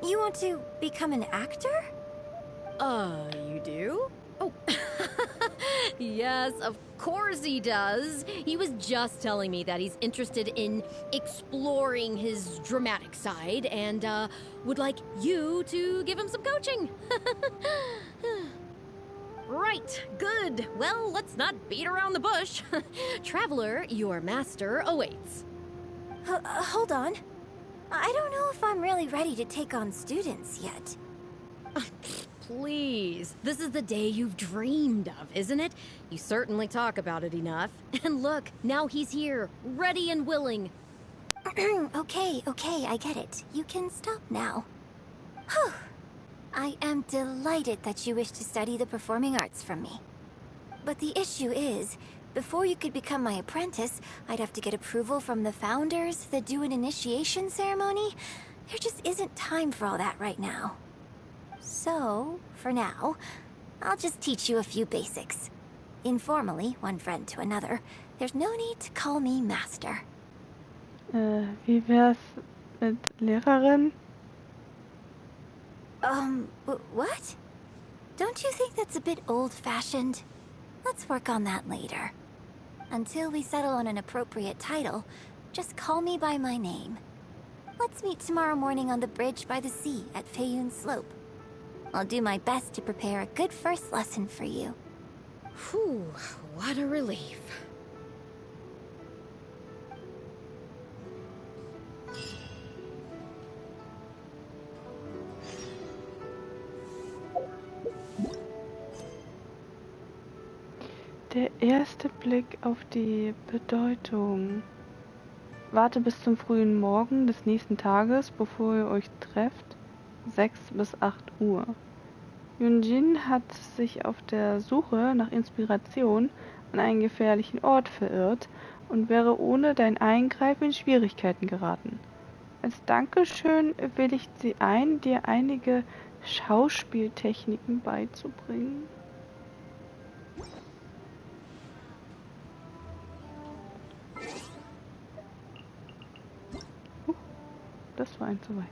You want to become an actor? You do? Oh, yes, of course he does. He was just telling me that he's interested in exploring his dramatic side and, would like you to give him some coaching. Right, good. Well, let's not beat around the bush. Traveler, your master awaits. Hold on. I don't know if I'm really ready to take on students yet. Please, this is the day you've dreamed of, isn't it? You certainly talk about it enough. And look, now he's here, ready and willing. Okay, I get it. You can stop now. Whew. I am delighted that you wish to study the performing arts from me. But the issue is, before you could become my apprentice, I'd have to get approval from the founders that do an initiation ceremony. There just isn't time for all that right now. So, for now, I'll just teach you a few basics. Informally, one friend to another. There's no need to call me master. Wie wär's mit Lehrerin? What? Don't you think that's a bit old-fashioned? Let's work on that later. Until we settle on an appropriate title, just call me by my name. Let's meet tomorrow morning on the bridge by the sea at Feiyun Slope. I'll do my best to prepare a good first lesson for you. Whew, what a relief. Der erste Blick auf die Bedeutung. Warte bis zum frühen Morgen des nächsten Tages, bevor ihr euch trefft. 6 bis 8 Uhr. Yunjin hat sich auf der Suche nach Inspiration an einen gefährlichen Ort verirrt und wäre ohne dein Eingreifen in Schwierigkeiten geraten. Als Dankeschön willigt sie ein, dir einige Schauspieltechniken beizubringen. Das war ein zu weit.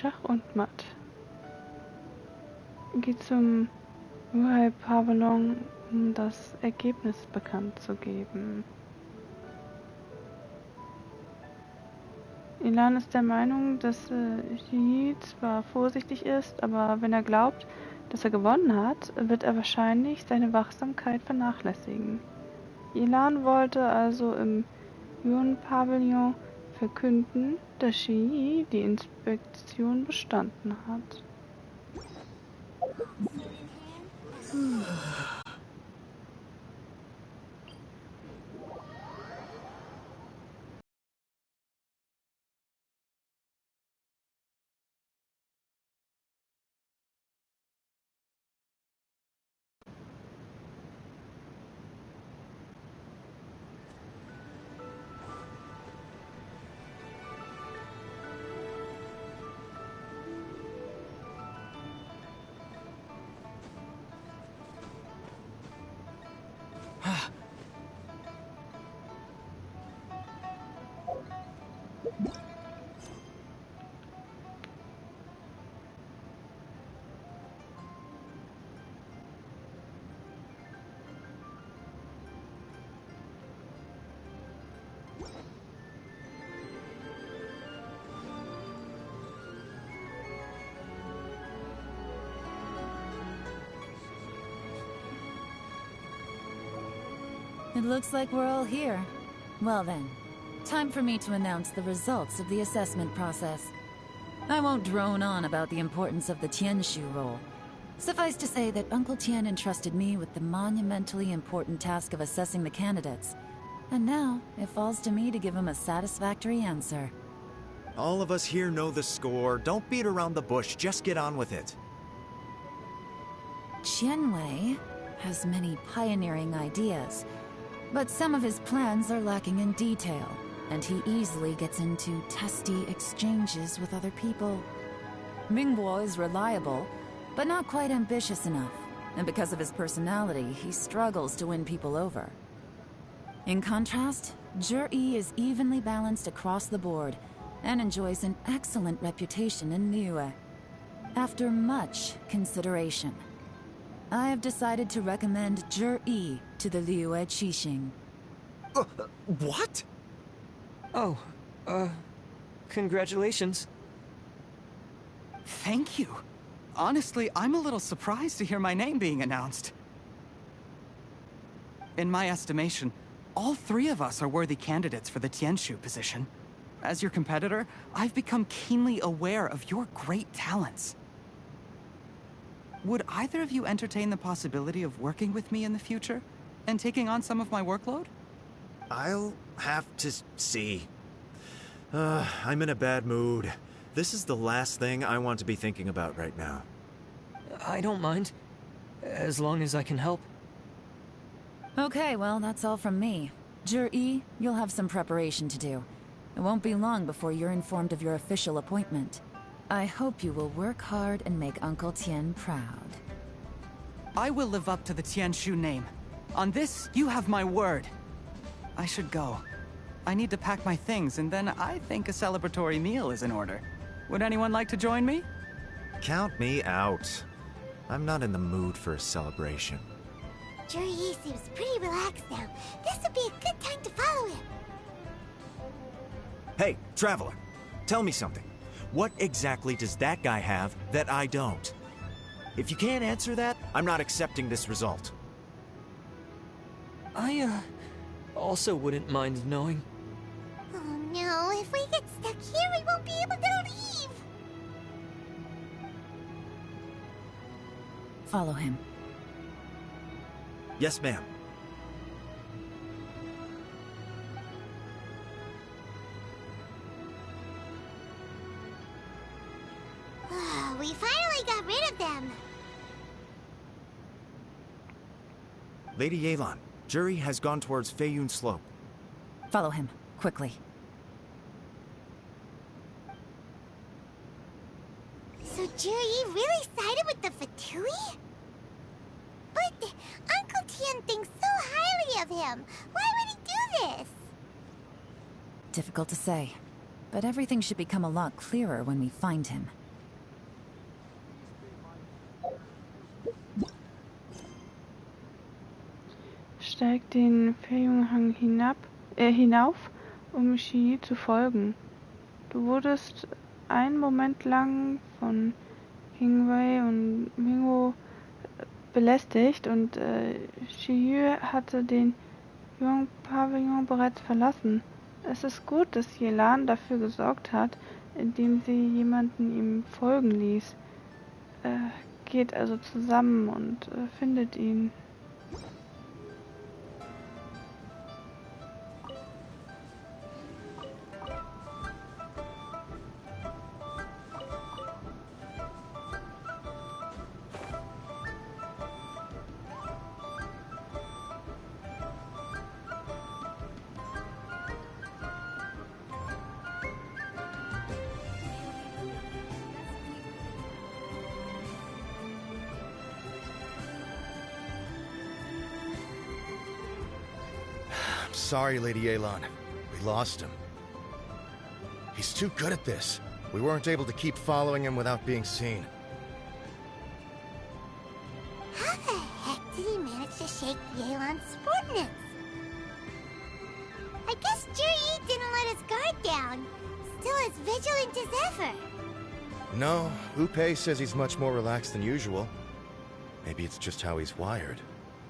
Schach und Matt. Geht zum Urheil-Pavillon, um das Ergebnis bekannt zu geben. Yelan ist der Meinung, dass Yi zwar vorsichtig ist, aber wenn er glaubt, dass er gewonnen hat, wird er wahrscheinlich seine Wachsamkeit vernachlässigen. Yelan wollte also im Yuan-Pavillon verkünden, dass Yi die Inspektion bestanden hat. It looks like we're all here. Well then, time for me to announce the results of the assessment process. I won't drone on about the importance of the Tianshu role. Suffice to say that Uncle Tien entrusted me with the monumentally important task of assessing the candidates. And now, it falls to me to give him a satisfactory answer. All of us here know the score. Don't beat around the bush, just get on with it. Qianwei has many pioneering ideas, but some of his plans are lacking in detail, and he easily gets into testy exchanges with other people. Mingguo is reliable, but not quite ambitious enough, and because of his personality, he struggles to win people over. In contrast, Zhi is evenly balanced across the board, and enjoys an excellent reputation in Liyue. After much consideration, I have decided to recommend Zhi to the Liyue Qixing. What? Oh, congratulations. Thank you. Honestly, I'm a little surprised to hear my name being announced. In my estimation, all three of us are worthy candidates for the Tianshu position. As your competitor, I've become keenly aware of your great talents. Would either of you entertain the possibility of working with me in the future? And taking on some of my workload? I'll have to see. I'm in a bad mood. This is the last thing I want to be thinking about right now. I don't mind, as long as I can help. Okay, well, that's all from me. Zhi, you'll have some preparation to do. It won't be long before you're informed of your official appointment. I hope you will work hard and make Uncle Tien proud. I will live up to the Tianshu name. On this, you have my word. I should go. I need to pack my things, and then I think a celebratory meal is in order. Would anyone like to join me? Count me out. I'm not in the mood for a celebration. Zhi seems pretty relaxed now. This would be a good time to follow him. Hey, Traveler, tell me something. What exactly does that guy have that I don't? If you can't answer that, I'm not accepting this result. I, also wouldn't mind knowing. Oh no, if we get stuck here, we won't be able to leave. Follow him. Yes, ma'am. We finally got rid of them. Lady Yelan, Zhi has gone towards Feiyun Slope. Follow him, quickly. So Zhi really sided with the Fatui? But Uncle Tien thinks so highly of him. Why would he do this? Difficult to say, but everything should become a lot clearer when we find him. steigt den Fährjunghang hinauf, um Shi zu folgen. Du wurdest einen Moment lang von Qingwei und Mingo belästigt und Shiyu hatte den Yuan-Pavillon bereits verlassen. Es ist gut, dass Yelan dafür gesorgt hat, indem sie jemanden ihm folgen ließ. Geht also zusammen und findet ihn. Sorry, Lady Yelan. We lost him. He's too good at this. We weren't able to keep following him without being seen. How the heck did he manage to shake Yelan's sportness? I guess Juri didn't let his guard down. Still as vigilant as ever. No, Upe says he's much more relaxed than usual. Maybe it's just how he's wired.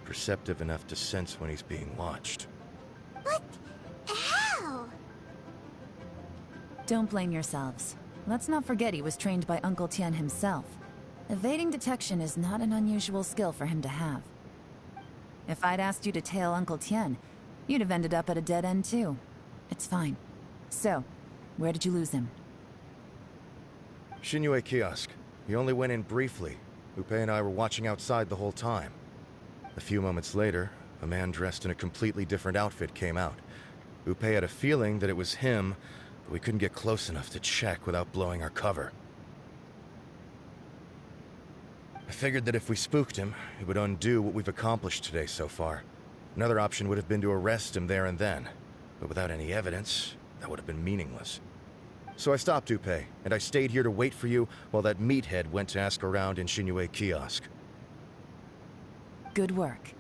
Perceptive enough to sense when he's being watched. But how? Don't blame yourselves. Let's not forget he was trained by Uncle Tian himself. Evading detection is not an unusual skill for him to have. If I'd asked you to tail Uncle Tian, you'd have ended up at a dead end too. It's fine. So, where did you lose him? Shinyue kiosk. He only went in briefly. Upe and I were watching outside the whole time. A few moments later, a man dressed in a completely different outfit came out. Upe had a feeling that it was him, but we couldn't get close enough to check without blowing our cover. I figured that if we spooked him, it would undo what we've accomplished today so far. Another option would have been to arrest him there and then, but without any evidence, that would have been meaningless. So I stopped Upe, and I stayed here to wait for you while that meathead went to ask around in Shinyue kiosk. Good work.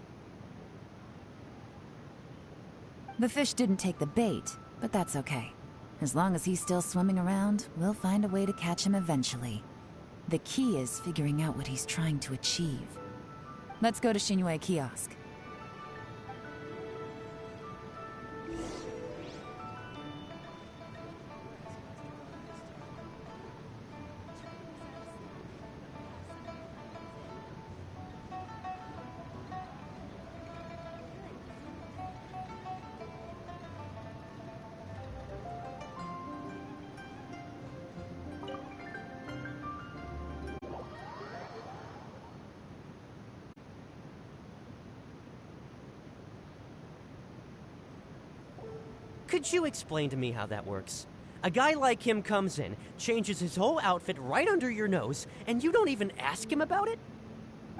The fish didn't take the bait, but that's okay. As long as he's still swimming around, we'll find a way to catch him eventually. The key is figuring out what he's trying to achieve. Let's go to Shinyue kiosk. Could you explain to me how that works? A guy like him comes in, changes his whole outfit right under your nose, and you don't even ask him about it?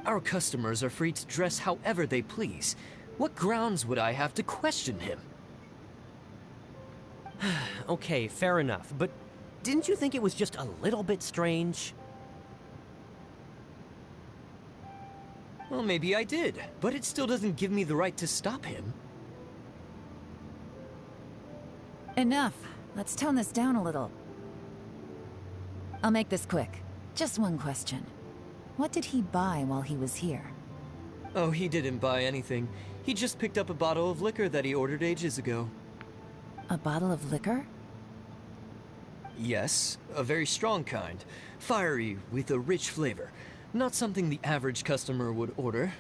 Our customers are free to dress however they please. What grounds would I have to question him? Okay, fair enough, but didn't you think it was just a little bit strange? Well, maybe I did, but it still doesn't give me the right to stop him. Enough. Let's tone this down a little. I'll make this quick. Just one question. What did he buy while he was here? Oh, he didn't buy anything. He just picked up a bottle of liquor that he ordered ages ago. A bottle of liquor? Yes, a very strong kind. Fiery, with a rich flavor. Not something the average customer would order.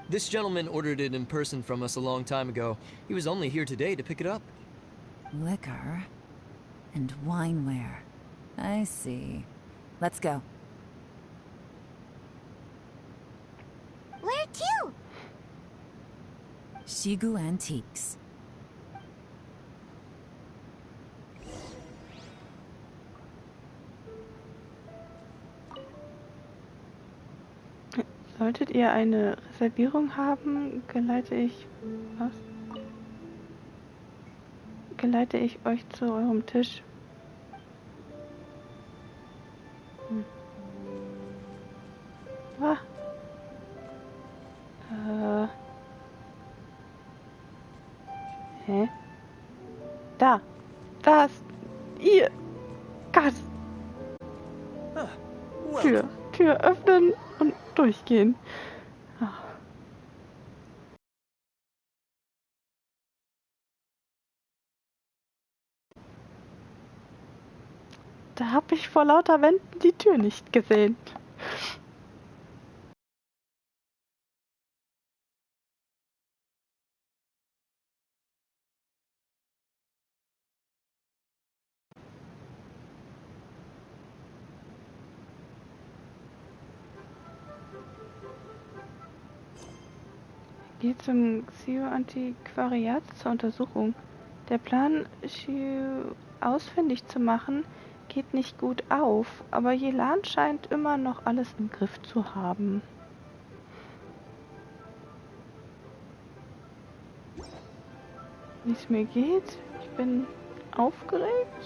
This gentleman ordered it in person from us a long time ago. He was only here today to pick it up. Liquor and wineware. I see. Let's go. Where to? Shigu Antiques. Solltet ihr eine Reservierung haben, geleite ich euch zu eurem Tisch. Hä? Da. Da ist... Ihr. Gott. Tür öffnen und durchgehen. Ah. Da habe ich vor lauter Wänden die Tür nicht gesehen. Geht zum Xio-Antiquariat zur Untersuchung. Der Plan, Xio ausfindig zu machen, geht nicht gut auf, aber Yelan scheint immer noch alles im Griff zu haben. Wie es mir geht, ich bin aufgeregt,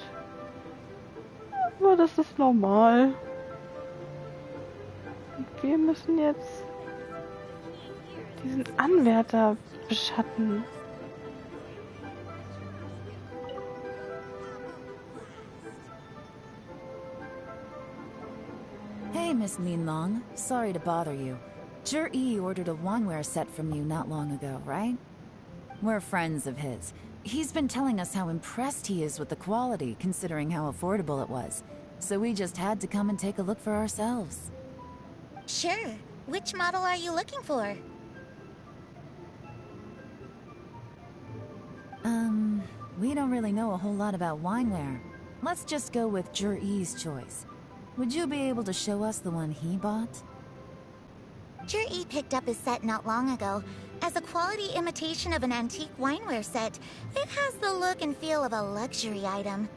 aber das ist normal. Und wir müssen jetzt diesen Anwärter beschatten. Hey, Miss Linlong. Sorry to bother you. Zhi ordered a waneware set from you not long ago, right? We're friends of his. He's been telling us how impressed he is with the quality, considering how affordable it was. So we just had to come and take a look for ourselves. Sure. Which model are you looking for? We don't really know a whole lot about wineware. Let's just go with Zhi's choice. Would you be able to show us the one he bought? Zhi picked up his set not long ago. As a quality imitation of an antique wineware set, it has the look and feel of a luxury item.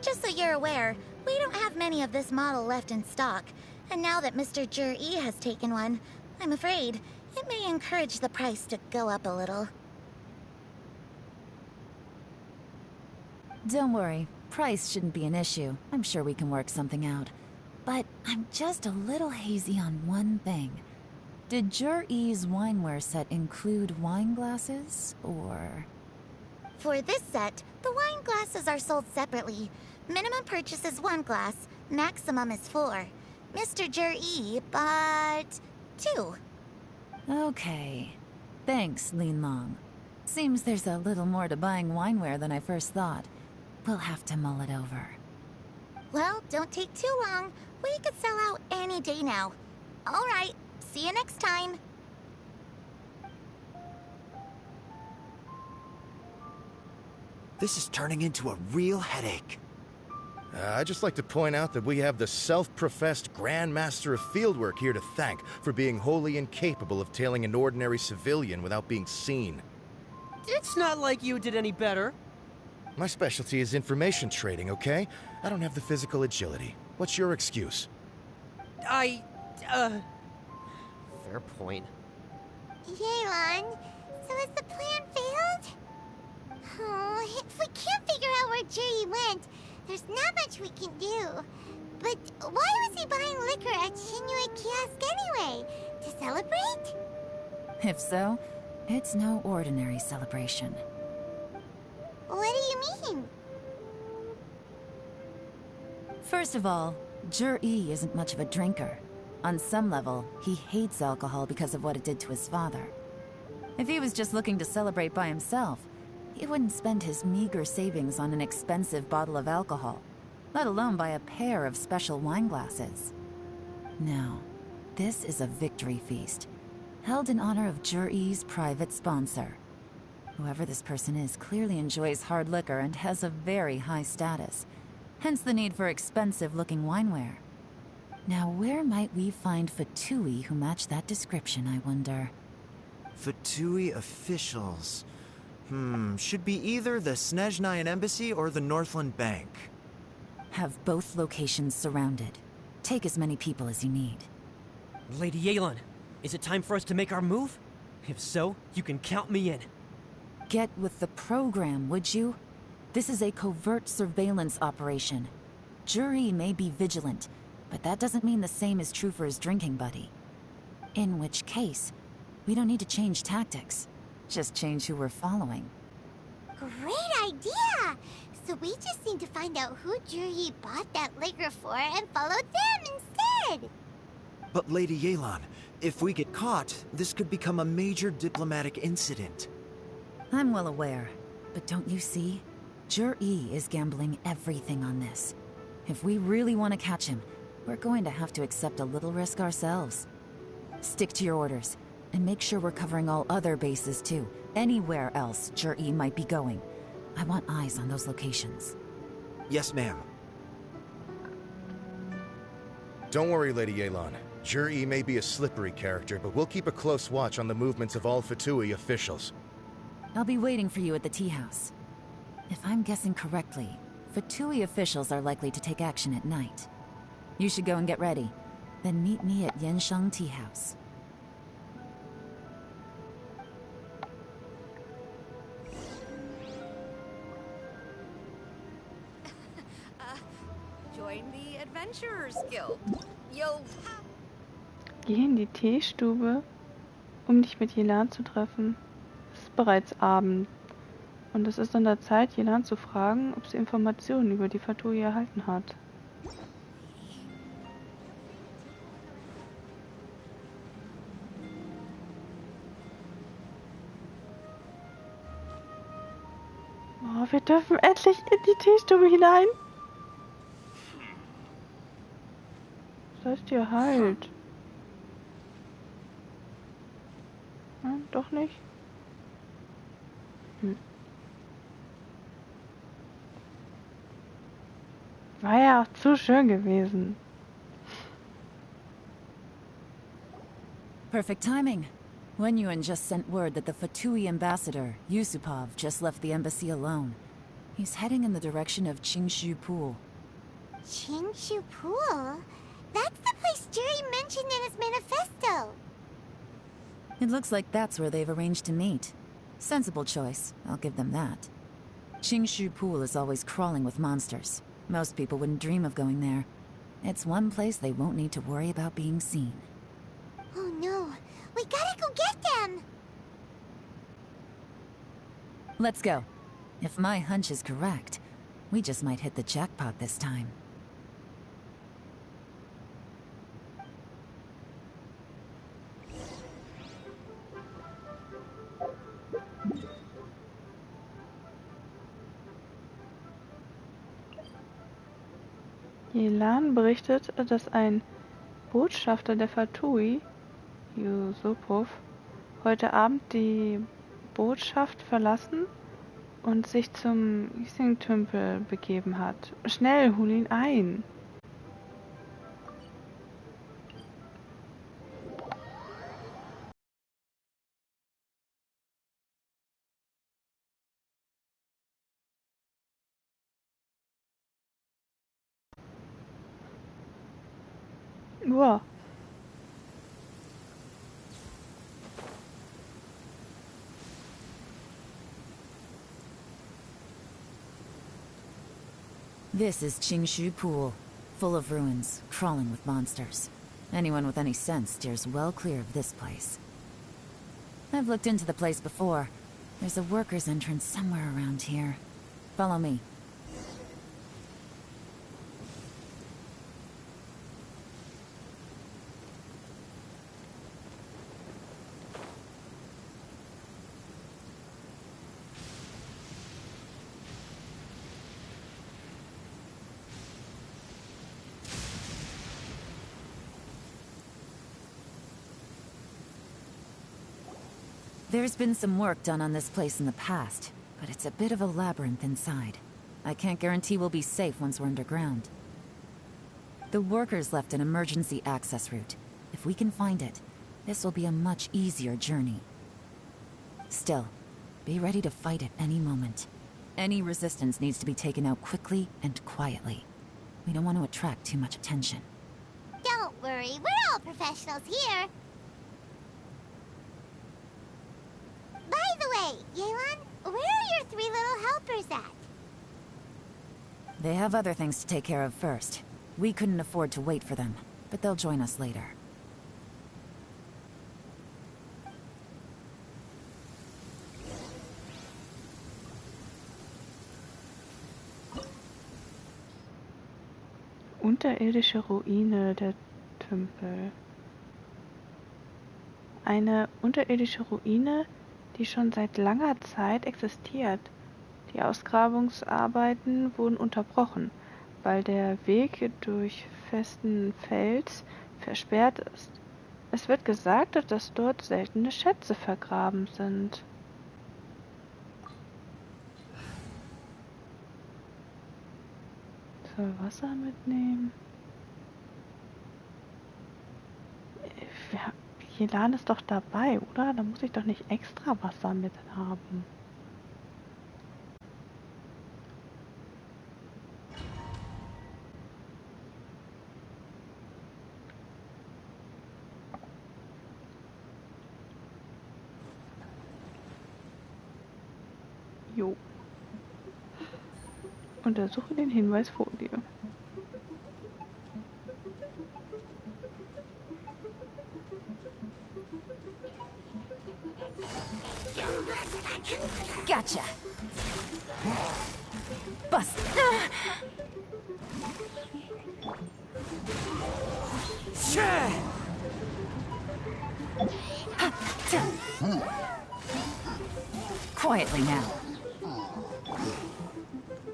Just so you're aware, we don't have many of this model left in stock. And now that Mr. Zhi has taken one, I'm afraid it may encourage the price to go up a little. Don't worry. Price shouldn't be an issue. I'm sure we can work something out. But I'm just a little hazy on one thing. Did Zhi's wineware set include wine glasses, or...? For this set, the wine glasses are sold separately. Minimum purchase is 1 glass, maximum is 4. Mr. Zhi bought 2. Okay. Thanks, Linlong. Seems there's a little more to buying wineware than I first thought. We'll have to mull it over. Well, don't take too long. We could sell out any day now. All right, see you next time. This is turning into a real headache. I'd just like to point out that we have the self-professed Grand Master of Fieldwork here to thank for being wholly incapable of tailing an ordinary civilian without being seen. It's not like you did any better. My specialty is information trading, okay? I don't have the physical agility. What's your excuse? Fair point. Yelan, so has the plan failed? Oh, if we can't figure out where Zhi went, there's not much we can do. But why was he buying liquor at Shinue Kiosk anyway? To celebrate? If so, it's no ordinary celebration. What do you mean? First of all, Zhi isn't much of a drinker. On some level, he hates alcohol because of what it did to his father. If he was just looking to celebrate by himself, he wouldn't spend his meager savings on an expensive bottle of alcohol, let alone buy a pair of special wine glasses. No, this is a victory feast, held in honor of Zhi's private sponsor. Whoever this person is clearly enjoys hard liquor and has a very high status, hence the need for expensive-looking wineware. Now, where might we find Fatui who match that description, I wonder? Fatui officials. Should be either the Snezhnayan Embassy or the Northland Bank. Have both locations surrounded. Take as many people as you need. Lady Yelan, is it time for us to make our move? If so, you can count me in. Get with the program, would you? This is a covert surveillance operation. Zhi may be vigilant, but that doesn't mean the same is true for his drinking buddy. In which case, we don't need to change tactics. Just change who we're following. Great idea! So we just need to find out who Juri bought that liquor for and follow them instead! But Lady Yelan, if we get caught, this could become a major diplomatic incident. I'm well aware, but don't you see? Juri is gambling everything on this. If we really want to catch him, we're going to have to accept a little risk ourselves. Stick to your orders, and make sure we're covering all other bases too. Anywhere else Juri might be going. I want eyes on those locations. Yes, ma'am. Don't worry, Lady Yelan. Juri may be a slippery character, but we'll keep a close watch on the movements of all Fatui officials. I'll be waiting for you at the tea house. If I'm guessing correctly, Fatui officials are likely to take action at night. You should go and get ready. Then meet me at Yansheng Tea House. Join the Adventurers Guild. You'll Geh in die Teestube, um dich mit Yelan zu treffen. Es ist bereits Abend. Und es ist an der Zeit, Yelan zu fragen, ob sie Informationen über die Fatui erhalten hat. Oh, wir dürfen endlich in die Teestube hinein. Seid ihr halt. Hm, doch nicht. War ja auch zu schön gewesen. Perfect timing. Wenyuan just sent word that the Fatui ambassador, Yusupov, just left the embassy alone. He's heading in the direction of Qingshu Pool. Qingshu Pool? That's the place Juri mentioned in his manifesto. It looks like that's where they've arranged to meet. Sensible choice, I'll give them that. Qingshu Pool is always crawling with monsters. Most people wouldn't dream of going there. It's one place they won't need to worry about being seen. Oh no, we gotta go get them! Let's go. If my hunch is correct, we just might hit the jackpot this time. Yelan berichtet, dass ein Botschafter der Fatui, Yusupov, heute Abend die Botschaft verlassen und sich zum Yixing-Tümpel begeben hat. Schnell, hol ihn ein! Wow. This is Qingshu Pool, full of ruins, crawling with monsters. Anyone with any sense steers well clear of this place. I've looked into the place before. There's a workers' entrance somewhere around here. Follow me. There's been some work done on this place in the past, but it's a bit of a labyrinth inside. I can't guarantee we'll be safe once we're underground. The workers left an emergency access route. If we can find it, this will be a much easier journey. Still, be ready to fight at any moment. Any resistance needs to be taken out quickly and quietly. We don't want to attract too much attention. Don't worry, we're all professionals here. By the way, Yelan, where are your 3 little helpers at? They have other things to take care of first. We couldn't afford to wait for them, but they'll join us later. unterirdische Ruine der Tümpel. Eine unterirdische Ruine, die schon seit langer Zeit existiert. Die Ausgrabungsarbeiten wurden unterbrochen, weil der Weg durch festen Fels versperrt ist. Es wird gesagt, dass dort seltene Schätze vergraben sind. Soll Wasser mitnehmen? Yelan ist doch dabei, oder? Da muss ich doch nicht extra Wasser mit haben. Jo. Untersuche den Hinweis vor dir. Gotcha. Bust. Quietly now.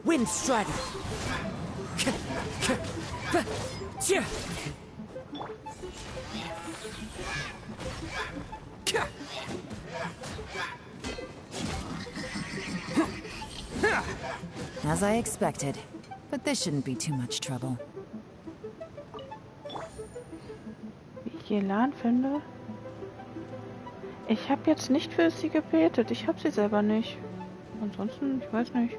Wind Strider. As I expected, but this shouldn't be too much trouble. Wie ich Yelan finde? Ich habe jetzt nicht für sie gebetet. Ich habe sie selber nicht. Ansonsten, ich weiß nicht.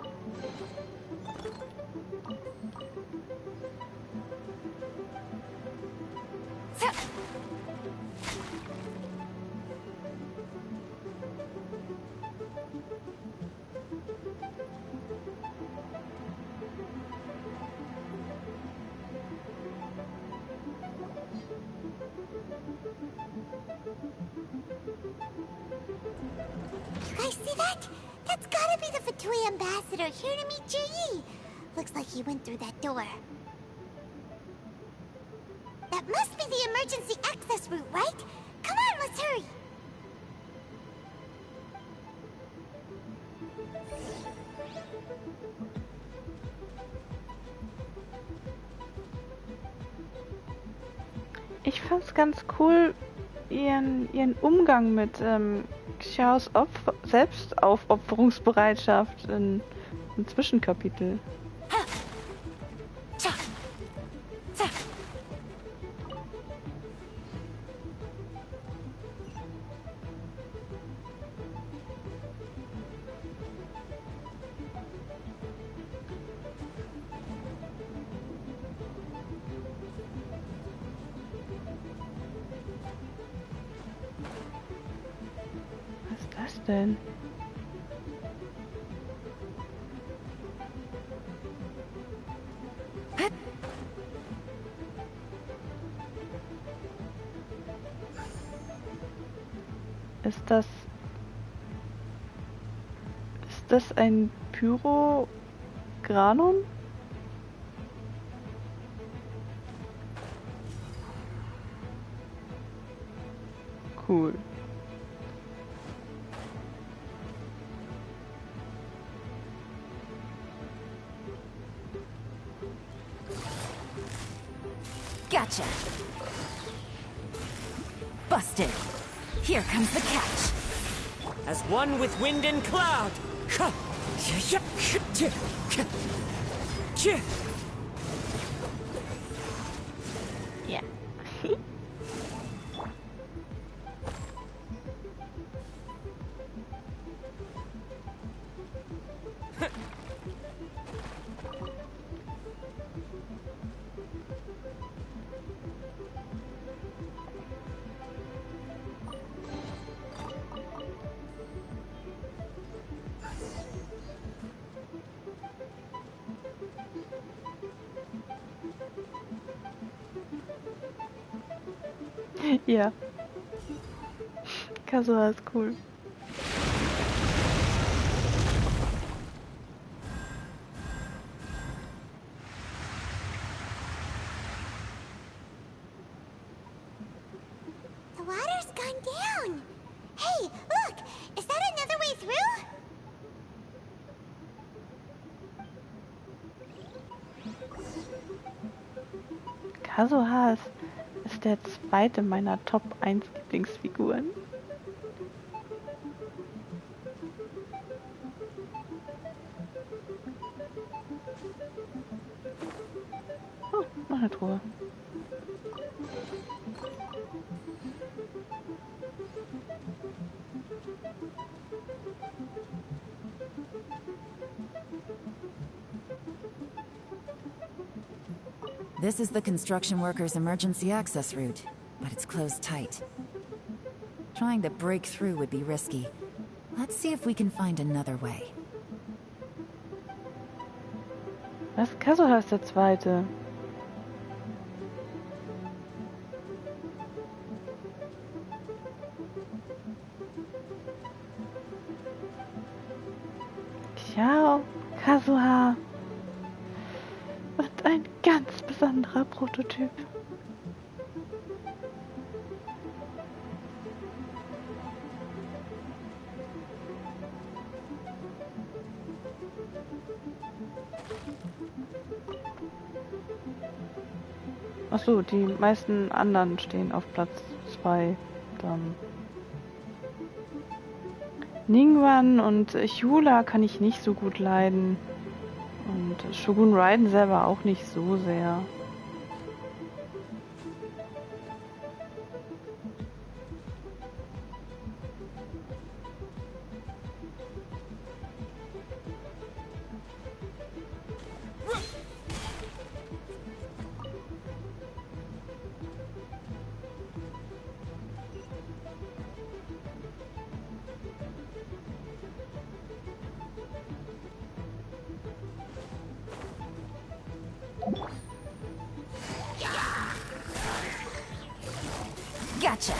Guys, see that? That's gotta be the Fatui ambassador here to meet Ji. Looks like he went through that door. That must be the emergency access route, right? Come on, let's hurry. Ich fand's ganz cool, ihren Umgang mit Xiaos Selbstaufopferungsbereitschaft im Zwischenkapitel. Was denn? Ist das ein Pyrogranum? Cool. Gotcha. Busted. Here comes the catch. As one with wind and cloud. Yeah. Ja. Kasua ist cool. Kazuha ist der zweite meiner Top 1 Lieblingsfiguren. Oh, noch eine Truhe. This is the construction workers' emergency access route, but it's closed tight. Trying to break through would be risky. Let's see if we can find another way. Was? Kazuha ist der zweite. Ciao, Kazuha. Und ein ganz besonderer Prototyp. Achso, die meisten anderen stehen auf Platz 2. Dann Ningguang und Hyula kann ich nicht so gut leiden. Und Shogun Raiden selber auch nicht so sehr. Gotcha!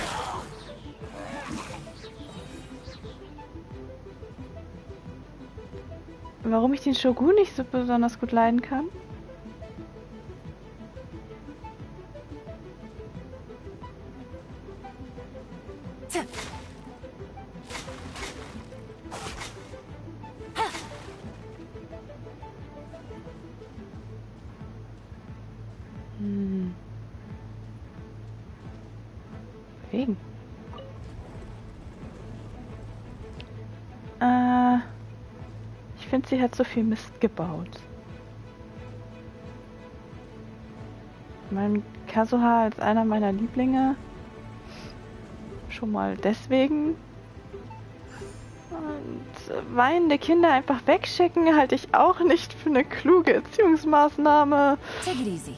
Warum ich den Shogun nicht so besonders gut leiden kann? Wegen. Ich finde, sie hat so viel Mist gebaut. Mein Kazuha als einer meiner Lieblinge. Schon mal deswegen. Und weinende Kinder einfach wegschicken, halte ich auch nicht für eine kluge Erziehungsmaßnahme. Take it easy.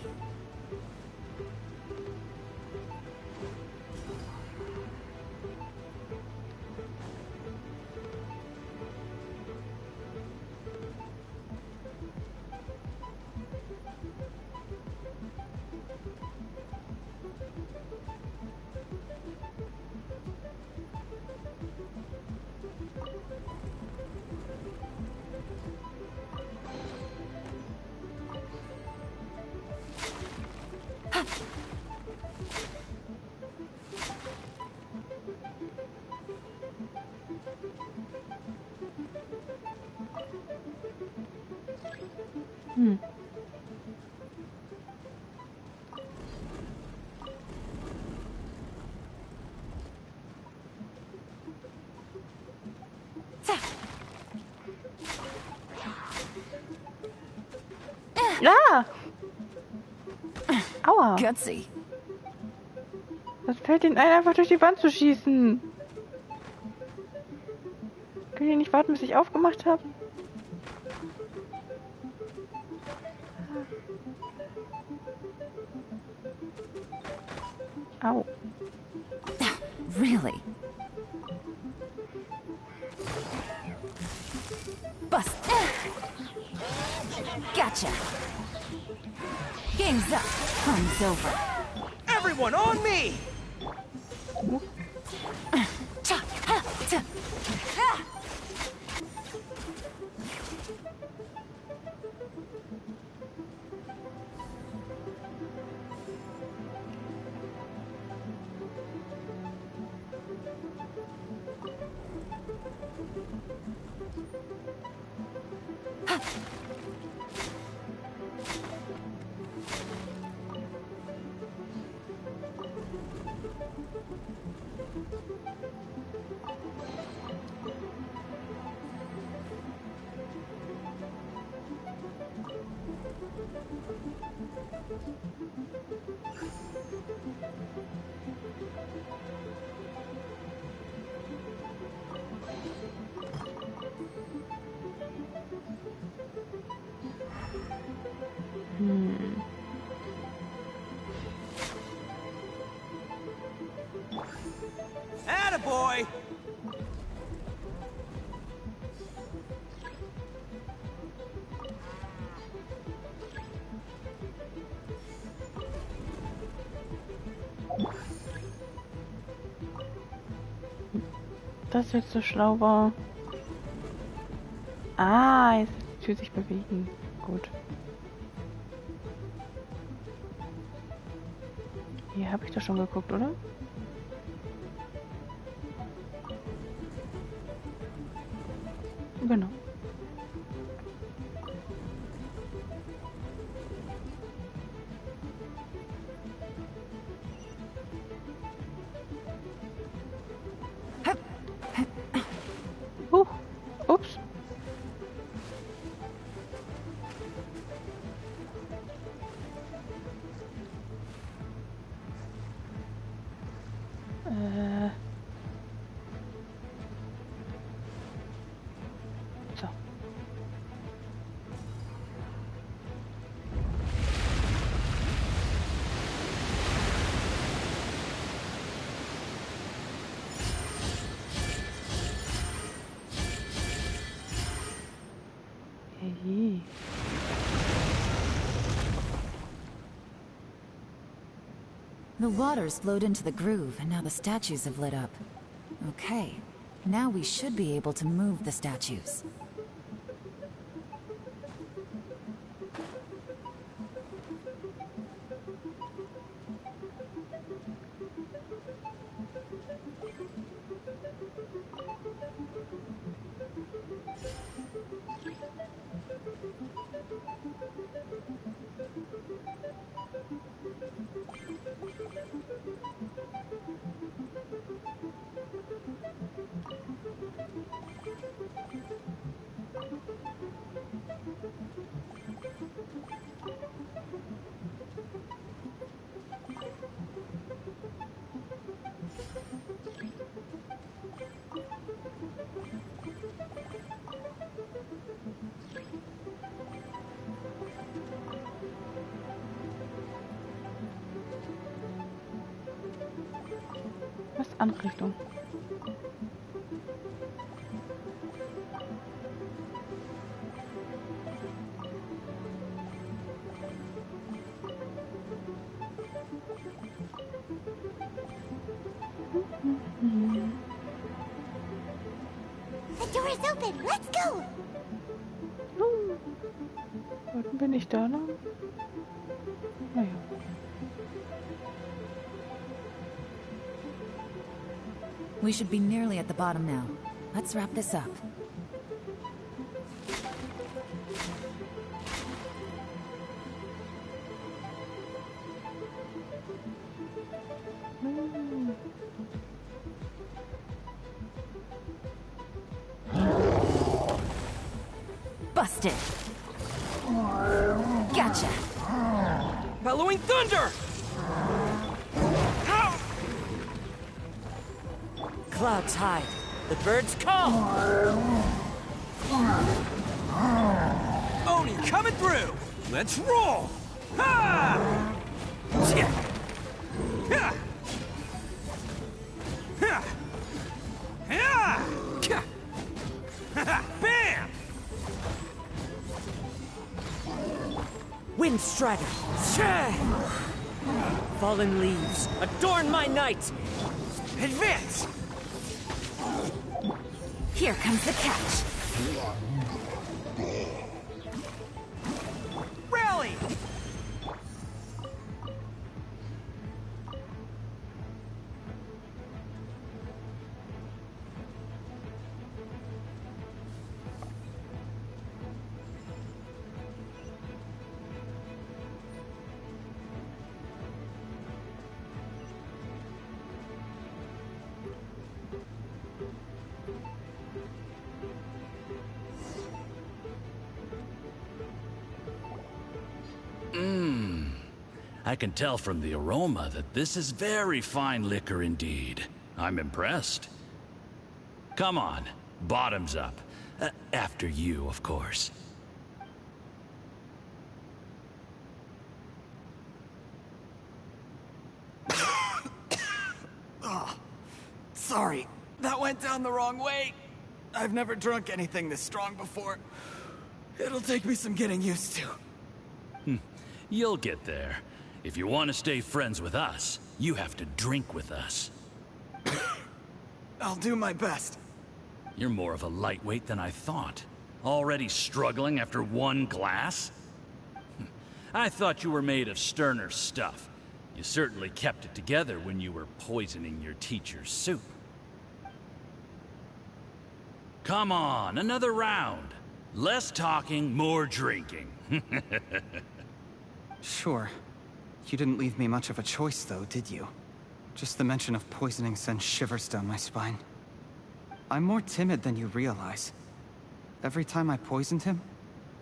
Ja! Aua! Gutsy. Was fällt ihnen ein, einfach durch die Wand zu schießen? Können die nicht warten, bis ich aufgemacht habe? Au. Really? Bust. Gotcha. Game's up. Fun's over. Everyone on me! Attaboy! Das jetzt so schlau war. Ah, jetzt ist die Tür sich bewegen. Gut. Hier habe ich doch schon geguckt, oder? Genau. Ups. So. Hey. The water's flowed into the groove, and now the statues have lit up. Okay, now we should be able to move the statues. Was? Andere Richtung. The door is open. Let's go. Wollten wir nicht da lang? Naja. We should be nearly at the bottom now. Let's wrap this up. Busted. Gotcha. Bellowing thunder! Clouds high. The birds call. Oni coming through! Let's roll! Ha! Yeah. Yeah. Yeah. Yeah. Yeah. Bam! Wind strider. Fallen leaves. Adorn my night. Advance! Here comes the catch. Rally! I can tell from the aroma that this is very fine liquor indeed. I'm impressed. Come on, bottoms up. After you, of course. Oh, sorry, that went down the wrong way. I've never drunk anything this strong before. It'll take me some getting used to. You'll get there. If you want to stay friends with us, you have to drink with us. I'll do my best. You're more of a lightweight than I thought. Already struggling after one glass? I thought you were made of sterner stuff. You certainly kept it together when you were poisoning your teacher's soup. Come on, another round. Less talking, more drinking. Sure. You didn't leave me much of a choice, though, did you? Just the mention of poisoning sends shivers down my spine. I'm more timid than you realize. Every time I poisoned him,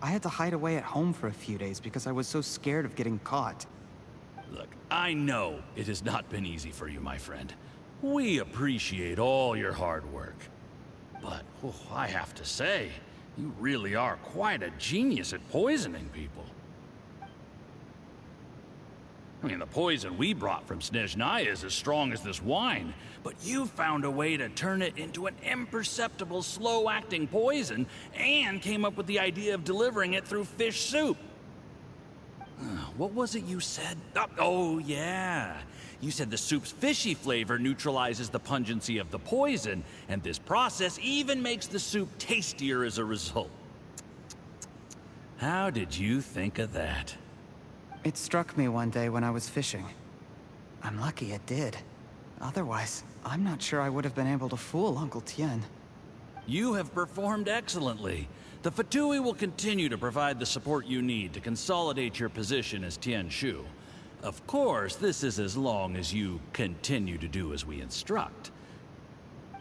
I had to hide away at home for a few days because I was so scared of getting caught. Look, I know it has not been easy for you, my friend. We appreciate all your hard work. But, I have to say, you really are quite a genius at poisoning people. I mean, the poison we brought from Snezhnaya is as strong as this wine, but you found a way to turn it into an imperceptible, slow-acting poison, and came up with the idea of delivering it through fish soup. What was it you said? Oh, yeah. You said the soup's fishy flavor neutralizes the pungency of the poison, and this process even makes the soup tastier as a result. How did you think of that? It struck me one day when I was fishing. I'm lucky it did. Otherwise, I'm not sure I would have been able to fool Uncle Tien. You have performed excellently. The Fatui will continue to provide the support you need to consolidate your position as Tien Shu. Of course, this is as long as you continue to do as we instruct.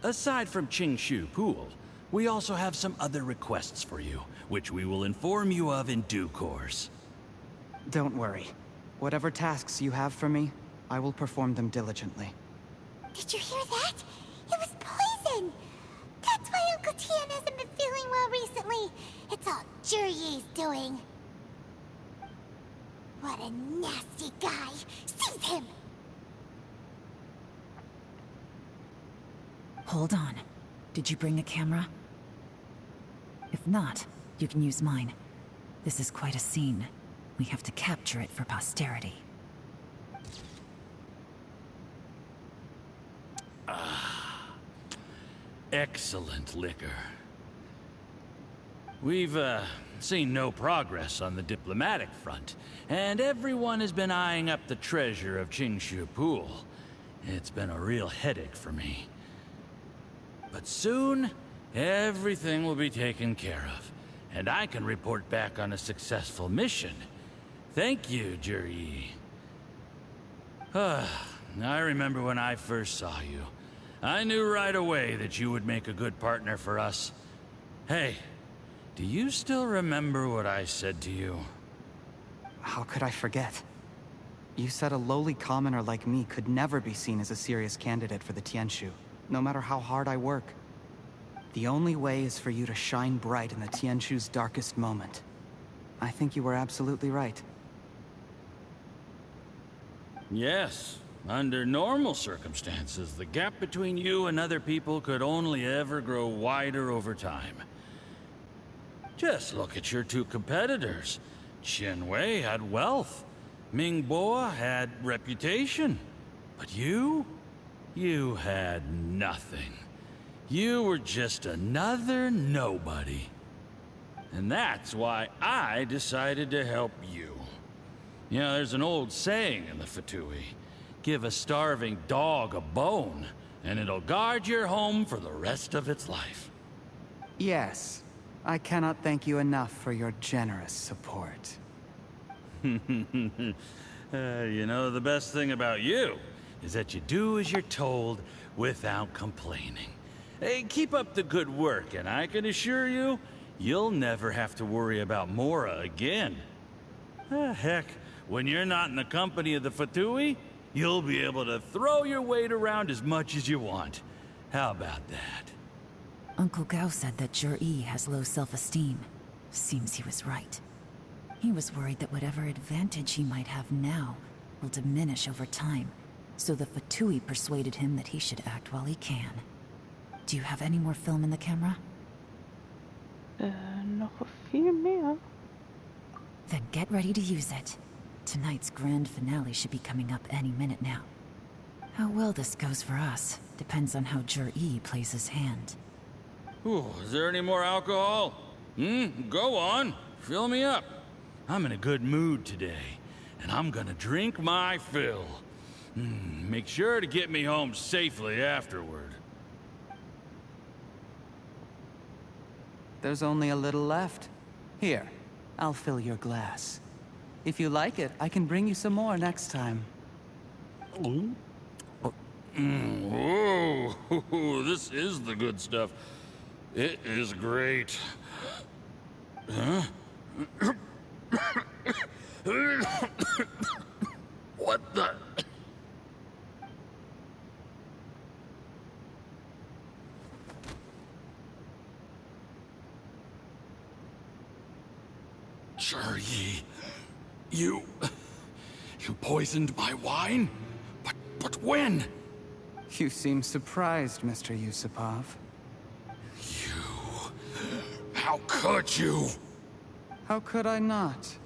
Aside from Qing Shu Pool, we also have some other requests for you, which we will inform you of in due course. Don't worry. Whatever tasks you have for me, I will perform them diligently. Did you hear that? It was poison! That's why Uncle Tien hasn't been feeling well recently. It's all Jurye's doing. What a nasty guy! Seize him! Hold on. Did you bring a camera? If not, you can use mine. This is quite a scene. We have to capture it for posterity. Excellent liquor. We've, seen no progress on the diplomatic front, and everyone has been eyeing up the treasure of Qingshu Pool. It's been a real headache for me. But soon, everything will be taken care of, and I can report back on a successful mission. Thank you, Jurye. I remember when I first saw you. I knew right away that you would make a good partner for us. Hey, do you still remember what I said to you? How could I forget? You said a lowly commoner like me could never be seen as a serious candidate for the Tianshu, no matter how hard I work. The only way is for you to shine bright in the Tianshu's darkest moment. I think you were absolutely right. Yes. Under normal circumstances, the gap between you and other people could only ever grow wider over time. Just look at your two competitors. Chen Wei had wealth. Ming Boa had reputation. But you had nothing. You were just another nobody. And that's why I decided to help you. You know, there's an old saying in the Fatui. Give a starving dog a bone, and it'll guard your home for the rest of its life. Yes. I cannot thank you enough for your generous support. You know, the best thing about you is that you do as you're told without complaining. Hey, keep up the good work, and I can assure you, you'll never have to worry about Mora again. Heck, When you're not in the company of the Fatui, you'll be able to throw your weight around as much as you want. How about that? Uncle Gao said that Jur-E has low self-esteem. Seems he was right. He was worried that whatever advantage he might have now will diminish over time, so the Fatui persuaded him that he should act while he can. Do you have any more film in the camera? Noch viel mehr. Then get ready to use it. Tonight's grand finale should be coming up any minute now. How well this goes for us depends on how Jur-E plays his hand. Ooh, is there any more alcohol? Go on. Fill me up. I'm in a good mood today, and I'm gonna drink my fill. Make sure to get me home safely afterward. There's only a little left. Here, I'll fill your glass. If you like it, I can bring you some more next time. Whoa, this is the good stuff. It is great. Huh? What the? Jur-E, you poisoned my wine? But when? You seem surprised, Mr. Yusupov. How could you? How could I not?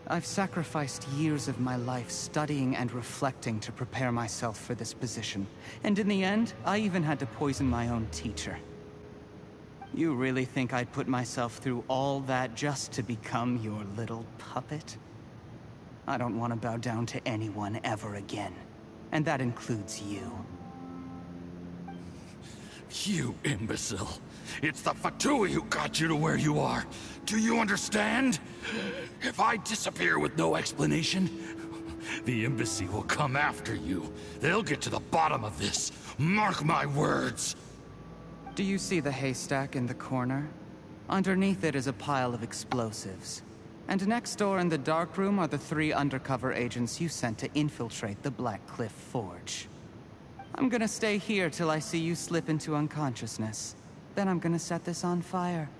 I've sacrificed years of my life studying and reflecting to prepare myself for this position. And in the end, I even had to poison my own teacher. You really think I'd put myself through all that just to become your little puppet? I don't want to bow down to anyone ever again. And that includes you. You imbecile. It's the Fatui who got you to where you are. Do you understand? If I disappear with no explanation, the embassy will come after you. They'll get to the bottom of this. Mark my words. Do you see the haystack in the corner? Underneath it is a pile of explosives. And next door in the dark room are the 3 undercover agents you sent to infiltrate the Black Cliff Forge. I'm gonna stay here till I see you slip into unconsciousness. Then I'm gonna set this on fire.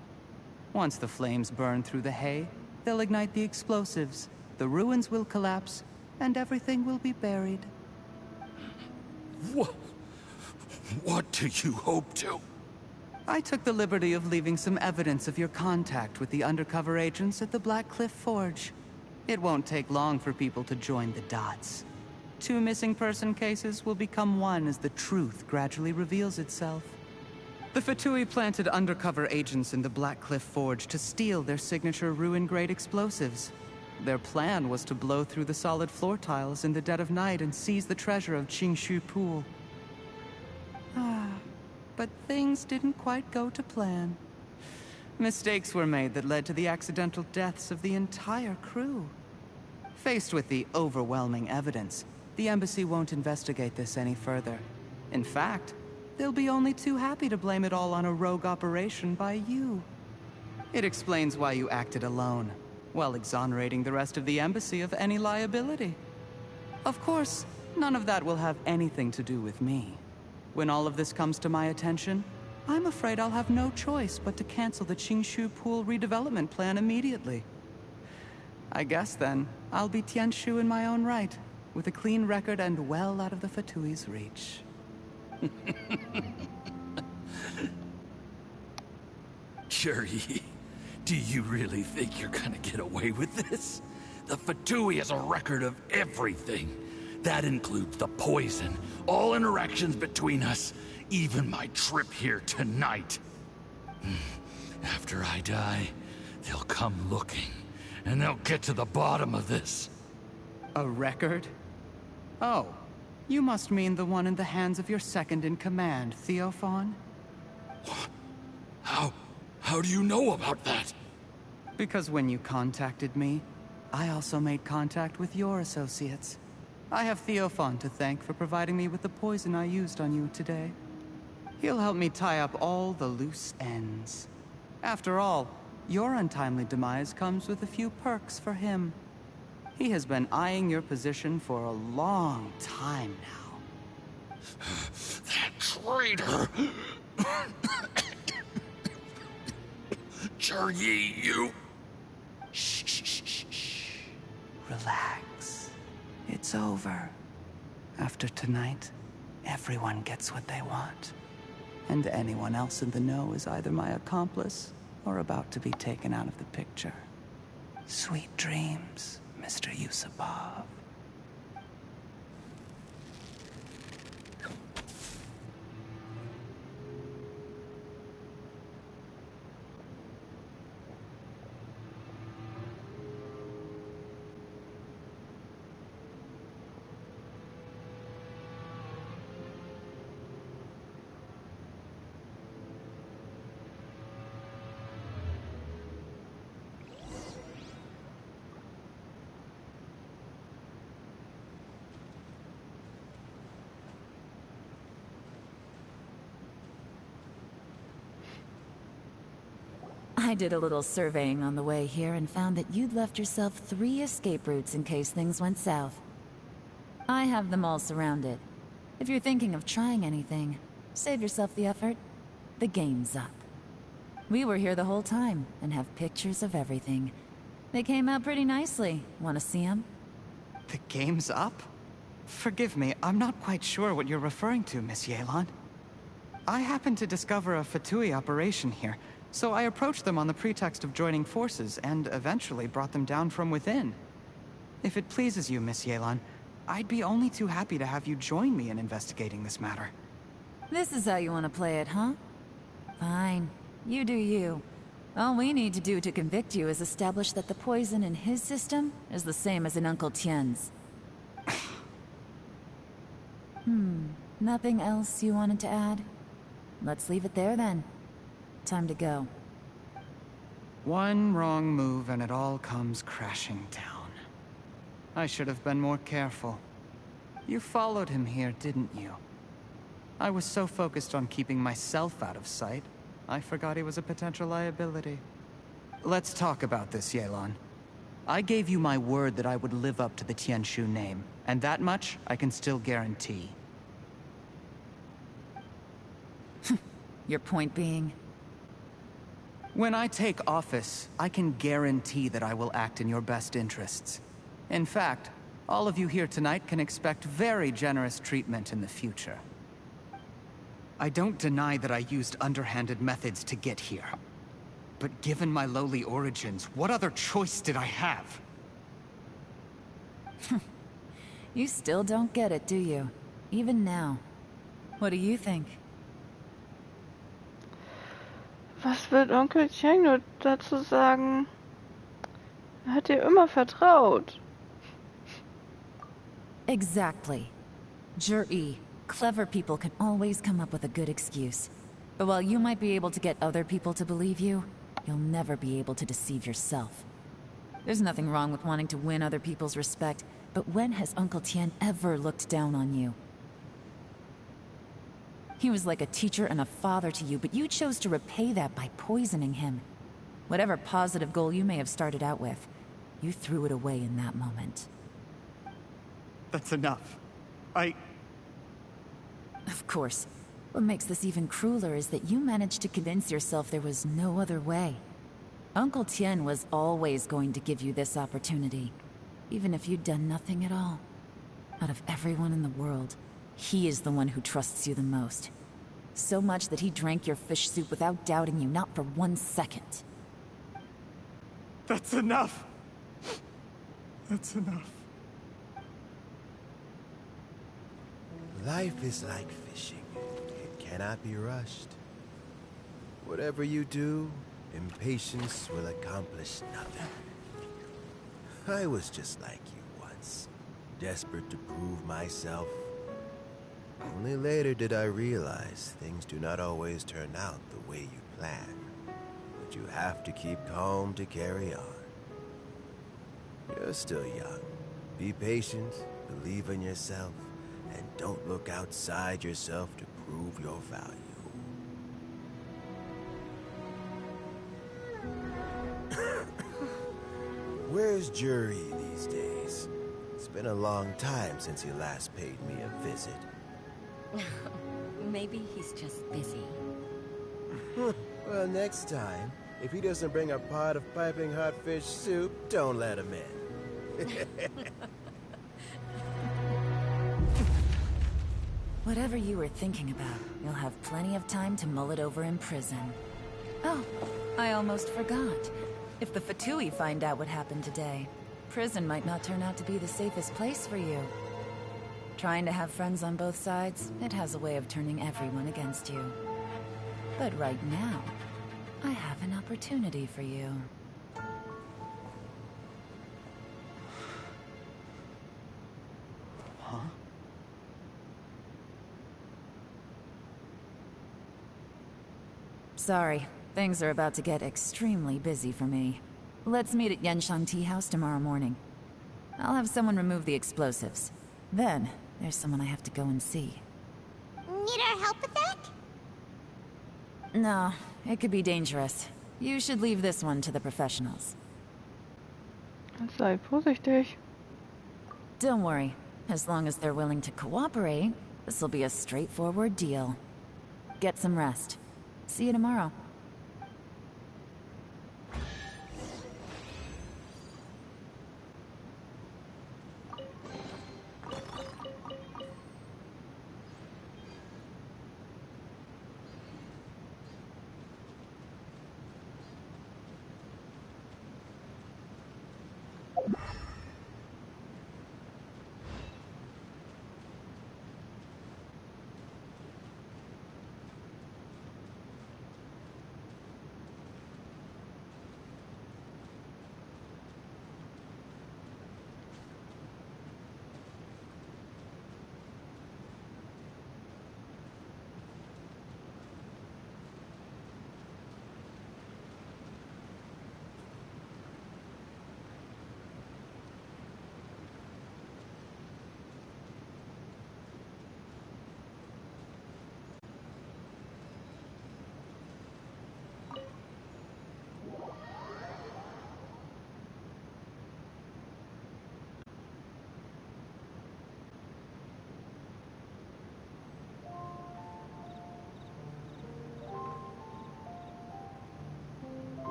Once the flames burn through the hay, they'll ignite the explosives, the ruins will collapse, and everything will be buried. What do you hope to? I took the liberty of leaving some evidence of your contact with the undercover agents at the Black Cliff Forge. It won't take long for people to join the dots. 2 missing person cases will become one as the truth gradually reveals itself. The Fatui planted undercover agents in the Black Cliff Forge to steal their signature ruin-grade explosives. Their plan was to blow through the solid floor tiles in the dead of night and seize the treasure of Qingshu Pool. But things didn't quite go to plan. Mistakes were made that led to the accidental deaths of the entire crew. Faced with the overwhelming evidence, the embassy won't investigate this any further. In fact, they'll be only too happy to blame it all on a rogue operation by you. It explains why you acted alone, while exonerating the rest of the embassy of any liability. Of course, none of that will have anything to do with me. When all of this comes to my attention, I'm afraid I'll have no choice but to cancel the Qingshu Pool redevelopment plan immediately. I guess then, I'll be Tianshu in my own right, with a clean record and well out of the Fatui's reach. Jur-E, do you really think you're gonna get away with this? The Fatui has a record of everything. That includes the poison, all interactions between us, even my trip here tonight. After I die, they'll come looking, and they'll get to the bottom of this. A record? Oh, you must mean the one in the hands of your second-in-command, Theophon? How do you know about that? Because when you contacted me, I also made contact with your associates. I have Theophon to thank for providing me with the poison I used on you today. He'll help me tie up all the loose ends. After all, your untimely demise comes with a few perks for him. He has been eyeing your position for a long time now. That traitor! Yi, you... Shh. Relax. It's over. After tonight, everyone gets what they want. And anyone else in the know is either my accomplice or about to be taken out of the picture. Sweet dreams, Mr. Yusupov. I did a little surveying on the way here and found that you'd left yourself 3 escape routes in case things went south. I have them all surrounded. If you're thinking of trying anything, save yourself the effort. The game's up. We were here the whole time and have pictures of everything. They came out pretty nicely. Want to see them? The game's up? Forgive me, I'm not quite sure what you're referring to, Miss Yelan. I happened to discover a Fatui operation here, so I approached them on the pretext of joining forces and eventually brought them down from within. If it pleases you, Miss Yelan, I'd be only too happy to have you join me in investigating this matter. This is how you want to play it, huh? Fine. You do you. All we need to do to convict you is establish that the poison in his system is the same as in Uncle Tien's. Nothing else you wanted to add? Let's leave it there then. Time to go. One wrong move and it all comes crashing down. I should have been more careful. You followed him here, didn't you? I was so focused on keeping myself out of sight, I forgot he was a potential liability. Let's talk about this, Yelan. I gave you my word that I would live up to the Tianshu name, and that much I can still guarantee. Your point being? When I take office, I can guarantee that I will act in your best interests. In fact, all of you here tonight can expect very generous treatment in the future. I don't deny that I used underhanded methods to get here. But given my lowly origins, what other choice did I have? You still don't get it, do you? Even now. What do you think? Was wird Onkel Cheng nur dazu sagen? Er hat dir immer vertraut. Exactly. Jur-E, clever people can always come up with a good excuse. But while you might be able to get other people to believe you, you'll never be able to deceive yourself. There's nothing wrong with wanting to win other people's respect, but when has Uncle Tien ever looked down on you? He was like a teacher and a father to you, but you chose to repay that by poisoning him. Whatever positive goal you may have started out with, you threw it away in that moment. That's enough. Of course. What makes this even crueler is that you managed to convince yourself there was no other way. Uncle Tien was always going to give you this opportunity, even if you'd done nothing at all. Out of everyone in the world, he is the one who trusts you the most. So much that he drank your fish soup without doubting you, not for 1 second. That's enough! That's enough. Life is like fishing. It cannot be rushed. Whatever you do, impatience will accomplish nothing. I was just like you once, desperate to prove myself. Only later did I realize things do not always turn out the way you plan. But you have to keep calm to carry on. You're still young. Be patient, believe in yourself, and don't look outside yourself to prove your value. Where's Jury these days? Been a long time since he last paid me a visit. Maybe he's just busy. Well, next time, if he doesn't bring a pot of piping hot fish soup, don't let him in. Whatever you were thinking about, you'll have plenty of time to mull it over in prison. Oh, I almost forgot. If the Fatui find out what happened today, prison might not turn out to be the safest place for you. Trying to have friends on both sides, it has a way of turning everyone against you. But right now, I have an opportunity for you. Huh? Sorry, things are about to get extremely busy for me. Let's meet at Yanshan Tea House tomorrow morning. I'll have someone remove the explosives. Then, there's someone I have to go and see. Need our help with that? No, it could be dangerous. You should leave this one to the professionals. Sei vorsichtig. Don't worry. As long as they're willing to cooperate, this will be a straightforward deal. Get some rest. See you tomorrow.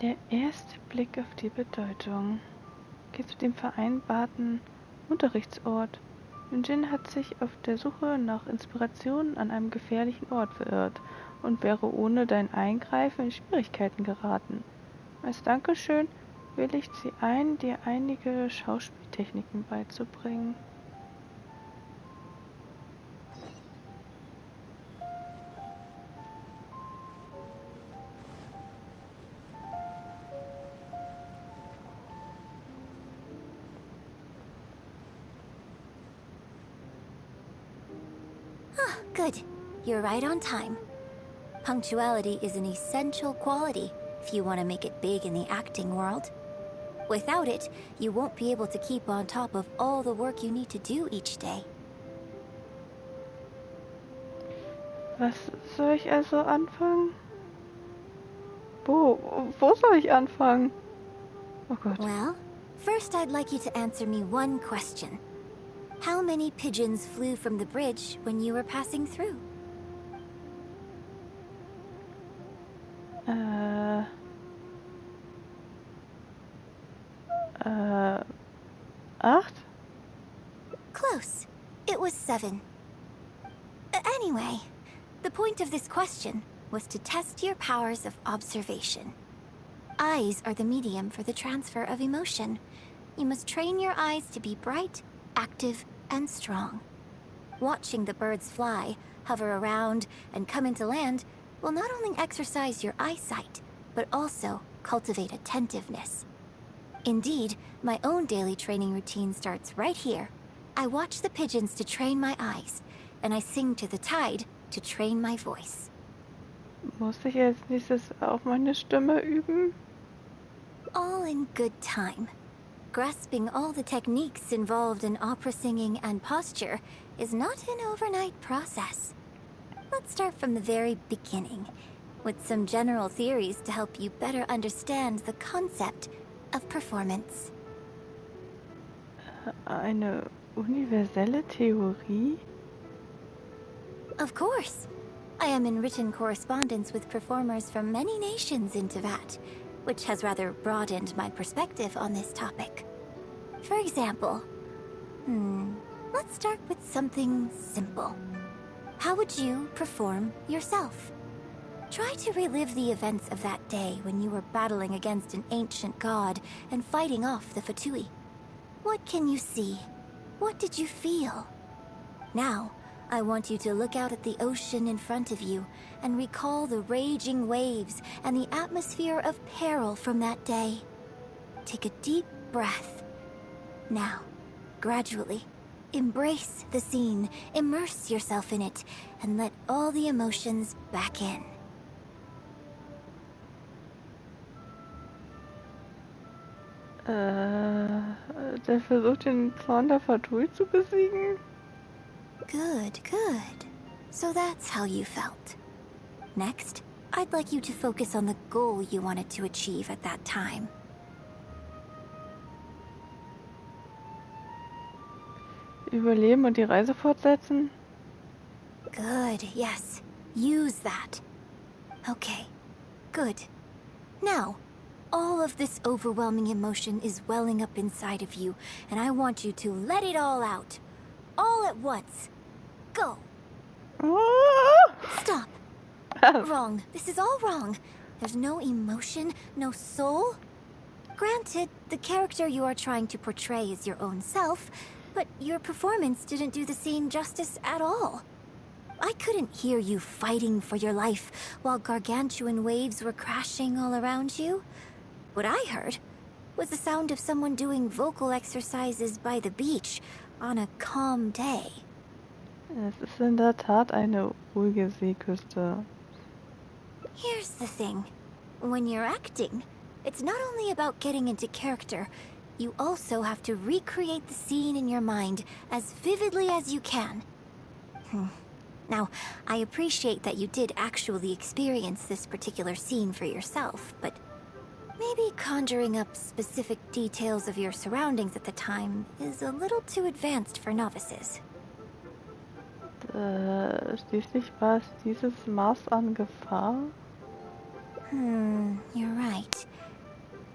Der erste Blick auf die Bedeutung. Geht zu dem vereinbarten Unterrichtsort. Yunjin hat sich auf der Suche nach Inspiration an einem gefährlichen Ort verirrt und wäre ohne dein Eingreifen in Schwierigkeiten geraten. Als Dankeschön willigt sie ein, dir einige Schauspieltechniken beizubringen. Good. You're right on time. Punctuality is an essential quality if you want to make it big in the acting world. Without it, you won't be able to keep on top of all the work you need to do each day. Was soll ich also anfangen? Wo soll ich anfangen? Oh Gott. Well, first I'd like you to answer me one question. How many pigeons flew from the bridge when you were passing through? 8? Close. It was 7. Anyway, the point of this question was to test your powers of observation. Eyes are the medium for the transfer of emotion. You must train your eyes to be bright, active, and strong. Watching the birds fly, hover around, and come into land will not only exercise your eyesight, but also cultivate attentiveness. Indeed, my own daily training routine starts right here. I watch the pigeons to train my eyes, and I sing to the tide to train my voice. Muss ich als nächstes auch meine Stimme üben? All in good time. Grasping all the techniques involved in opera singing and posture is not an overnight process. Let's start from the very beginning, with some general theories to help you better understand the concept of performance. Eine universelle Theorie? Of course. I am in written correspondence with performers from many nations in Teyvat, which has rather broadened my perspective on this topic. For example, let's start with something simple. How would you perform yourself? Try to relive the events of that day when you were battling against an ancient god and fighting off the Fatui. What can you see? What did you feel? Now, I want you to look out at the ocean in front of you and recall the raging waves and the atmosphere of peril from that day. Take a deep breath. Now, gradually, embrace the scene, immerse yourself in it, and let all the emotions back in. Der versucht den Zorn der Fatui zu besiegen? Good, good. So that's how you felt. Next, I'd like you to focus on the goal you wanted to achieve at that time. Überleben und die Reise fortsetzen? Good, yes. Use that. Okay, good. Now, all of this overwhelming emotion is welling up inside of you, and I want you to let it all out. All at once. Go. Stop. Wrong. This is all wrong. There's no emotion, no soul. Granted, the character you are trying to portray is your own self, but your performance didn't do the scene justice at all. I couldn't hear you fighting for your life while gargantuan waves were crashing all around you. What I heard was the sound of someone doing vocal exercises by the beach on a calm day. Es ist in der Tat eine ruhige Seeküste. Here's the thing. When you're acting, it's not only about getting into character, you also have to recreate the scene in your mind as vividly as you can. Now, I appreciate that you did actually experience this particular scene for yourself, but maybe conjuring up specific details of your surroundings at the time is a little too advanced for novices. Schließlich war es dieses Maß an Gefahr? You're right.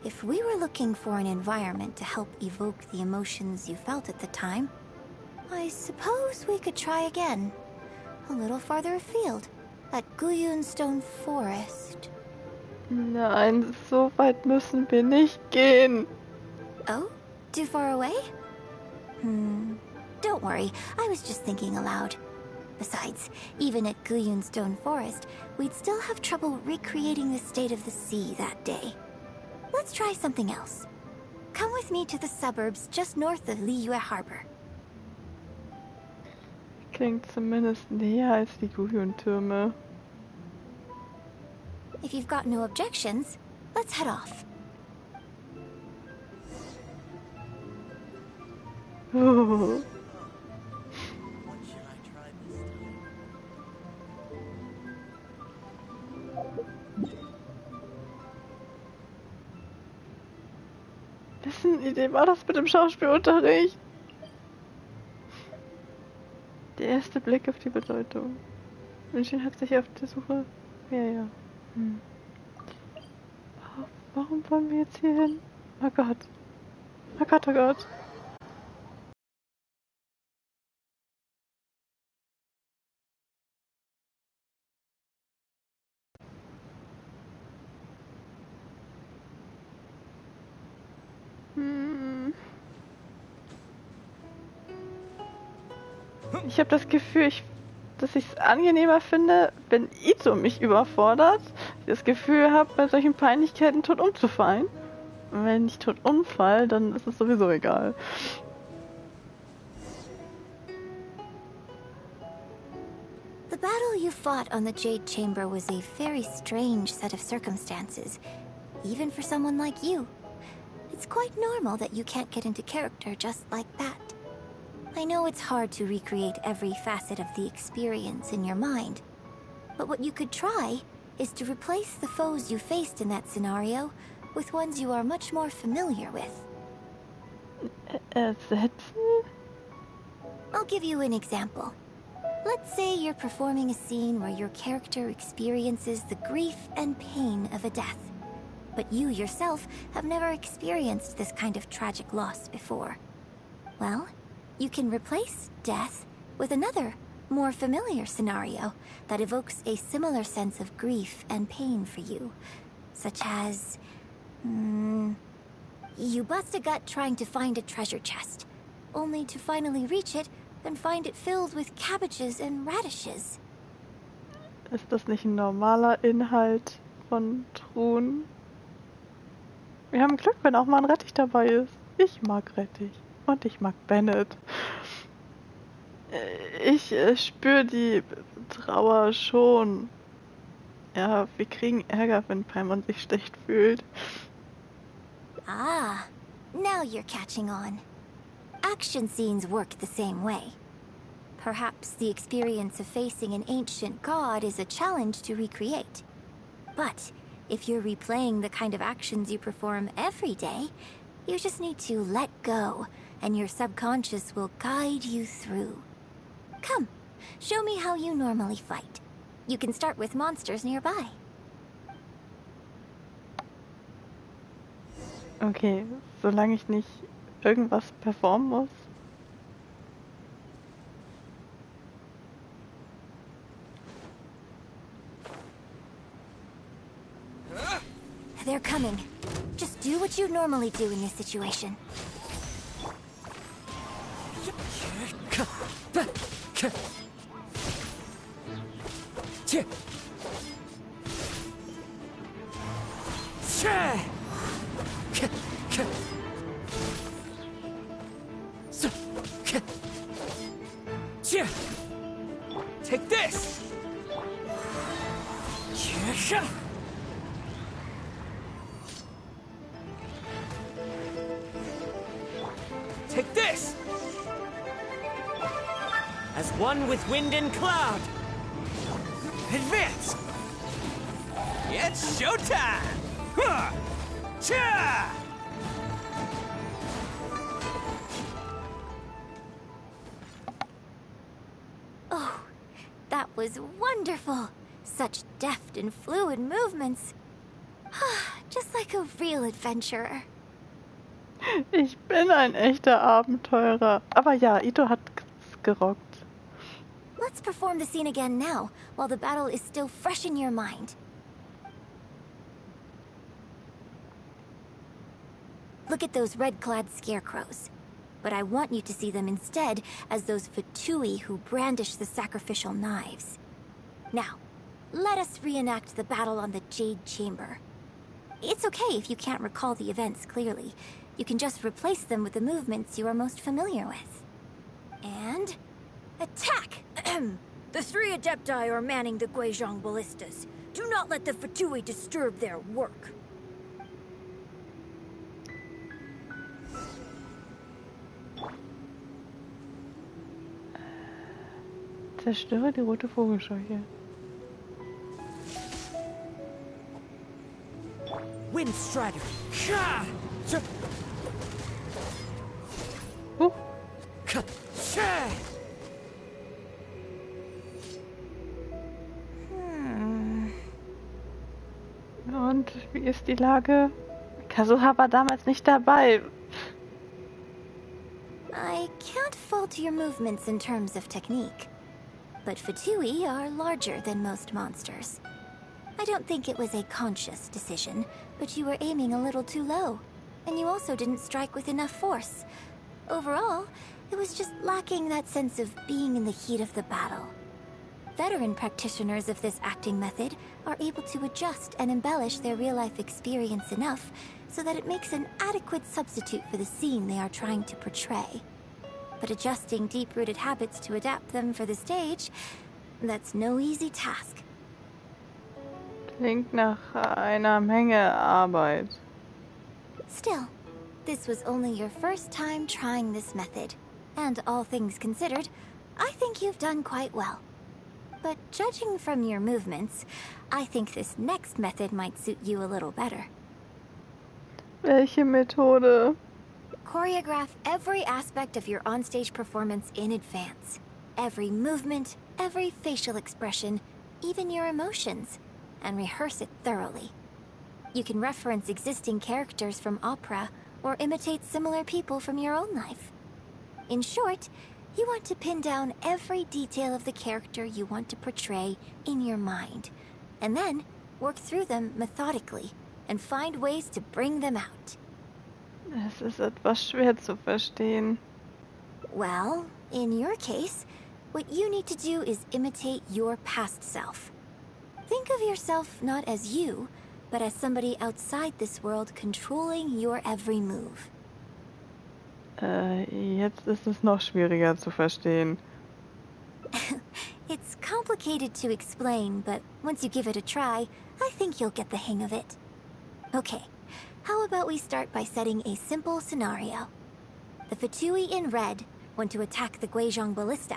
If we were looking for an environment to help evoke the emotions you felt at the time, I suppose we could try again. A little farther afield, at Guyunstone Forest. Nein, so weit müssen wir nicht gehen. Oh? Too far away? Don't worry, I was just thinking aloud. Besides, even at Guyunstone Forest, we'd still have trouble recreating the state of the sea that day. Let's try something else. Come with me to the suburbs just north of Liyue Harbor. Klingt zumindest näher als die Guyun-Türme. If you've got no objections, let's head off. Oh. Wessen Idee war das mit dem Schauspielunterricht? Der erste Blick auf die Bedeutung. München hat sich auf der Suche. Ja. Warum wollen wir jetzt hier hin? Oh Gott. Oh Gott, oh Gott. Ich habe das Gefühl, dass ich es angenehmer finde, wenn Ito mich überfordert. Ich das Gefühl habe, bei solchen Peinlichkeiten tot umzufallen. Und wenn ich tot umfall, dann ist es sowieso egal. The battle you fought on the Jade Chamber was a very strange set of circumstances, even for someone like you. It's quite normal that you can't get into character just like that. I know it's hard to recreate every facet of the experience in your mind, but what you could try is to replace the foes you faced in that scenario with ones you are much more familiar with. Ersetzen? I'll give you an example. Let's say you're performing a scene where your character experiences the grief and pain of a death, but you yourself have never experienced this kind of tragic loss before. Well, you can replace death with another, more familiar scenario that evokes a similar sense of grief and pain for you, such as... you bust a gut trying to find a treasure chest, only to finally reach it and find it filled with cabbages and radishes. Ist das nicht ein normaler Inhalt von Truhen? Wir haben Glück, wenn auch mal ein Rettich dabei ist. Ich mag Rettich. Und ich mag Bennett. Ich spüre die Trauer schon. Ja, wir kriegen Ärger, wenn Paimon sich schlecht fühlt. Ah, now you're catching on. Action scenes work the same way. Perhaps the experience of facing an ancient god is a challenge to recreate. But if you're replaying the kind of actions you perform every day, you just need to let go, and your subconscious will guide you through. Come, show me how you normally fight. You can start with monsters nearby. Okay, solange ich nicht irgendwas performen muss. They're coming. Just do what you normally do in this situation. Take this! Take this! As one with wind and cloud! Advance! It's showtime! Huh! Cha! Oh, that was wonderful. Such deft and fluid movements. Just like a real adventurer. Ich bin ein echter Abenteurer. Aber ja, Ito hat's gerockt. Let's perform the scene again now, while the battle is still fresh in your mind. Look at those red-clad scarecrows. But I want you to see them instead as those Fatui who brandish the sacrificial knives. Now, let us reenact the battle on the Jade Chamber. It's okay if you can't recall the events clearly. You can just replace them with the movements you are most familiar with. And... attack! The three Adepti are manning the Guizhong ballistas. Do not let the Fatui disturb their work. Zerstöre die rote Vogelscheuche. Wind Strider! Und wie ist die Lage? Kazuha war damals nicht dabei. I can't fault your movements in terms of technique. But Fatui are larger than most monsters. I don't think it was a conscious decision, but you were aiming a little too low. And you also didn't strike with enough force. Overall, it was just lacking that sense of being in the heat of the battle. Veteran practitioners of this acting method are able to adjust and embellish their real-life experience enough so that it makes an adequate substitute for the scene they are trying to portray. But adjusting deep-rooted habits to adapt them for the stage, That's no easy task. Klingt nach einer Menge Arbeit. Still, this was only your first time trying this method, and all things considered, I think you've done quite well. But judging from your movements, I think this next method might suit you a little better. Welche Methode? Choreograph every aspect of your onstage performance in advance. Every movement, every facial expression, even your emotions, and rehearse it thoroughly. You can reference existing characters from opera or imitate similar people from your own life. In short, you want to pin down every detail of the character you want to portray in your mind, and then work through them methodically and find ways to bring them out. Es ist etwas schwer zu verstehen. Well, in your case, what you need to do is imitate your past self. Think of yourself not as you, but as somebody outside this world controlling your every move. Jetzt ist es noch schwieriger zu verstehen. It's complicated to explain, but once you give it a try, I think you'll get the hang of it. Okay, how about we start by setting a simple scenario? The Fatui in red want to attack the Guizhong Ballista,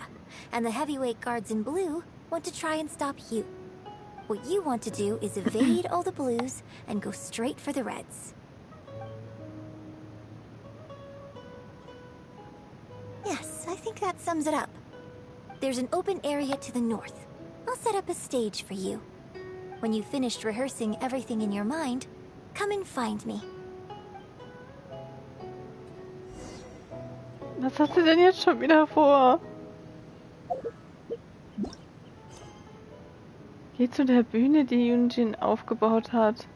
and the heavyweight guards in blue want to try and stop you. What you want to do is evade all the blues and go straight for the reds. Yes, I think that sums it up. There's an open area to the north. I'll set up a stage for you. When you've finished rehearsing everything in your mind, come and find me. Was hat sie denn jetzt schon wieder vor? Geh zu der Bühne, die Yunjin aufgebaut hat.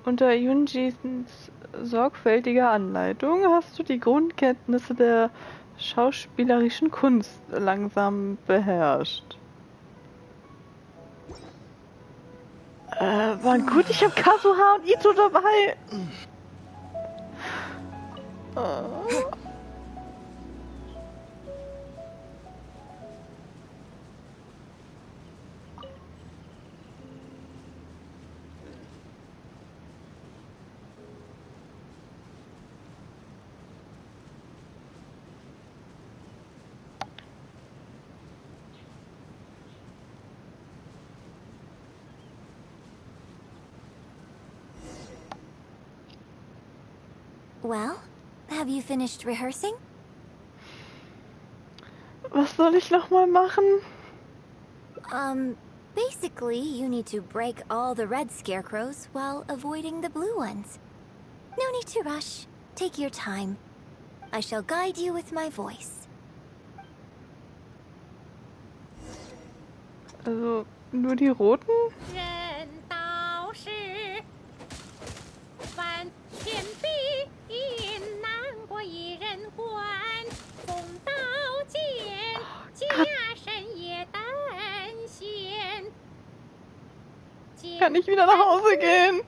Unter Yunjins sorgfältiger Anleitung hast du die Grundkenntnisse der schauspielerischen Kunst langsam beherrscht. Mann, gut, ich hab Kazuha und Ito dabei. Well, have you finished rehearsing? Was soll ich nochmal machen? Basically, you need to break all the red scarecrows while avoiding the blue ones. No need to rush. Take your time. I shall guide you with my voice. Also, nur die roten? Kann ich wieder nach Hause gehen?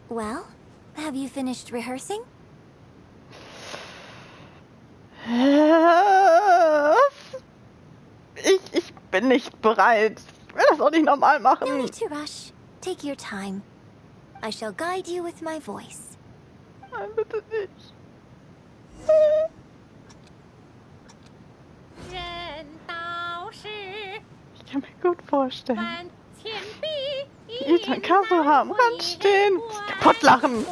Well, have you finished rehearsing? Ich bin nicht bereit. Ich will das auch nicht normal machen. No need to rush. Take your time. I shall guide you with my voice. Nein, bitte nicht. Ich kann mir gut vorstellen. Die Eltern Kassel haben Rand stehen. Kaputt lachen.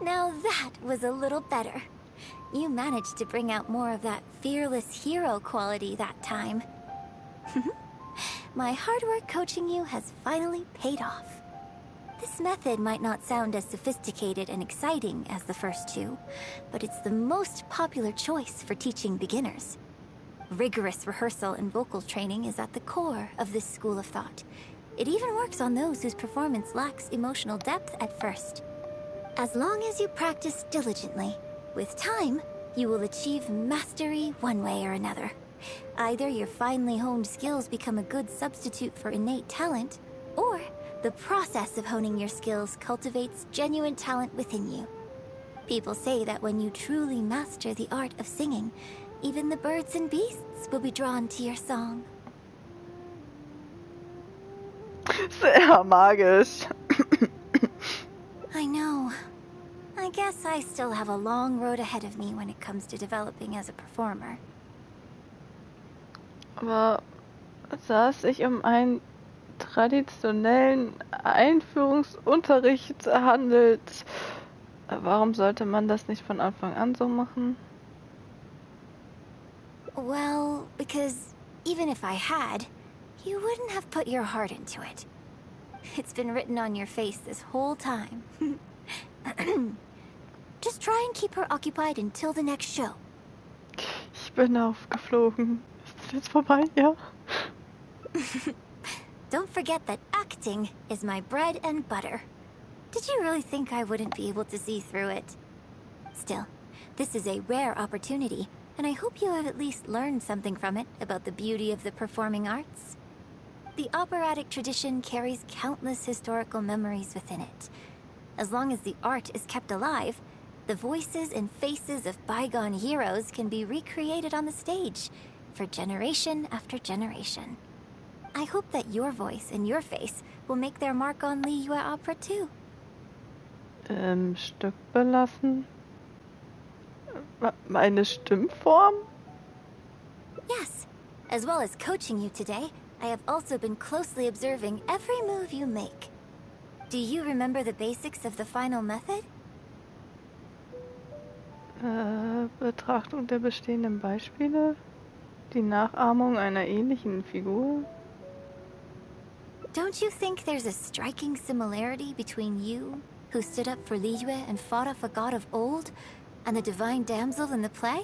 Now that was a little better. You managed to bring out more of that fearless hero quality that time. My hard work coaching you has finally paid off. This method might not sound as sophisticated and exciting as the first two, but it's the most popular choice for teaching beginners. Rigorous rehearsal and vocal training is at the core of this school of thought. It even works on those whose performance lacks emotional depth at first. As long as you practice diligently, with time, you will achieve mastery one way or another. Either your finely honed skills become a good substitute for innate talent, or the process of honing your skills cultivates genuine talent within you. People say that when you truly master the art of singing, even the birds and beasts will be drawn to your song. Sehr magisch. I know. I guess I still have a long road ahead of me when it comes to developing as a performer. Aber da es sich um einen traditionellen Einführungsunterricht handelt, warum sollte man das nicht von Anfang an so machen? Well, because even if I had, you wouldn't have put your heart into it. It's been written on your face this whole time. Just try and keep her occupied until the next show. Ich bin aufgeflogen. Ist das jetzt vorbei? Ja. Don't forget that acting is my bread and butter. Did you really think I wouldn't be able to see through it? Still, this is a rare opportunity, and I hope you have at least learned something from it about the beauty of the performing arts. The operatic tradition carries countless historical memories within it. As long as the art is kept alive, the voices and faces of bygone heroes can be recreated on the stage for generation after generation. I hope that your voice and your face will make their mark on Liyue Opera too. Stück belassen? Meine Stimmform? Yes. As well as coaching you today, I have also been closely observing every move you make. Do you remember the basics of the final method? Betrachtung der bestehenden Beispiele? Die Nachahmung einer ähnlichen Figur? Don't you think there's a striking similarity between you, who stood up for Liyue and fought off a god of old, and the divine damsel in the play?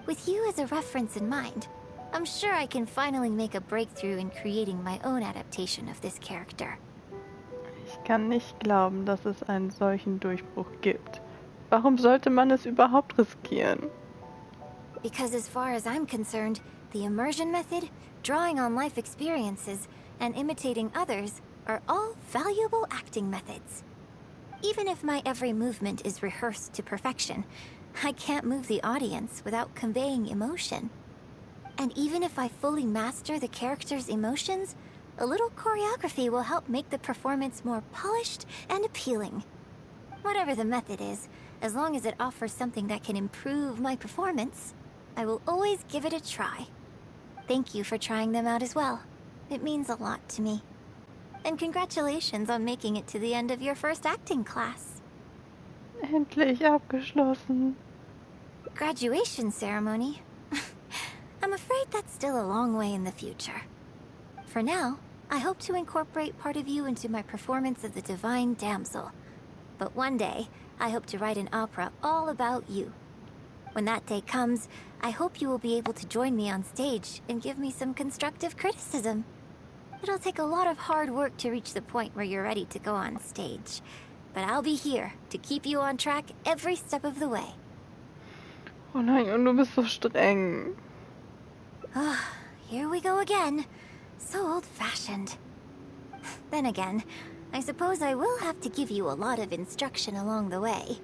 With you as a reference in mind, I'm sure I can finally make a breakthrough in creating my own adaptation of this character. Ich kann nicht glauben, dass es einen solchen Durchbruch gibt. Warum sollte man es überhaupt riskieren? Because as far as I'm concerned, the immersion method, drawing on life experiences, and imitating others are all valuable acting methods. Even if my every movement is rehearsed to perfection, I can't move the audience without conveying emotion. And even if I fully master the character's emotions, a little choreography will help make the performance more polished and appealing. Whatever the method is, as long as it offers something that can improve my performance, I will always give it a try. Thank you for trying them out as well. It means a lot to me. And congratulations on making it to the end of your first acting class. Endlich abgeschlossen. graduation ceremony. I'm afraid that's still a long way in the future. For now, I hope to incorporate part of you into my performance of the Divine Damsel. But one day, I hope to write an opera all about you. When that day comes, I hope you will be able to join me on stage and give me some constructive criticism. It'll take a lot of hard work to reach the point where you're ready to go on stage. But I'll be here to keep you on track every step of the way. Oh nein, und du bist so streng. Ah, here we go again. So old-fashioned. Then again, I suppose I will have to give you a lot of instruction along the way.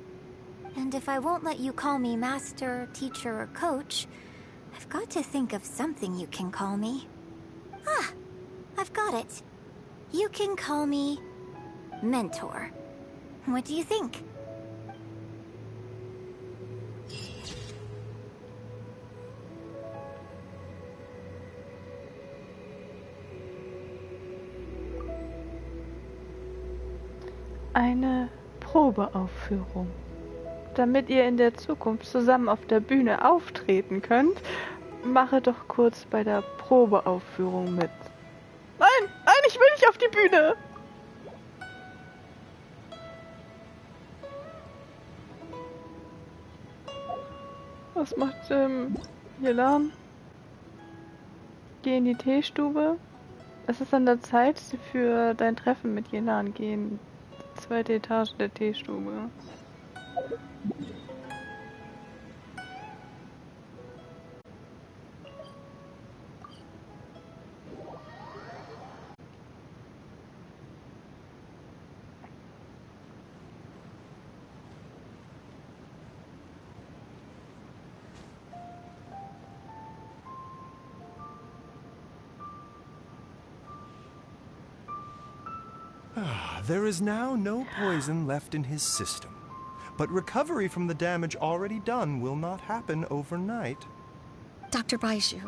And if I won't let you call me master, teacher, or coach, I've got to think of something you can call me. Ah, I've got it. You can call me mentor. What do you think? Eine Probeaufführung. Damit ihr in der Zukunft zusammen auf der Bühne auftreten könnt, mache doch kurz bei der Probeaufführung mit. Nein, nein, ich will nicht auf die Bühne! Was macht Yelan? Geh in die Teestube. Es ist an der Zeit für dein Treffen mit Yelan. Geh in die 2. Etage der Teestube. There is now no poison left in his system, but recovery from the damage already done will not happen overnight. Dr. Baiju,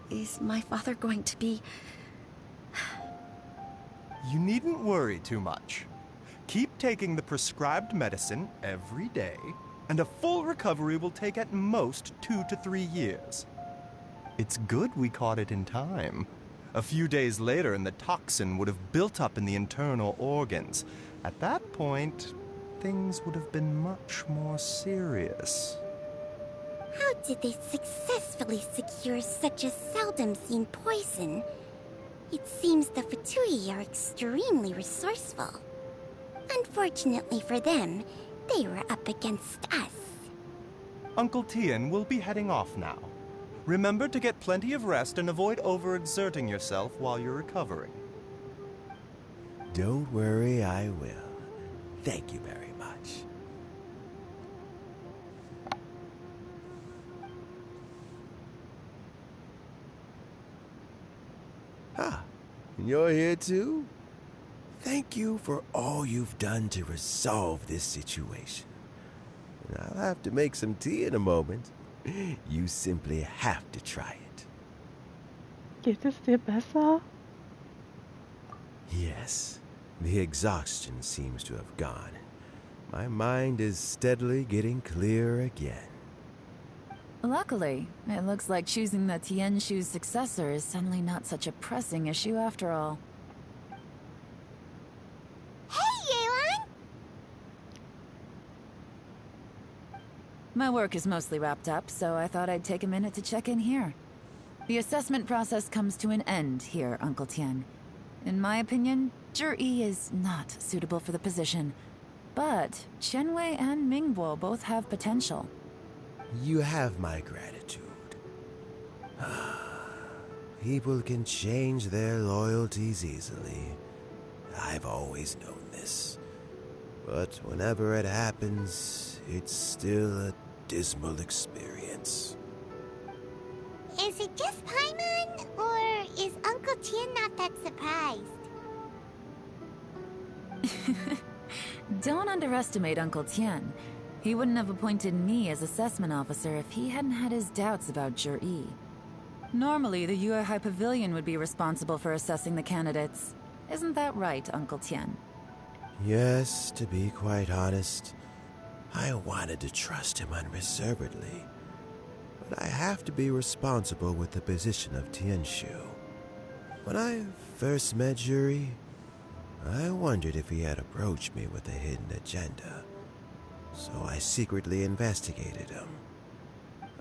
is my father going to be... You needn't worry too much. Keep taking the prescribed medicine every day, and a full recovery will take at most 2 to 3 years. It's good we caught it in time. A few days later, and the toxin would have built up in the internal organs. At that point, things would have been much more serious. How did they successfully secure such a seldom-seen poison? It seems the Fatui are extremely resourceful. Unfortunately for them, they were up against us. Uncle Tien will be heading off now. Remember to get plenty of rest and avoid overexerting yourself while you're recovering. Don't worry, I will. Thank you very much. Ah, and you're here too? Thank you for all you've done to resolve this situation. And I'll have to make some tea in a moment. You simply have to try it. Geht es dir besser? Yes, the exhaustion seems to have gone. My mind is steadily getting clearer again. Luckily, it looks like choosing the Tianshu's successor is suddenly not such a pressing issue after all. Hey, Yelan! My work is mostly wrapped up, so I thought I'd take a minute to check in here. The assessment process comes to an end here, Uncle Tien. In my opinion, Zhi is not suitable for the position. But Qianwei and Mingbo both have potential. You have my gratitude. People can change their loyalties easily. I've always known this. But whenever it happens, it's still a dismal experience. Is it just Paimon, or is Uncle Tien not that surprised? Don't underestimate Uncle Tien. He wouldn't have appointed me as assessment officer if he hadn't had his doubts about Zhi. Normally, the Yuehai Pavilion would be responsible for assessing the candidates. Isn't that right, Uncle Tien? Yes, to be quite honest, I wanted to trust him unreservedly. but I have to be responsible with the position of Tianshu. When I first met Juri, I wondered if he had approached me with a hidden agenda, so I secretly investigated him.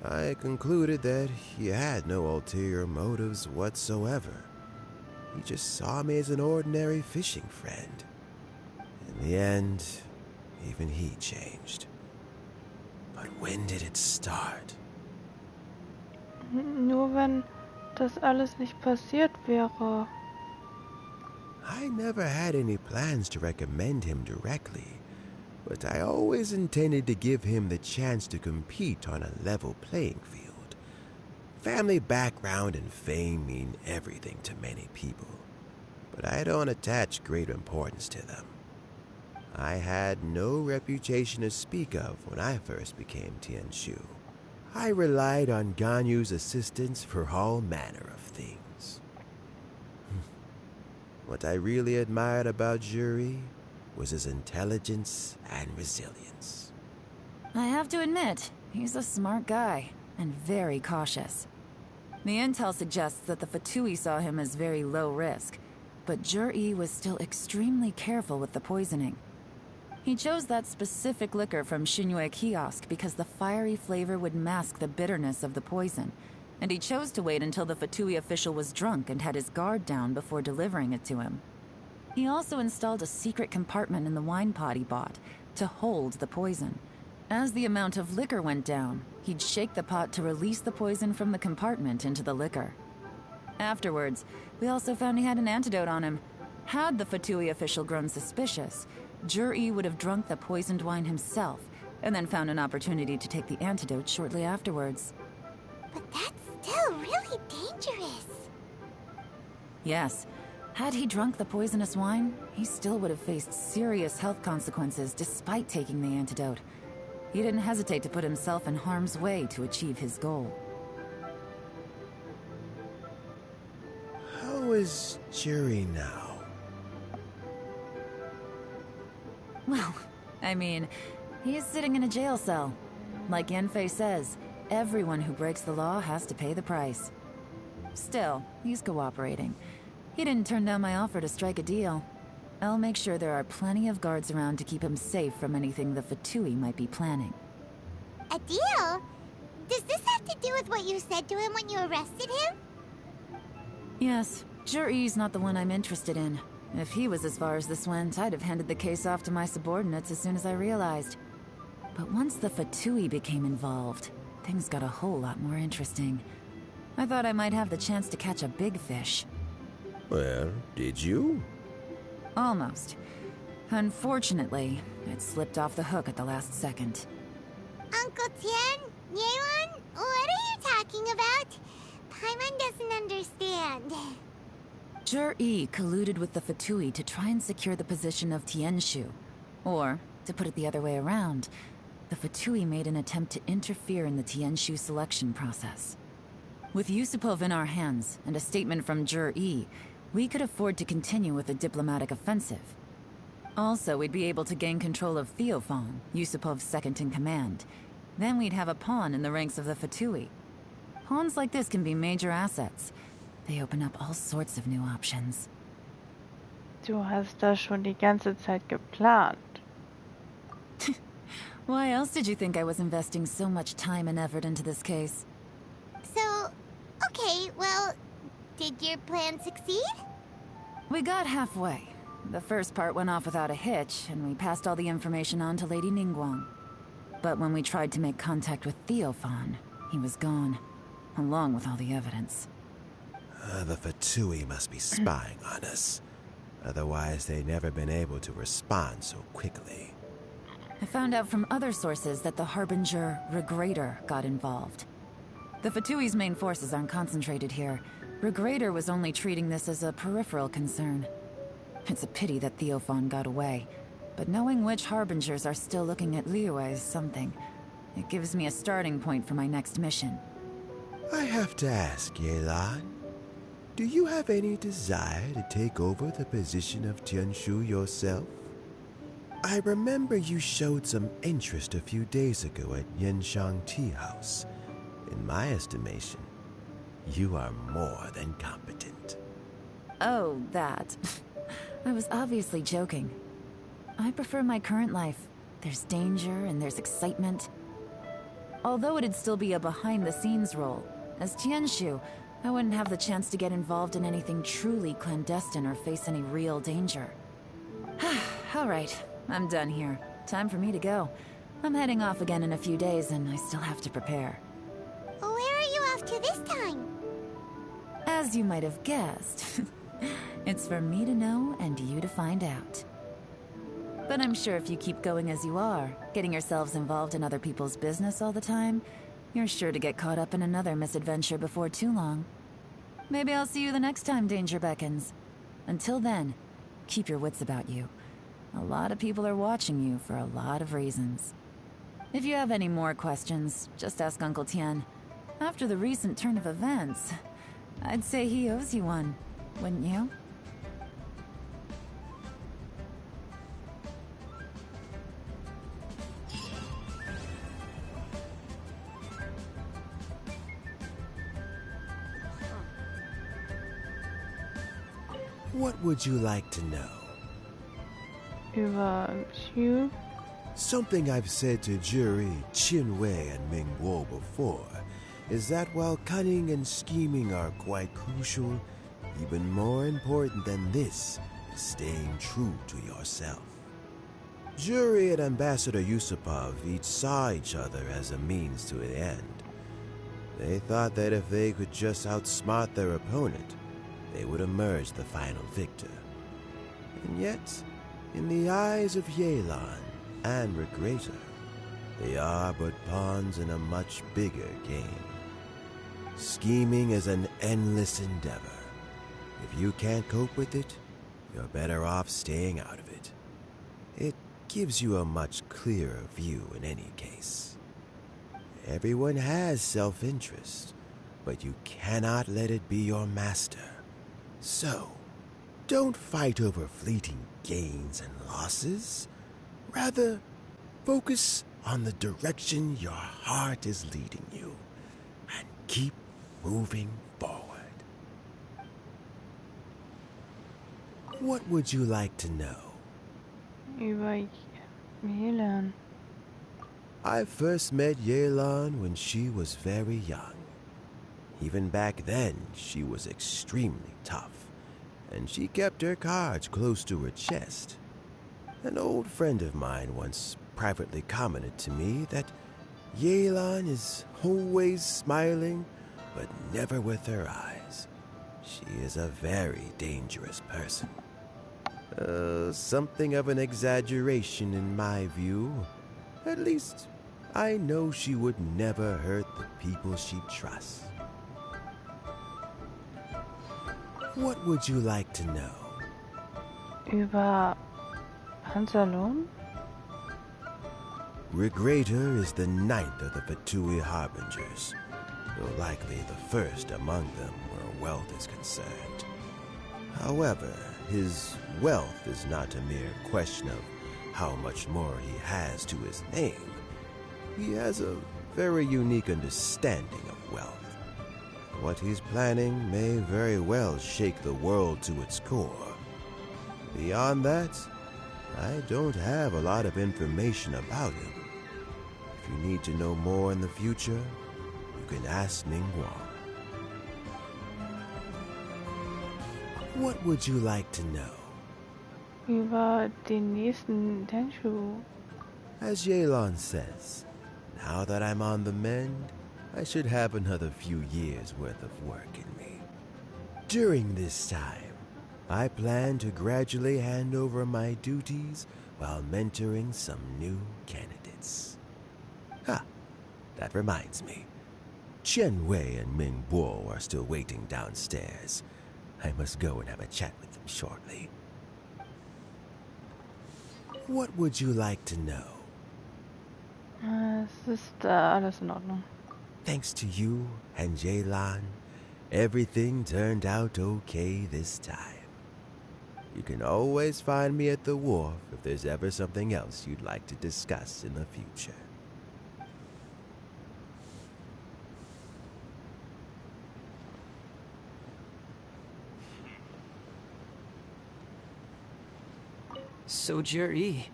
I concluded that he had no ulterior motives whatsoever. He just saw me as an ordinary fishing friend. In the end, even he changed. But when did it start? Nur wenn das alles nicht passiert wäre. I never had any plans to recommend him directly, but I always intended to give him the chance to compete on a level playing field. Family background and fame mean everything to many people, but I don't attach great importance to them. I had no reputation to speak of when I first became Tianshu. I relied on Ganyu's assistance for all manner of things. What I really admired about Juri was his intelligence and resilience. I have to admit, he's a smart guy, and very cautious. The intel suggests that the Fatui saw him as very low risk, but Juri was still extremely careful with the poisoning. He chose that specific liquor from Shinue Kiosk because the fiery flavor would mask the bitterness of the poison, and he chose to wait until the Fatui official was drunk and had his guard down before delivering it to him. He also installed a secret compartment in the wine pot he bought to hold the poison. As the amount of liquor went down, he'd shake the pot to release the poison from the compartment into the liquor. Afterwards, we also found he had an antidote on him. Had the Fatui official grown suspicious, Juri would have drunk the poisoned wine himself, and then found an opportunity to take the antidote shortly afterwards. But that's still really dangerous. Yes. Had he drunk the poisonous wine, he still would have faced serious health consequences despite taking the antidote. He didn't hesitate to put himself in harm's way to achieve his goal. How is Juri now? Well, I mean, he's sitting in a jail cell. Like Yanfei says, everyone who breaks the law has to pay the price. Still, he's cooperating. He didn't turn down my offer to strike a deal. I'll make sure there are plenty of guards around to keep him safe from anything the Fatui might be planning. A deal? Does this have to do with what you said to him when you arrested him? Yes, Juri's not the one I'm interested in. If he was as far as this went, I'd have handed the case off to my subordinates as soon as I realized. But once the Fatui became involved, things got a whole lot more interesting. I thought I might have the chance to catch a big fish. Well, did you? Almost. Unfortunately, it slipped off the hook at the last second. Uncle Tien? Yelan? What are you talking about? Paimon doesn't understand. Jur-E colluded with the Fatui to try and secure the position of Tianshu. Or, to put it the other way around, the Fatui made an attempt to interfere in the Tianshu selection process. With Yusupov in our hands, and a statement from Jur-E, we could afford to continue with a diplomatic offensive. Also, we'd be able to gain control of Theophan, Yusupov's second-in-command. Then we'd have a pawn in the ranks of the Fatui. Pawns like this can be major assets. They open up all sorts of new options. Du hast das schon die ganze Zeit geplant. Why else did you think I was investing so much time and effort into this case? So, okay, well, did your plan succeed? We got halfway. The first part went off without a hitch, and we passed all the information on to Lady Ningguang. But when we tried to make contact with Theophan, he was gone, along with all the evidence. The Fatui must be spying on us. Otherwise, they'd never been able to respond so quickly. I found out from other sources that the Harbinger, Regrator, got involved. The Fatui's main forces aren't concentrated here. Regrator was only treating this as a peripheral concern. It's a pity that Theophan got away, but knowing which Harbingers are still looking at Liyue is something. It gives me a starting point for my next mission. I have to ask, Yelan, do you have any desire to take over the position of Tianshu yourself? I remember you showed some interest a few days ago at Yenshang Tea House. In my estimation, you are more than competent. Oh, that. I was obviously joking. I prefer my current life. There's danger and there's excitement. Although it'd still be a behind-the-scenes role, as Tianshu, I wouldn't have the chance to get involved in anything truly clandestine or face any real danger. All right, I'm done here. Time for me to go. I'm heading off again in a few days, and I still have to prepare. Where are you off to this time? As you might have guessed, it's for me to know and you to find out. But I'm sure if you keep going as you are, getting yourselves involved in other people's business all the time, you're sure to get caught up in another misadventure before too long. Maybe I'll see you the next time danger beckons. Until then, keep your wits about you. A lot of people are watching you for a lot of reasons. If you have any more questions, just ask Uncle Tien. After the recent turn of events, I'd say he owes you one, wouldn't you? What would you like to know? Über Hugh? Something I've said to Jury, Qinwei, and Mingguo before is that while cunning and scheming are quite crucial, even more important than this is staying true to yourself. Jury and Ambassador Yusupov each saw each other as a means to an end. They thought that if they could just outsmart their opponent, they would emerge the final victor. And yet, in the eyes of Yelan and Regreta, they are but pawns in a much bigger game. Scheming is an endless endeavor. If you can't cope with it, you're better off staying out of it. It gives you a much clearer view in any case. Everyone has self-interest, but you cannot let it be your master. So, don't fight over fleeting gains and losses. Rather, focus on the direction your heart is leading you, and keep moving forward. What would you like to know? Über Yelan. I first met Yelan when she was very young. Even back then, she was extremely tough, and she kept her cards close to her chest. An old friend of mine once privately commented to me that Yelan is always smiling, but never with her eyes. She is a very dangerous person. Something of an exaggeration in my view. At least, I know she would never hurt the people she trusts. What would you like to know? Über Hansalon? Regreta is the ninth of the Fatui Harbingers, though likely the first among them where wealth is concerned. However, his wealth is not a mere question of how much more he has to his name. He has a very unique understanding of wealth. What he's planning may very well shake the world to its core. Beyond that, I don't have a lot of information about him. If you need to know more in the future, you can ask Ningguo. What would you like to know? Über den nächsten Tenshu. As Yelan says, now that I'm on the mend, I should have another few years' worth of work in me. During this time, I plan to gradually hand over my duties while mentoring some new candidates. That reminds me. Chen Wei and Ming Bo are still waiting downstairs. I must go and have a chat with them shortly. What would you like to know? Es ist alles in Ordnung. Thanks to you and Yelan, everything turned out okay this time. You can always find me at the wharf if there's ever something else you'd like to discuss in the future. So Jerry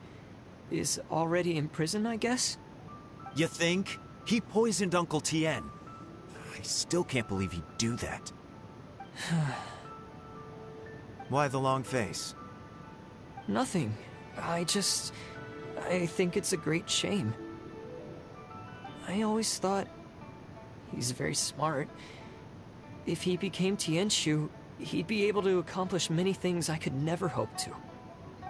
is already in prison, I guess? You think? He poisoned Uncle Tien. I still can't believe he'd do that. Why the long face? Nothing. I think it's a great shame. I always thought he's very smart. If he became Tianshu, he'd be able to accomplish many things I could never hope to.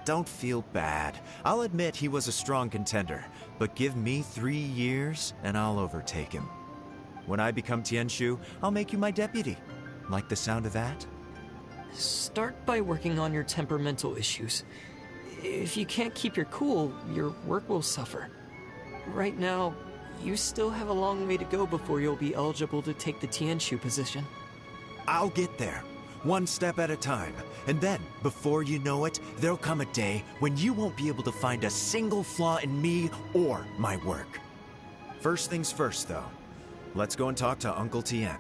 Don't feel bad. I'll admit he was a strong contender, but give me 3 years and I'll overtake him. When I become Tianshu, I'll make you my deputy. Like the sound of that? Start by working on your temperamental issues. If you can't keep your cool, your work will suffer. Right now, you still have a long way to go before you'll be eligible to take the Tianshu position. I'll get there, one step at a time. And then, before you know it, there'll come a day when you won't be able to find a single flaw in me or my work. First things first, though. Let's go and talk to Uncle Tien.